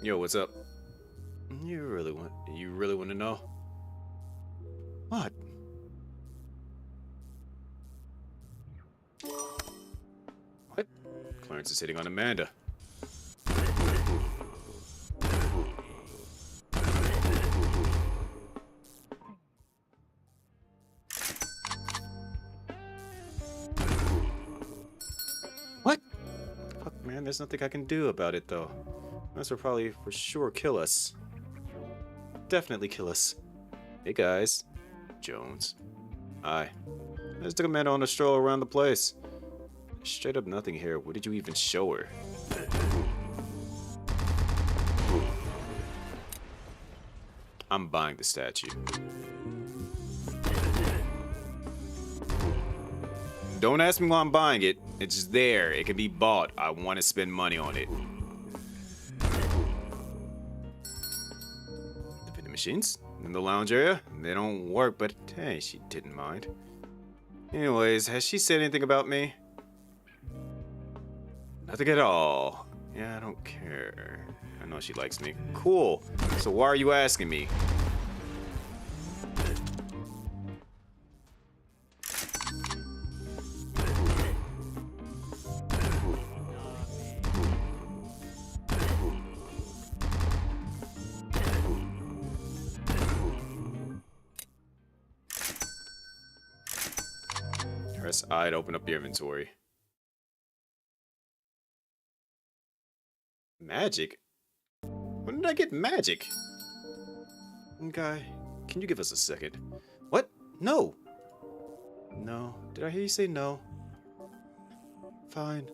Yo, what's up? You really want to know? What? What? Clarence is hitting on Amanda. Man, there's nothing I can do about it, though. This will probably for sure kill us. Definitely kill us. Hey, guys. Jones. Hi. I just took Amanda on a stroll around the place. Straight up nothing here. What did you even show her? I'm buying the statue. Don't ask me why I'm buying it. It's just there. It can be bought. I want to spend money on it. The vending machines in the lounge area, they don't work, but hey, she didn't mind. Anyways, has she said anything about me? Nothing at all. Yeah, I don't care. I know she likes me. Cool. So why are you asking me? Press I to open up your inventory. Magic? When did I get magic? Guy, can you give us a second? What? No! No. Did I hear you say no? Fine.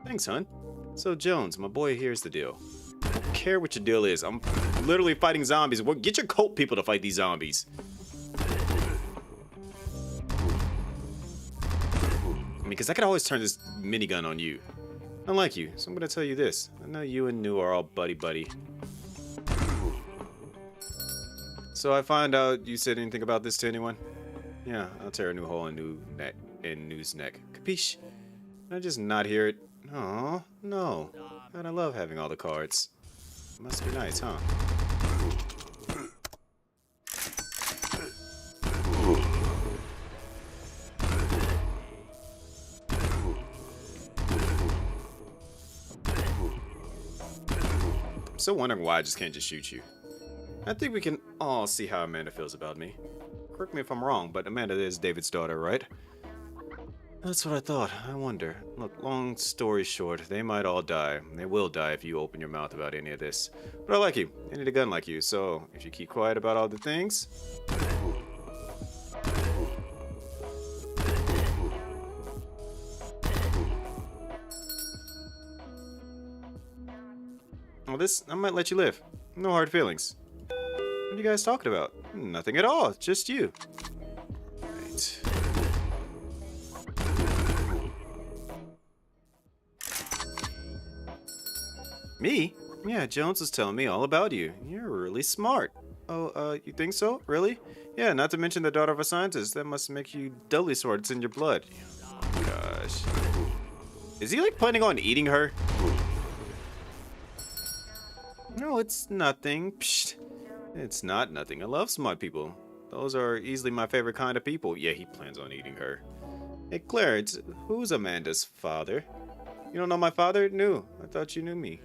Thanks, hon. So, Jones, my boy, here's the deal. I don't care what your deal is. I'm literally fighting zombies. Well, get your cult people to fight these zombies. I mean, because I could always turn this minigun on you. Unlike you, so I'm gonna tell you this. I know you and New are all buddy-buddy. So I find out you said anything about this to anyone? Yeah, I'll tear a new hole in New's neck. Capiche? I just not hear it. Oh no. God, I love having all the cards. Must be nice, huh? I'm still wondering why I just can't just shoot you. I think we can all see how Amanda feels about me. Correct me if I'm wrong, but Amanda is David's daughter, right? That's what I thought. I wonder. Look, long story short, they might all die. They will die if you open your mouth about any of this. But I like you. I need a gun like you, so if you keep quiet about all the things... Well, this, I might let you live. No hard feelings. What are you guys talking about? Nothing at all. Just you. Right. Me? Yeah, Jones was telling me all about you. You're really smart. Oh, you think so? Really? Yeah, not to mention the daughter of a scientist. That must make you doubly smart. It's in your blood. Oh, gosh. Is he, like, planning on eating her? No, it's nothing. Psst. It's not nothing. I love smart people. Those are easily my favorite kind of people. Yeah, he plans on eating her. Hey, Claire, who's Amanda's father? You don't know my father? No, I thought you knew me.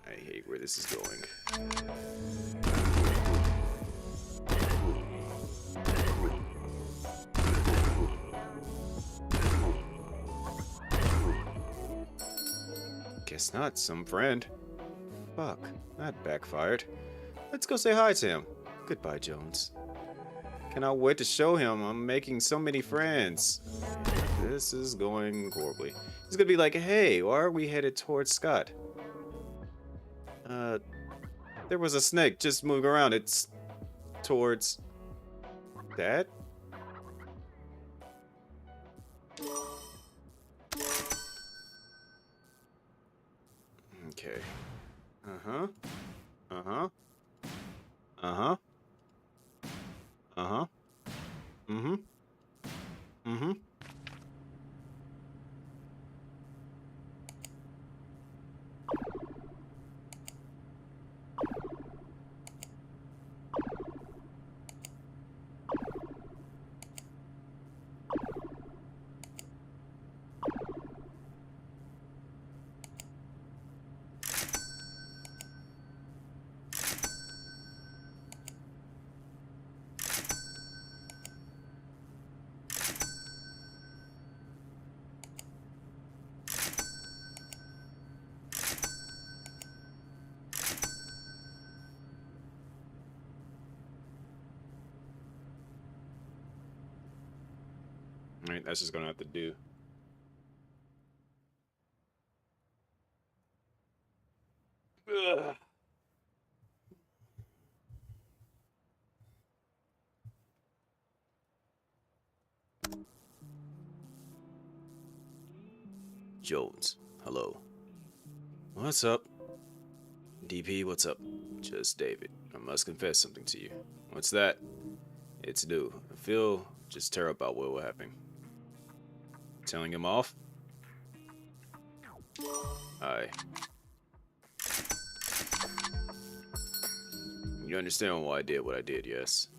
I hate where this is going. Guess not, some friend. Fuck, that backfired. Let's go say hi to him. Goodbye, Jones. Cannot wait to show him I'm making so many friends. This is going horribly. He's gonna be like, hey, why are we headed towards Scott? There was a snake just moving around. It's towards that? Okay. Uh-huh. Uh-huh. Uh-huh. Uh-huh. Mm-hmm. Mm-hmm. Alright, that's just gonna have to do. Ugh. Jones, hello. What's up? DP, what's up? Just David. I must confess something to you. What's that? It's new. I feel just terrible about what will happen. Telling him off? Aye. You understand why I did what I did, yes?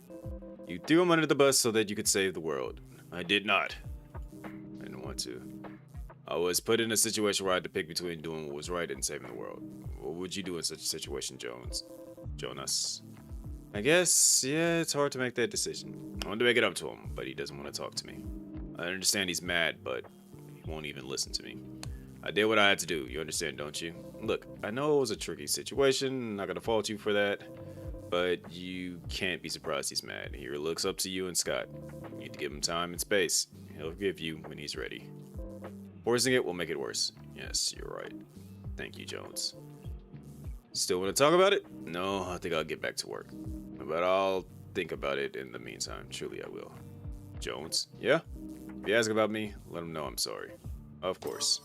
You threw him under the bus so that you could save the world. I did not. I didn't want to. I was put in a situation where I had to pick between doing what was right and saving the world. What would you do in such a situation, Jonas? I guess, yeah, it's hard to make that decision. I wanted to make it up to him, but he doesn't want to talk to me. I understand he's mad, but he won't even listen to me. I did what I had to do, you understand, don't you? Look, I know it was a tricky situation, I'm not gonna fault you for that, but you can't be surprised he's mad. He looks up to you and Scott. You need to give him time and space. He'll forgive you when he's ready. Forcing it will make it worse. Yes, you're right. Thank you, Jones. Still want to talk about it? No, I think I'll get back to work. But I'll think about it in the meantime. Truly, I will. Jones? Yeah? If you ask about me, let him know I'm sorry. Of course.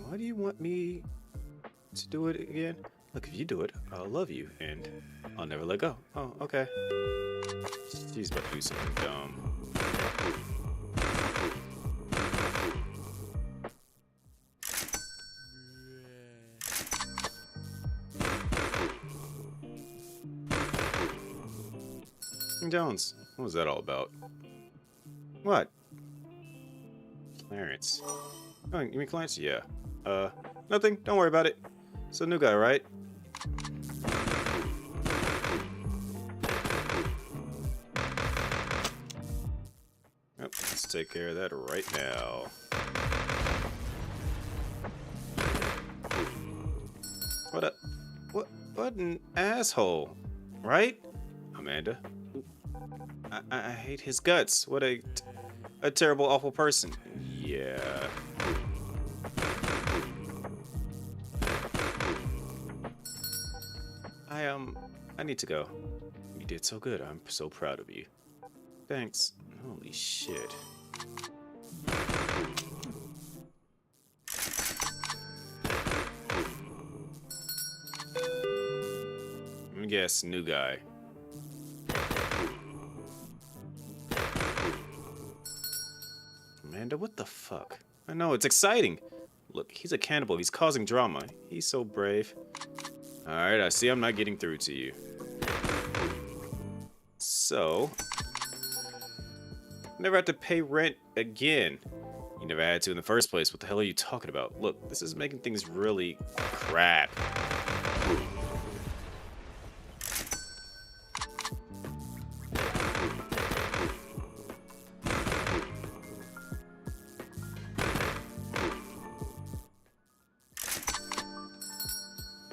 Why do you want me to do it again? Look, if you do it, I'll love you, and I'll never let go. Oh, okay. She's about to do something dumb. Jones, what was that all about? What? Clarence. Oh, you mean Clarence? Yeah. Nothing. Don't worry about it. It's a new guy, right? Yep, let's take care of that right now. What an asshole, right? Amanda? I hate his guts. What a terrible, awful person. Yeah. I need to go. You did so good. I'm so proud of you. Thanks. Holy shit. Let me guess, new guy. Amanda, what the fuck? I know, it's exciting. Look, he's a cannibal. He's causing drama. He's so brave. Alright, I see I'm not getting through to you. So, never have to pay rent again. You never had to in the first place. What the hell are you talking about? Look, this is making things really crap.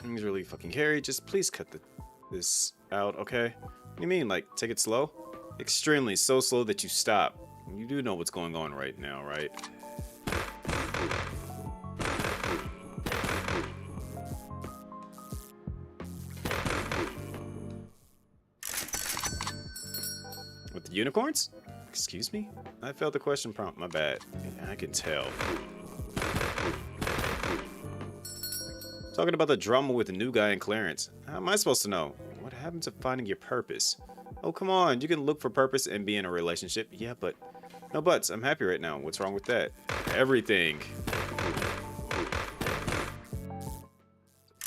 Things really fucking hairy. Just please cut this out, okay? What do you mean, like, take it slow? Extremely, so slow that you stop. You do know what's going on right now, right? With the unicorns? Excuse me? I failed the question prompt, my bad. I can tell. Talking about the drama with the new guy and Clarence. How am I supposed to know? What happened to finding your purpose? Oh, come on. You can look for purpose and be in a relationship. Yeah, but no buts. I'm happy right now. What's wrong with that? Everything.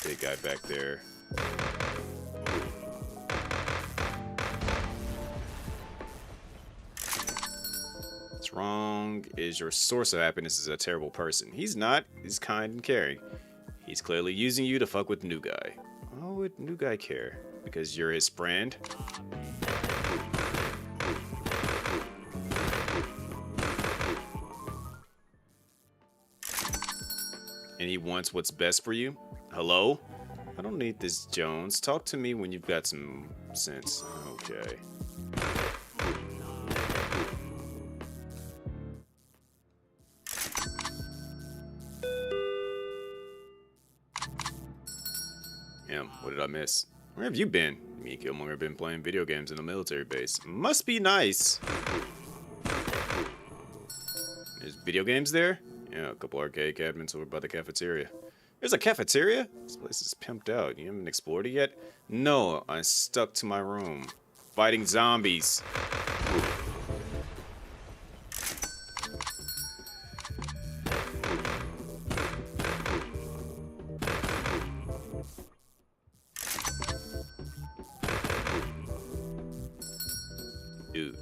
Big guy back there. What's wrong is your source of happiness is a terrible person. He's not. He's kind and caring. He's clearly using you to fuck with new guy. Why would new guy care? Because you're his friend? he wants what's best for you. Hello? I don't need this, Jones. Talk to me when you've got some sense. Okay. Damn, what did I miss? Where have you been? Me and Killmonger have been playing video games in a military base. Must be nice. There's video games there? Yeah, a couple arcade cabinets over by the cafeteria. There's a cafeteria? This place is pimped out. You haven't explored it yet? No, I'm stuck to my room. Fighting zombies. Dude,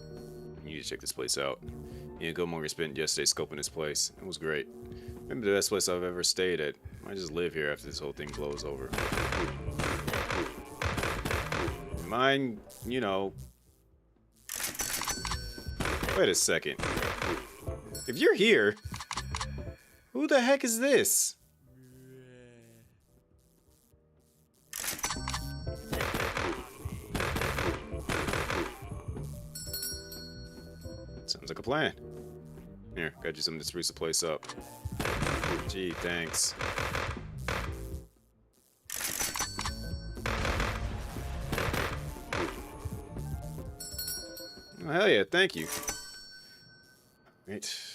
you need to check this place out. Me and Killmonger spent yesterday scoping this place. It was great. Maybe the best place I've ever stayed at. I might just live here after this whole thing blows over. Mine, you know. Wait a second. If you're here, who the heck is this? Sounds like a plan. Here, got you something to spruce the place up. Gee, thanks. Oh, hell yeah, thank you. Right.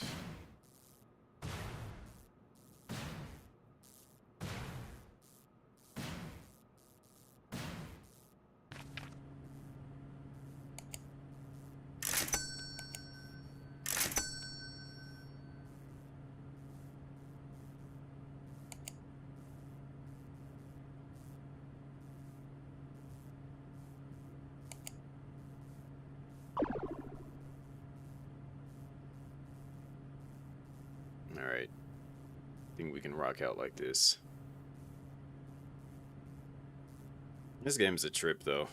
Alright. I think we can rock out like this. This game's a trip, though.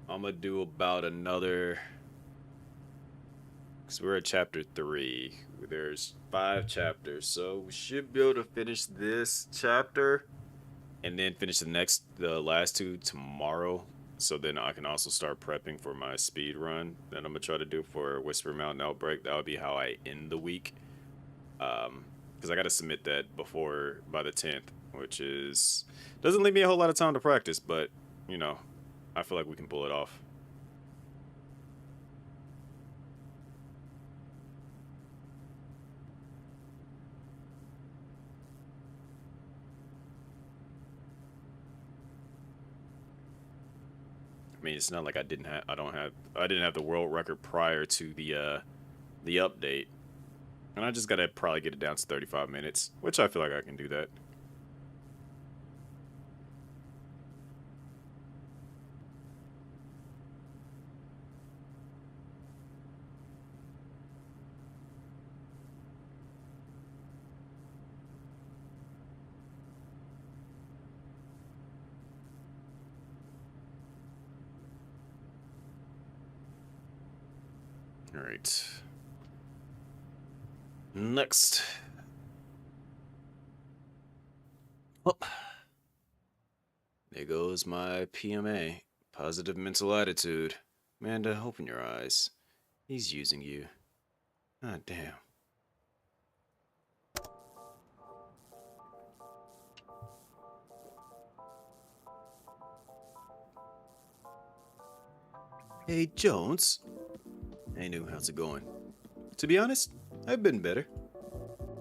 I'm gonna do about another... Because we're at chapter 3. There's 5 chapters, so we should be able to finish this chapter and then finish the last 2 tomorrow. So then I can also start prepping for my speed run that I'm gonna try to do for Whisper Mountain Outbreak. That would be how I end the week. Because I gotta submit that by the 10th, which is doesn't leave me a whole lot of time to practice, but you know, I feel like we can pull it off. I mean, it's not like I didn't have the world record prior to the update, and I just gotta probably get it down to 35 minutes, which I feel like I can do that. All right. Next. Oh. There goes my PMA. Positive mental attitude. Amanda, open your eyes. He's using you. Ah, damn. Hey, Jones. Hey, New, how's it going? To be honest, I've been better.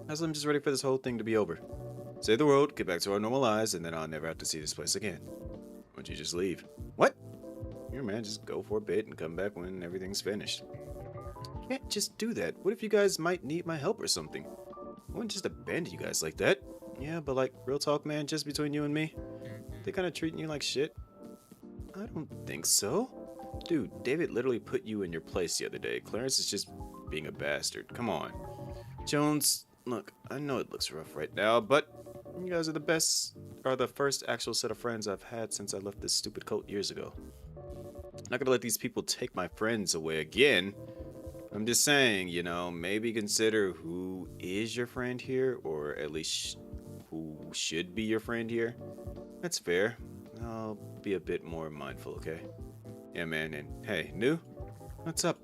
I'm just ready for this whole thing to be over. Save the world, get back to our normal lives, and then I'll never have to see this place again. Why don't you just leave? What? Here, man, just go for a bit and come back when everything's finished. You can't just do that. What if you guys might need my help or something? I wouldn't just abandon you guys like that. Yeah, but like, real talk, man, just between you and me? They kind of treating you like shit? I don't think so. Dude, David literally put you in your place the other day. Clarence is just being a bastard. Come on. Jones, look, I know it looks rough right now, but you guys are the first actual set of friends I've had since I left this stupid cult years ago. I'm not gonna let these people take my friends away again. I'm just saying, you know, maybe consider who is your friend here, or at least who should be your friend here. That's fair. I'll be a bit more mindful, okay? Yeah, man, and hey, new? What's up?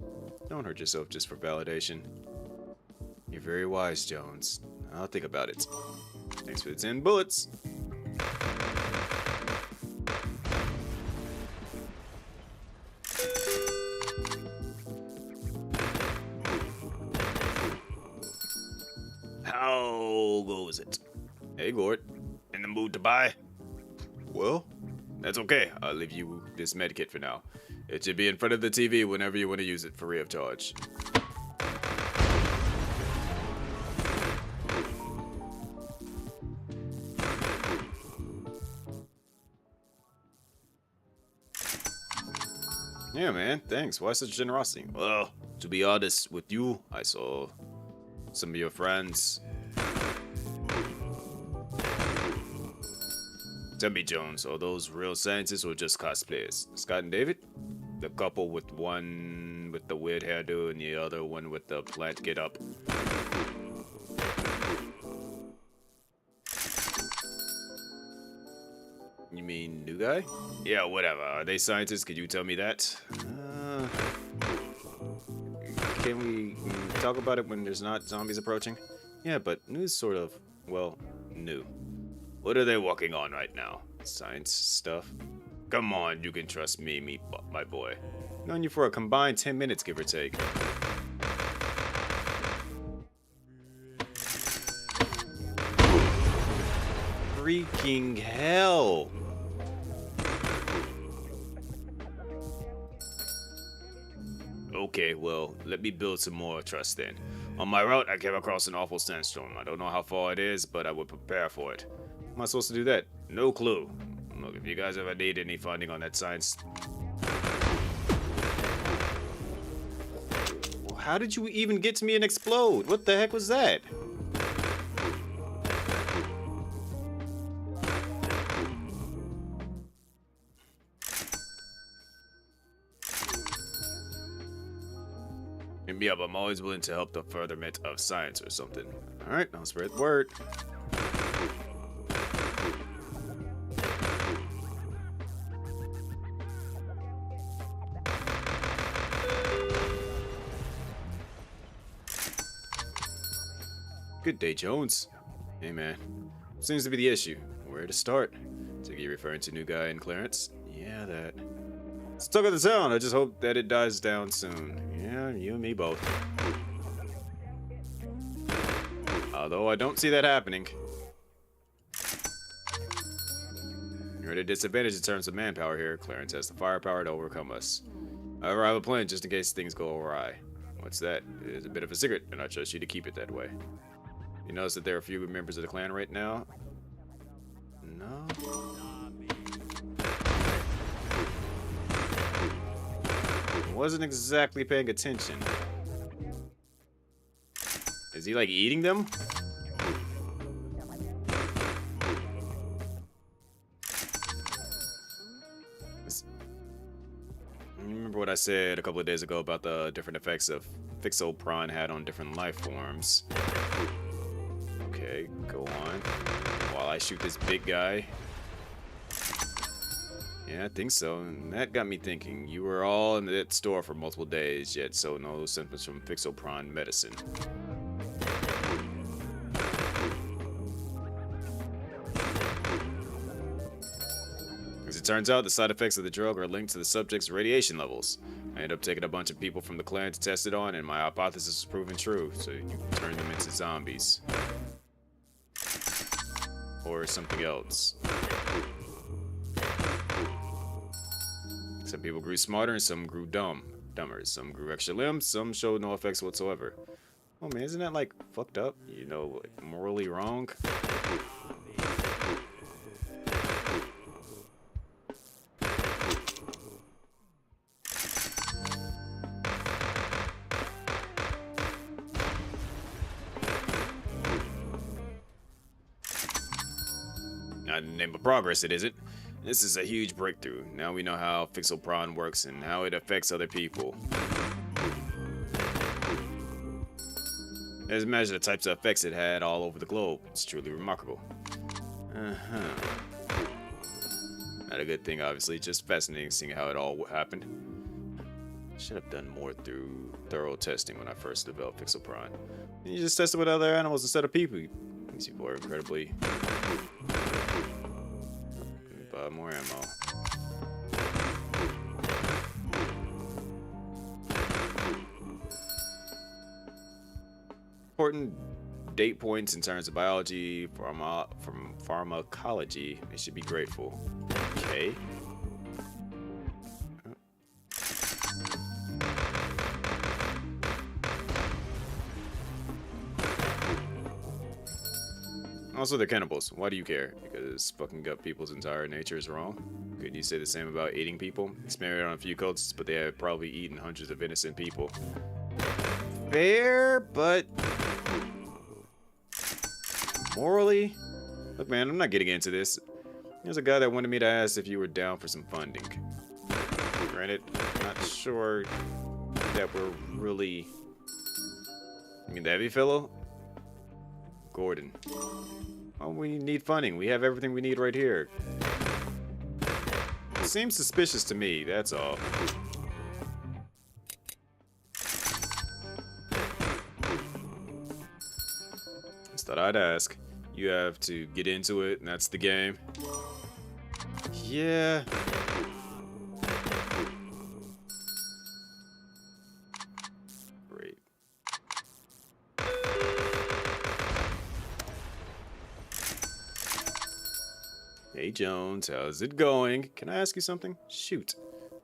Don't hurt yourself just for validation. You're very wise, Jones. I'll think about it. Thanks for the 10 bullets. How goes it? Hey, Gord. In the mood to buy? Well, that's okay. I'll leave you this medkit for now. It should be in front of the TV whenever you want to use it free of charge. Yeah, man. Thanks. Why such generosity? Well, to be honest with you, I saw some of your friends. Tell me, Jones, are those real scientists or just cosplayers? Scott and David? The couple with one with the weird hairdo and the other one with the plant get up. You mean new guy? Yeah, whatever. Are they scientists? Could you tell me that? Can we talk about it when there's not zombies approaching? Yeah, but new's sort of, well, new. What are they working on right now? Science stuff? Come on, you can trust me, my boy. Known you for a combined 10 minutes, give or take. Freaking hell! Okay, well, let me build some more trust then. On my route, I came across an awful sandstorm. I don't know how far it is, but I would prepare for it. How am I supposed to do that? No clue. Look, if you guys ever need any funding on that science... How did you even get to me and explode? What the heck was that? Hit me up. I'm always willing to help the furtherment of science or something. Alright, I'll spread the word. Good day, Jones. Hey, man. Seems to be the issue. Where to start? Take you referring to new guy and Clarence? Yeah, that. Stuck at the sound. I just hope that it dies down soon. Yeah, you and me both. Although I don't see that happening. You're at a disadvantage in terms of manpower here. Clarence has the firepower to overcome us. However, I have a plan just in case things go awry. What's that? It is a bit of a secret, and I trust you to keep it that way. You notice that there are a few members of the clan right now? No? Wasn't exactly paying attention. Is he like eating them? Remember what I said a couple of days ago about the different effects of Fixopron had on different life forms. Okay, go on. While I shoot this big guy. Yeah, I think so. And that got me thinking. You were all in that store for multiple days, yet so no symptoms from Fixopron medicine. As it turns out, the side effects of the drug are linked to the subject's radiation levels. I ended up taking a bunch of people from the clan to test it on, and my hypothesis was proven true, so you can turn them into zombies. Or something else. Some people grew smarter and some grew dumber. Some grew extra limbs, some showed no effects whatsoever. Oh man, isn't that like fucked up? You know, morally wrong? Not in the name of progress, it isn't. This is a huge breakthrough. Now we know how Fixopron works and how it affects other people. Just imagine the types of effects it had all over the globe. It's truly remarkable. Not a good thing, obviously. Just fascinating seeing how it all happened. Should have done more through thorough testing when I first developed Pixel Prime. You just test it with other animals instead of people. These people are incredibly... Buy more ammo. Important date points in terms of biology, from pharmacology. They should be grateful. Okay. Also, they're cannibals. Why do you care? Because fucking up people's entire nature is wrong? Couldn't you say the same about eating people? Experimented on a few cultists, but they have probably eaten hundreds of innocent people. Fair, but... morally? Look, man, I'm not getting into this. There's a guy that wanted me to ask if you were down for some funding. Granted, I'm not sure that we're really... You mean the heavy fellow? Gordon. Oh, we need funding. We have everything we need right here. It seems suspicious to me, that's all. Just thought I'd ask. You have to get into it, and that's the game. Yeah. Great. Hey Jones, how's it going? Can I ask you something? Shoot.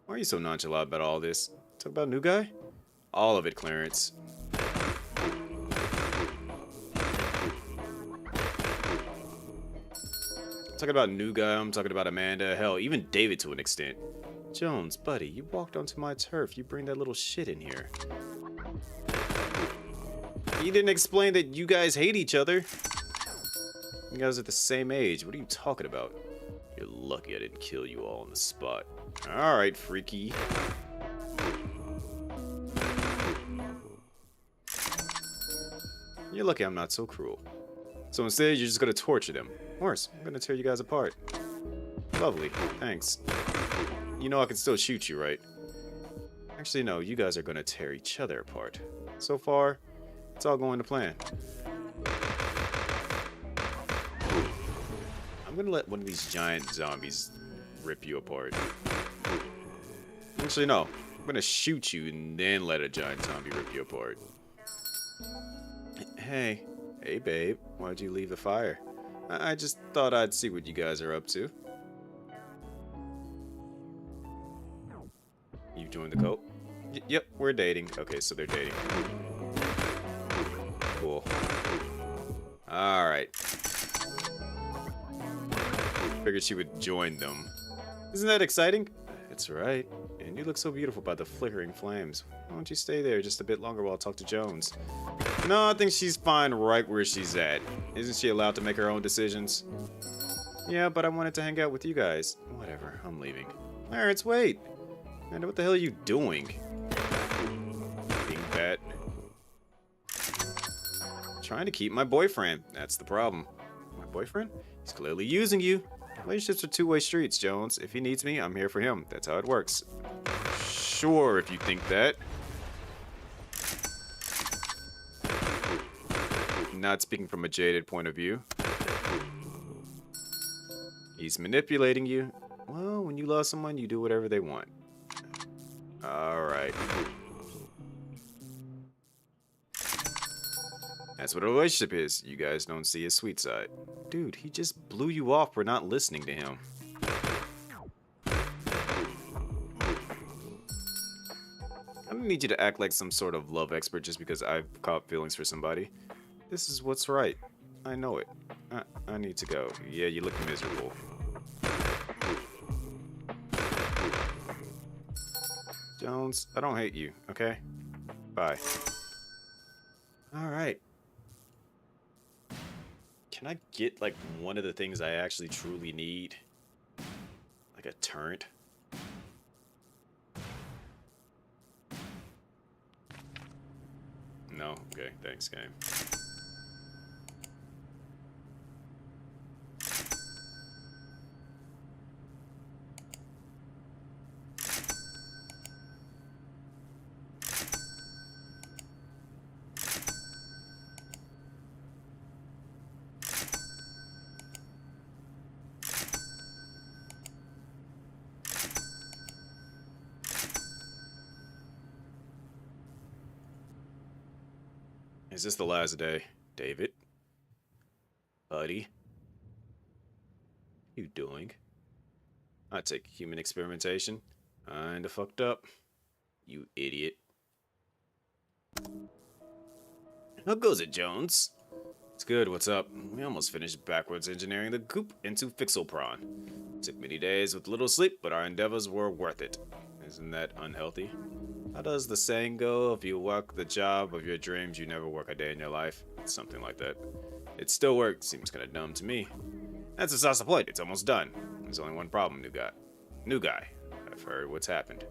Why are you so nonchalant about all this? Talk about new guy? All of it, Clarence. Talking about new guy, I'm talking about Amanda, hell, even David to an extent. Jones, buddy, you walked onto my turf. You bring that little shit in here. You didn't explain that you guys hate each other. You guys are the same age. What are you talking about? You're lucky I didn't kill you all on the spot. Alright, freaky. You're lucky I'm not so cruel. So instead, you're just gonna torture them. Worse, I'm gonna tear you guys apart. Lovely, thanks. You know I can still shoot you, right? Actually, no, you guys are gonna tear each other apart. So far, it's all going to plan. I'm gonna let one of these giant zombies rip you apart. Actually, no. I'm gonna shoot you and then let a giant zombie rip you apart. Hey. Hey, babe. Why'd you leave the fire? I just thought I'd see what you guys are up to. You joined the cult? Yep, we're dating. Okay, so they're dating. Cool. Alright. Figured she would join them. Isn't that exciting? It's right. And you look so beautiful by the flickering flames. Why don't you stay there just a bit longer while I talk to Jones? No, I think she's fine right where she's at. Isn't she allowed to make her own decisions? Yeah, but I wanted to hang out with you guys. Whatever, I'm leaving. Clarence, wait. Man, what the hell are you doing? Being fat. Trying to keep my boyfriend. That's the problem. My boyfriend? He's clearly using you. Relationships are two-way streets, Jones. If he needs me, I'm here for him. That's how it works. Sure, if you think that. Not speaking from a jaded point of view. He's manipulating you. Well, when you love someone, you do whatever they want. Alright. That's what a relationship is. You guys don't see his sweet side. Dude, he just blew you off for not listening to him. I don't need you to act like some sort of love expert just because I've caught feelings for somebody. This is what's right. I know it. I need to go. Yeah, you look miserable. Jones, I don't hate you, okay? Bye. Alright. Can I get, like, one of the things I actually truly need? Like a turret? No? Okay, thanks, game. Is this the last day? David? Buddy? You doing? I take human experimentation. Kinda fucked up. You idiot. How goes it, Jones? It's good, what's up? We almost finished backwards engineering the goop into Fixelpron. Took many days with little sleep, but our endeavors were worth it. Isn't that unhealthy? How does the saying go? If you work the job of your dreams, you never work a day in your life. Something like that. It still works. Seems kinda dumb to me. That's a sauce of point. It's almost done. There's only one problem, new guy. New guy. I've heard what's happened.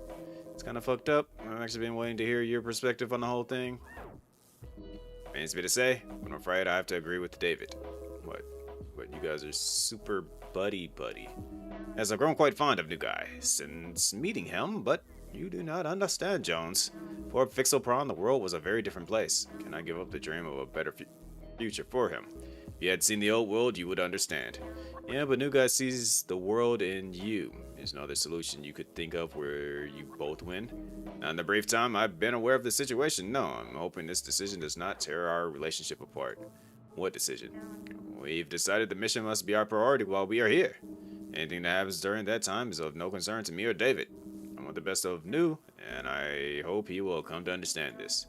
It's kinda fucked up. I've actually been waiting to hear your perspective on the whole thing. Pains me to say, but I'm afraid I have to agree with David. What? You guys are super buddy. As I've grown quite fond of new guy since meeting him, but you do not understand, Jones. For Fixelpron, the world was a very different place. Can I give up the dream of a better future for him? If you had seen the old world, you would understand. Yeah, but new guy sees the world in you. There's no other solution you could think of where you both win. Now, in the brief time I've been aware of the situation, no, I'm hoping this decision does not tear our relationship apart. What decision? We've decided the mission must be our priority while we are here. Anything that happens during that time is of no concern to me or David. I want the best of New, and I hope he will come to understand this.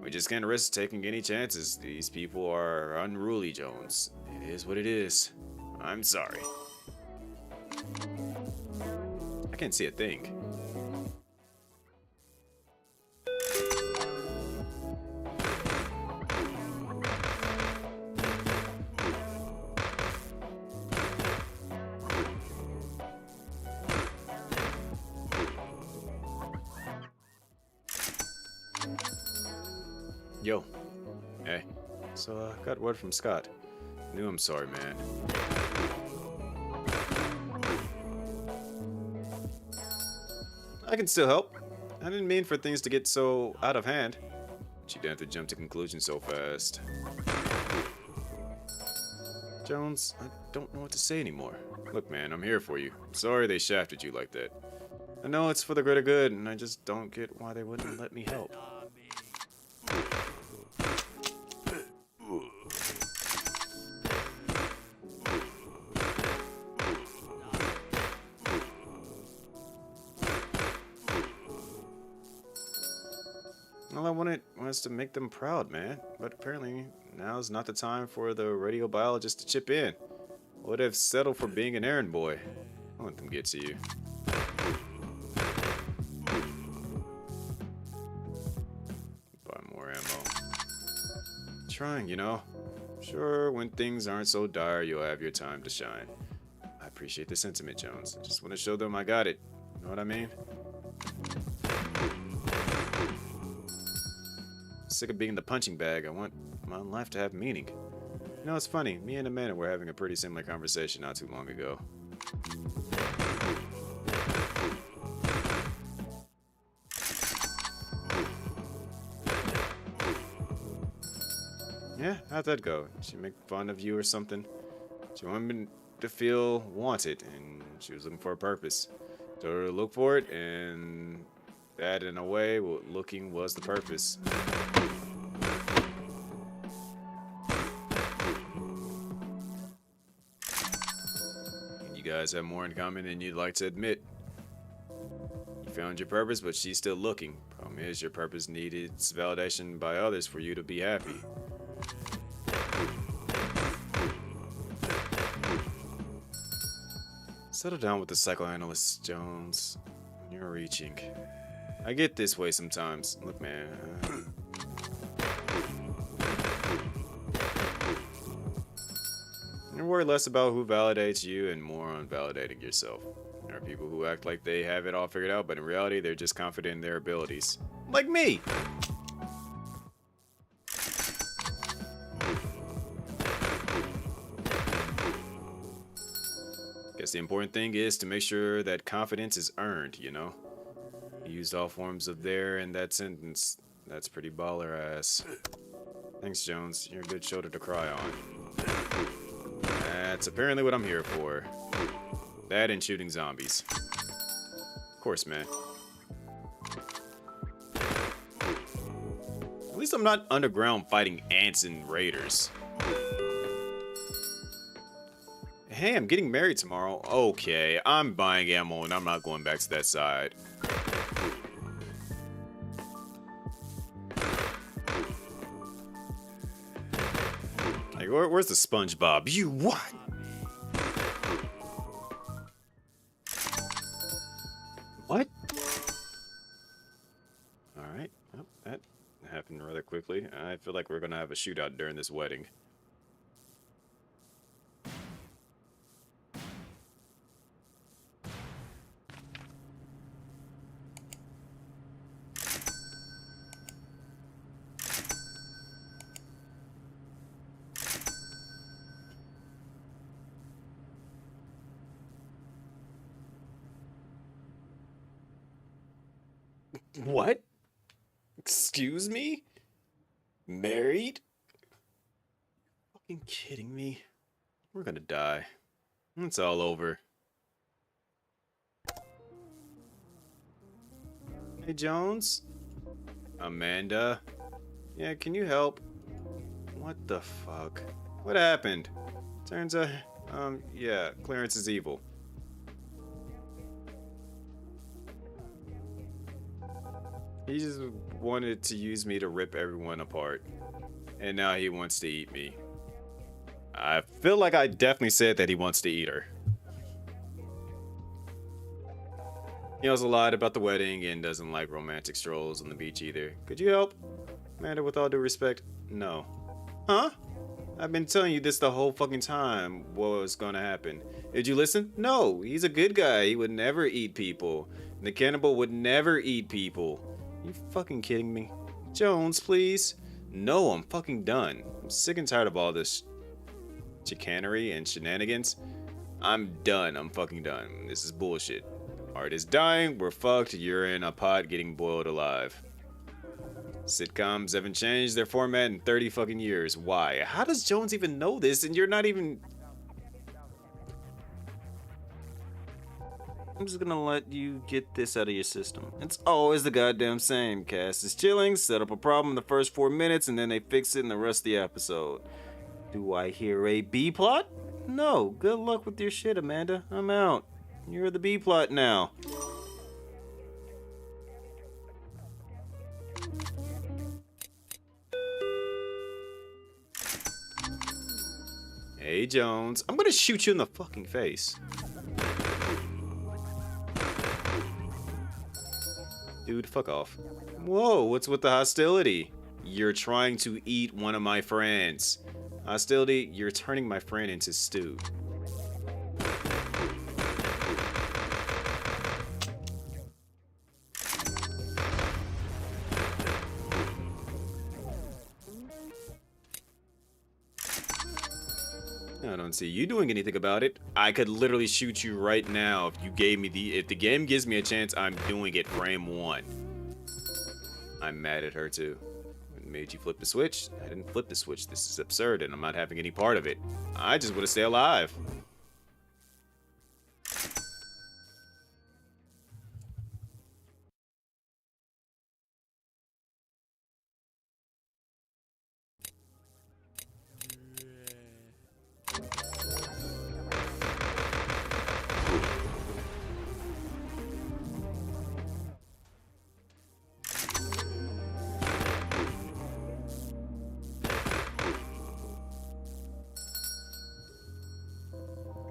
We just can't risk taking any chances. These people are unruly, Jones. It is what it is. I'm sorry. I can't see a thing. Yo. Hey. So, got word from Scott. Knew I'm sorry, man. I can still help. I didn't mean for things to get so out of hand. But you didn't have to jump to conclusions so fast. Jones, I don't know what to say anymore. Look, man, I'm here for you. I'm sorry they shafted you like that. I know it's for the greater good, and I just don't get why they wouldn't let me help. All I wanted was to make them proud, man. But apparently, now's not the time for the radiobiologist to chip in. I would have settled for being an errand boy. I'll let them get to you. Buy more ammo. Trying, you know. Sure, when things aren't so dire, you'll have your time to shine. I appreciate the sentiment, Jones. I just want to show them I got it. You know what I mean? Sick of being the punching bag. I want my life to have meaning. You know, it's funny. Me and Amanda were having a pretty similar conversation not too long ago. Yeah, how'd that go? She make fun of you or something? She wanted me to feel wanted, and she was looking for a purpose. Told her to look for it, and that, in a way, what looking was the purpose. You guys have more in common than you'd like to admit. You found your purpose, but she's still looking. Problem is, your purpose needed validation by others for you to be happy. Settle down with the psychoanalyst, Jones. You're reaching. I get this way sometimes. Look, man. You worry less about who validates you and more on validating yourself. There are people who act like they have it all figured out, but in reality, they're just confident in their abilities. Like me! Guess the important thing is to make sure that confidence is earned, you know? He used all forms of there in that sentence. That's pretty baller ass. Thanks, Jones. You're a good shoulder to cry on. That's apparently what I'm here for. That and shooting zombies. Of course, man. At least I'm not underground fighting ants and raiders. Hey, I'm getting married tomorrow. Okay, I'm buying ammo and I'm not going back to that side. Like, where's the SpongeBob? You what? What? Alright, well, that happened rather quickly. I feel like we're gonna have a shootout during this wedding. What? Excuse me? Married? Fucking kidding me? We're gonna die. It's all over. Hey, Jones? Amanda? Yeah, can you help? What the fuck? What happened? Turns out, yeah, Clarence is evil. He just wanted to use me to rip everyone apart. And now he wants to eat me. I feel like I definitely said that he wants to eat her. He also lied about the wedding and doesn't like romantic strolls on the beach either. Could you help? Amanda, with all due respect, no. Huh? I've been telling you this the whole fucking time, what was gonna happen. Did you listen? No, he's a good guy. He would never eat people. The cannibal would never eat people. You fucking kidding me? Jones, please. No, I'm fucking done. I'm sick and tired of all this chicanery and shenanigans. I'm done. I'm fucking done. This is bullshit. Art is dying. We're fucked. You're in a pot getting boiled alive. Sitcoms haven't changed their format in 30 fucking years. Why? How does Jones even know this and you're not even... I'm just gonna let you get this out of your system. It's always the goddamn same. Cast is chilling, set up a problem in the first 4 minutes, and then they fix it in the rest of the episode. Do I hear a B plot? No. Good luck with your shit, Amanda. I'm out. You're the B plot now. Hey, Jones. I'm gonna shoot you in the fucking face. Dude, fuck off. Whoa, what's with the hostility? You're trying to eat one of my friends. Hostility, you're turning my friend into stew. I don't see you doing anything about it. I could literally shoot you right now if you gave me if the game gives me a chance, I'm doing it frame 1. I'm mad at her too. What made you flip the switch? I didn't flip the switch. This is absurd and I'm not having any part of it. I just want to stay alive.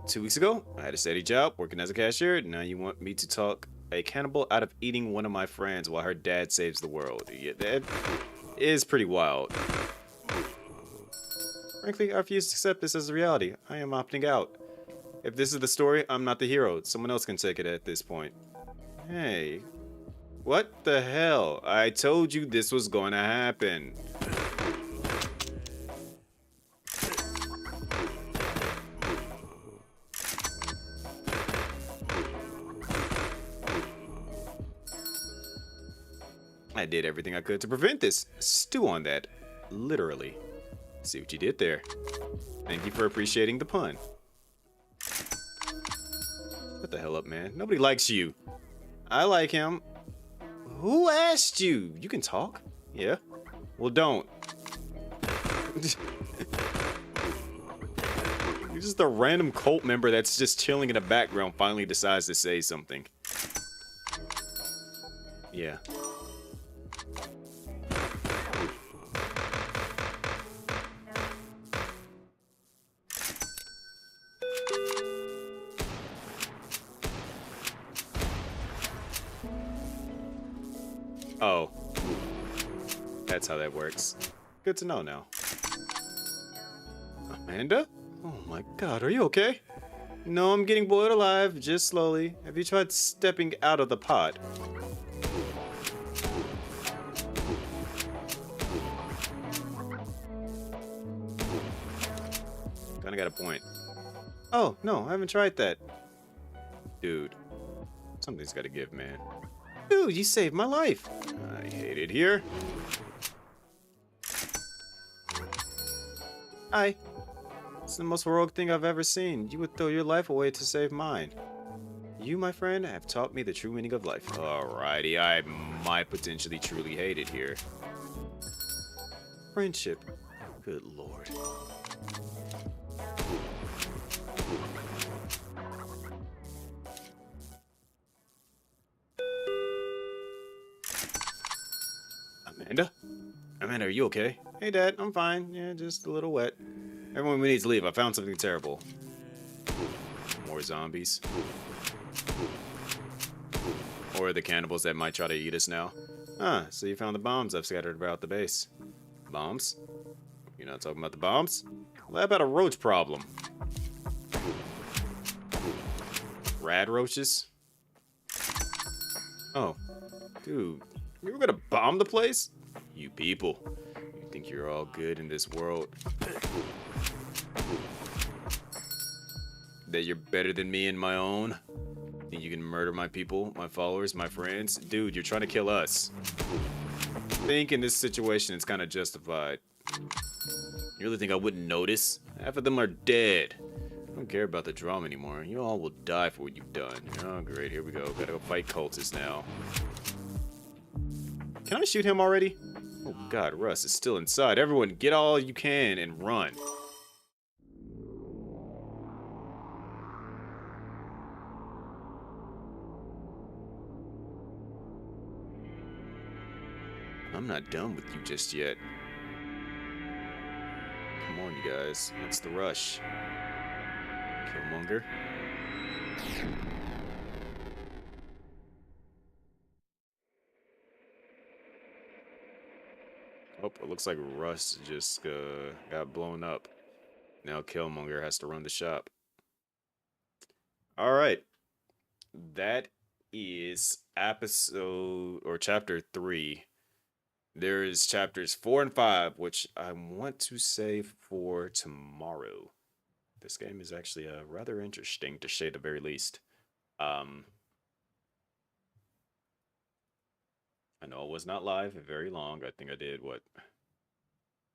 2 weeks ago, I had a steady job working as a cashier. Now you want me to talk a cannibal out of eating one of my friends while her dad saves the world. Yeah, that is pretty wild. Frankly, I refuse to accept this as a reality. I am opting out. If this is the story, I'm not the hero. Someone else can take it at this point. Hey. What the hell? I told you this was going to happen. I did everything I could to prevent this. Stew on that. Literally. See what you did there. Thank you for appreciating the pun. What the hell up, man? Nobody likes you. I like him. Who asked you? You can talk. Yeah. Well, don't. You're just a random cult member that's just chilling in the background finally decides to say something. Yeah. Oh. That's how that works. Good to know now. Amanda? Oh my god, are you okay? No, I'm getting boiled alive, just slowly. Have you tried stepping out of the pot? Kinda got a point. Oh, no, I haven't tried that. Dude, something's gotta give, man. Dude, you saved my life. I hate it here. Hi. It's the most heroic thing I've ever seen. You would throw your life away to save mine. You, my friend, have taught me the true meaning of life. Alrighty, I might potentially truly hate it here. Friendship. Good lord. Amanda? Amanda, are you okay? Hey, Dad, I'm fine. Yeah, just a little wet. Everyone, we need to leave. I found something terrible. More zombies. Or the cannibals that might try to eat us now. Ah, so you found the bombs I've scattered about the base. Bombs? You're not talking about the bombs? Well, how about a roach problem? Rad roaches? Oh. Dude, you were gonna bomb the place? You people. You think you're all good in this world. That you're better than me in my own? Think you can murder my people, my followers, my friends? Dude, you're trying to kill us. I think in this situation it's kind of justified. You really think I wouldn't notice? Half of them are dead. I don't care about the drama anymore. You all will die for what you've done. Oh, great. Here we go. Gotta go fight cultists now. Can I shoot him already? Oh, God. Russ is still inside. Everyone, get all you can and run. I'm not done with you just yet. Come on, you guys. What's the rush? Killmonger? Oh, it looks like Russ just got blown up. Now Killmonger has to run the shop. All right. That is episode or chapter 3. There is chapters 4 and 5, which I want to save for tomorrow. This game is actually rather interesting, to say the very least. I know it was not live very long. I think I did, what,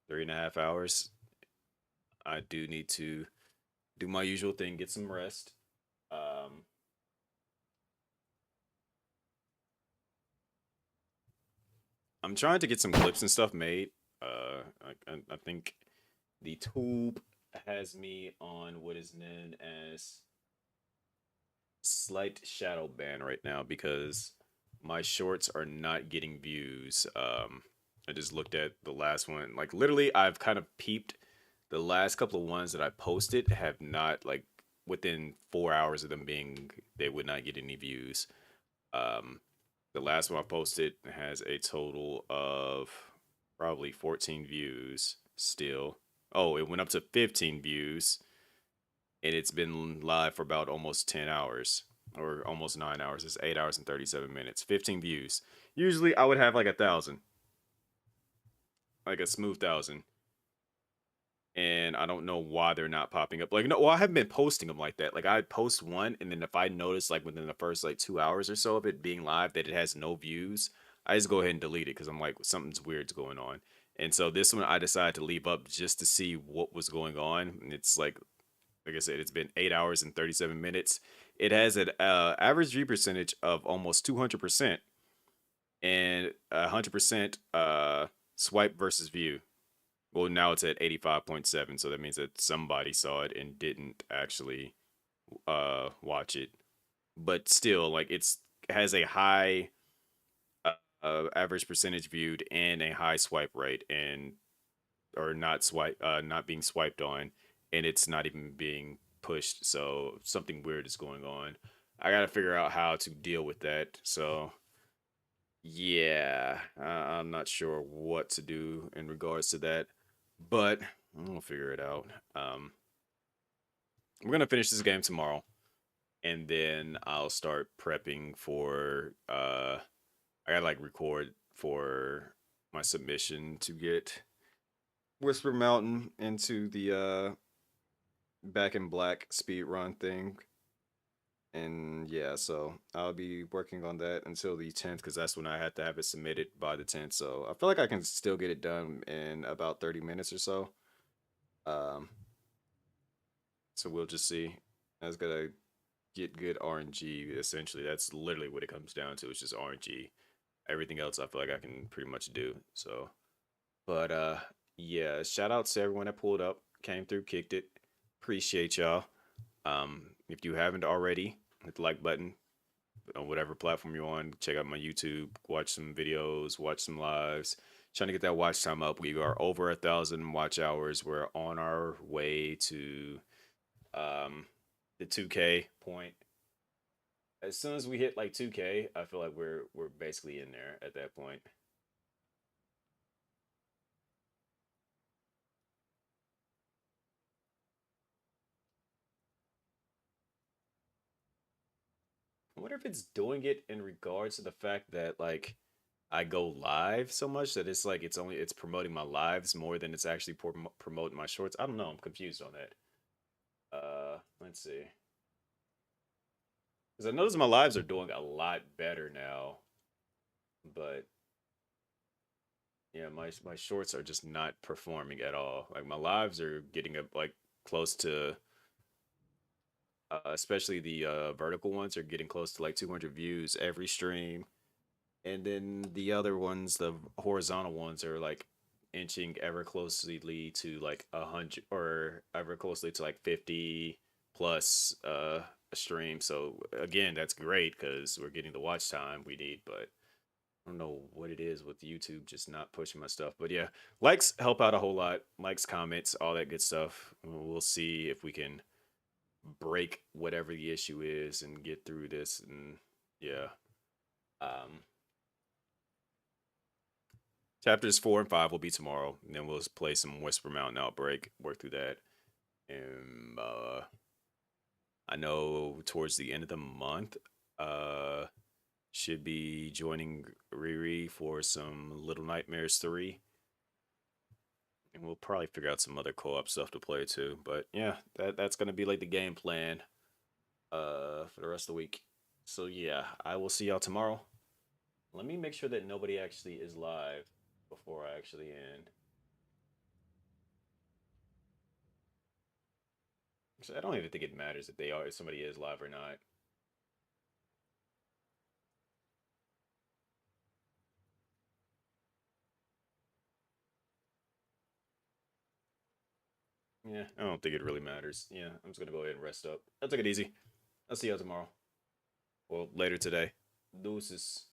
3.5 hours? I do need to do my usual thing, get some rest. I'm trying to get some clips and stuff made. I think the tube has me on what is known as slight shadow ban right now because my shorts are not getting views. I just looked at the last one. Like literally, I've kind of peeped. The last couple of ones that I posted have not, like, within 4 hours of them being, they would not get any views. The last one I posted has a total of probably 14 views still. Oh, it went up to 15 views. And it's been live for about almost 10 hours. Or almost 9 hours. It's 8 hours and 37 minutes. 15 views. Usually I would have like 1,000. Like a smooth 1,000. And I don't know why they're not popping up. Like, no, well, I haven't been posting them like that. Like, I post one, and then if I notice, like, within the first, like, 2 hours or so of it being live that it has no views, I just go ahead and delete it because I'm like something's weird's going on. And so this one I decided to leave up just to see what was going on. And it's like I said, it's been 8 hours and 37 minutes. It has an average view percentage of almost 200% and 100% swipe versus view. Well, now it's at 85.7, so that means that somebody saw it and didn't actually watch it. But still, like has a high average percentage viewed and a high swipe rate, and or not being swiped on, and it's not even being pushed. So something weird is going on. I gotta figure out how to deal with that. So yeah, I'm not sure what to do in regards to that, but we'll figure it out. We're gonna finish this game tomorrow, and then I'll start prepping for. I gotta like record for my submission to get Whisper Mountain into the Back in Black speed run thing. And yeah, so I'll be working on that until the 10th because that's when I had to have it submitted by the 10th. So I feel like I can still get it done in about 30 minutes or so. Um, so we'll just see. I was gonna get good RNG. Essentially, that's literally what it comes down to. It's just RNG. Everything else, I feel like I can pretty much do. So, but yeah. Shout out to everyone that pulled up, came through, kicked it. Appreciate y'all. If you haven't already, hit the like button on whatever platform you're on. Check out my YouTube, watch some videos, watch some lives. Trying to get that watch time up. We are over 1,000 watch hours. We're on our way to um, the 2K point. As soon as we hit like 2K, I feel like we're basically in there at that point. I wonder if it's doing it in regards to the fact that like I go live so much that it's like it's promoting my lives more than it's actually promoting my shorts. I don't know. I'm confused on that. Let's see. Because I notice my lives are doing a lot better now, but yeah, my shorts are just not performing at all. Like my lives are getting up like close to, especially the vertical ones are getting close to like 200 views every stream, and then the other ones, the horizontal ones, are like inching ever closely to like 100 or ever closely to like 50 plus a stream. So again, that's great because we're getting the watch time we need, but I don't know what it is with YouTube just not pushing my stuff. But yeah, likes help out a whole lot. Likes, comments, all that good stuff. We'll see if we can break whatever the issue is and get through this. And yeah, um, chapters 4 and 5 will be tomorrow, and then we'll play some Whisper Mountain Outbreak, work through that. And I know towards the end of the month, uh, should be joining Riri for some Little Nightmares 3. And we'll probably figure out some other co-op stuff to play too. But yeah, that's gonna be like the game plan for the rest of the week. So yeah, I will see y'all tomorrow. Let me make sure that nobody actually is live before I actually end. Actually, I don't even think it matters if somebody is live or not. Yeah, I don't think it really matters. Yeah, I'm just gonna go ahead and rest up. I'll take it easy. I'll see y'all tomorrow. Well, later today. Deuces.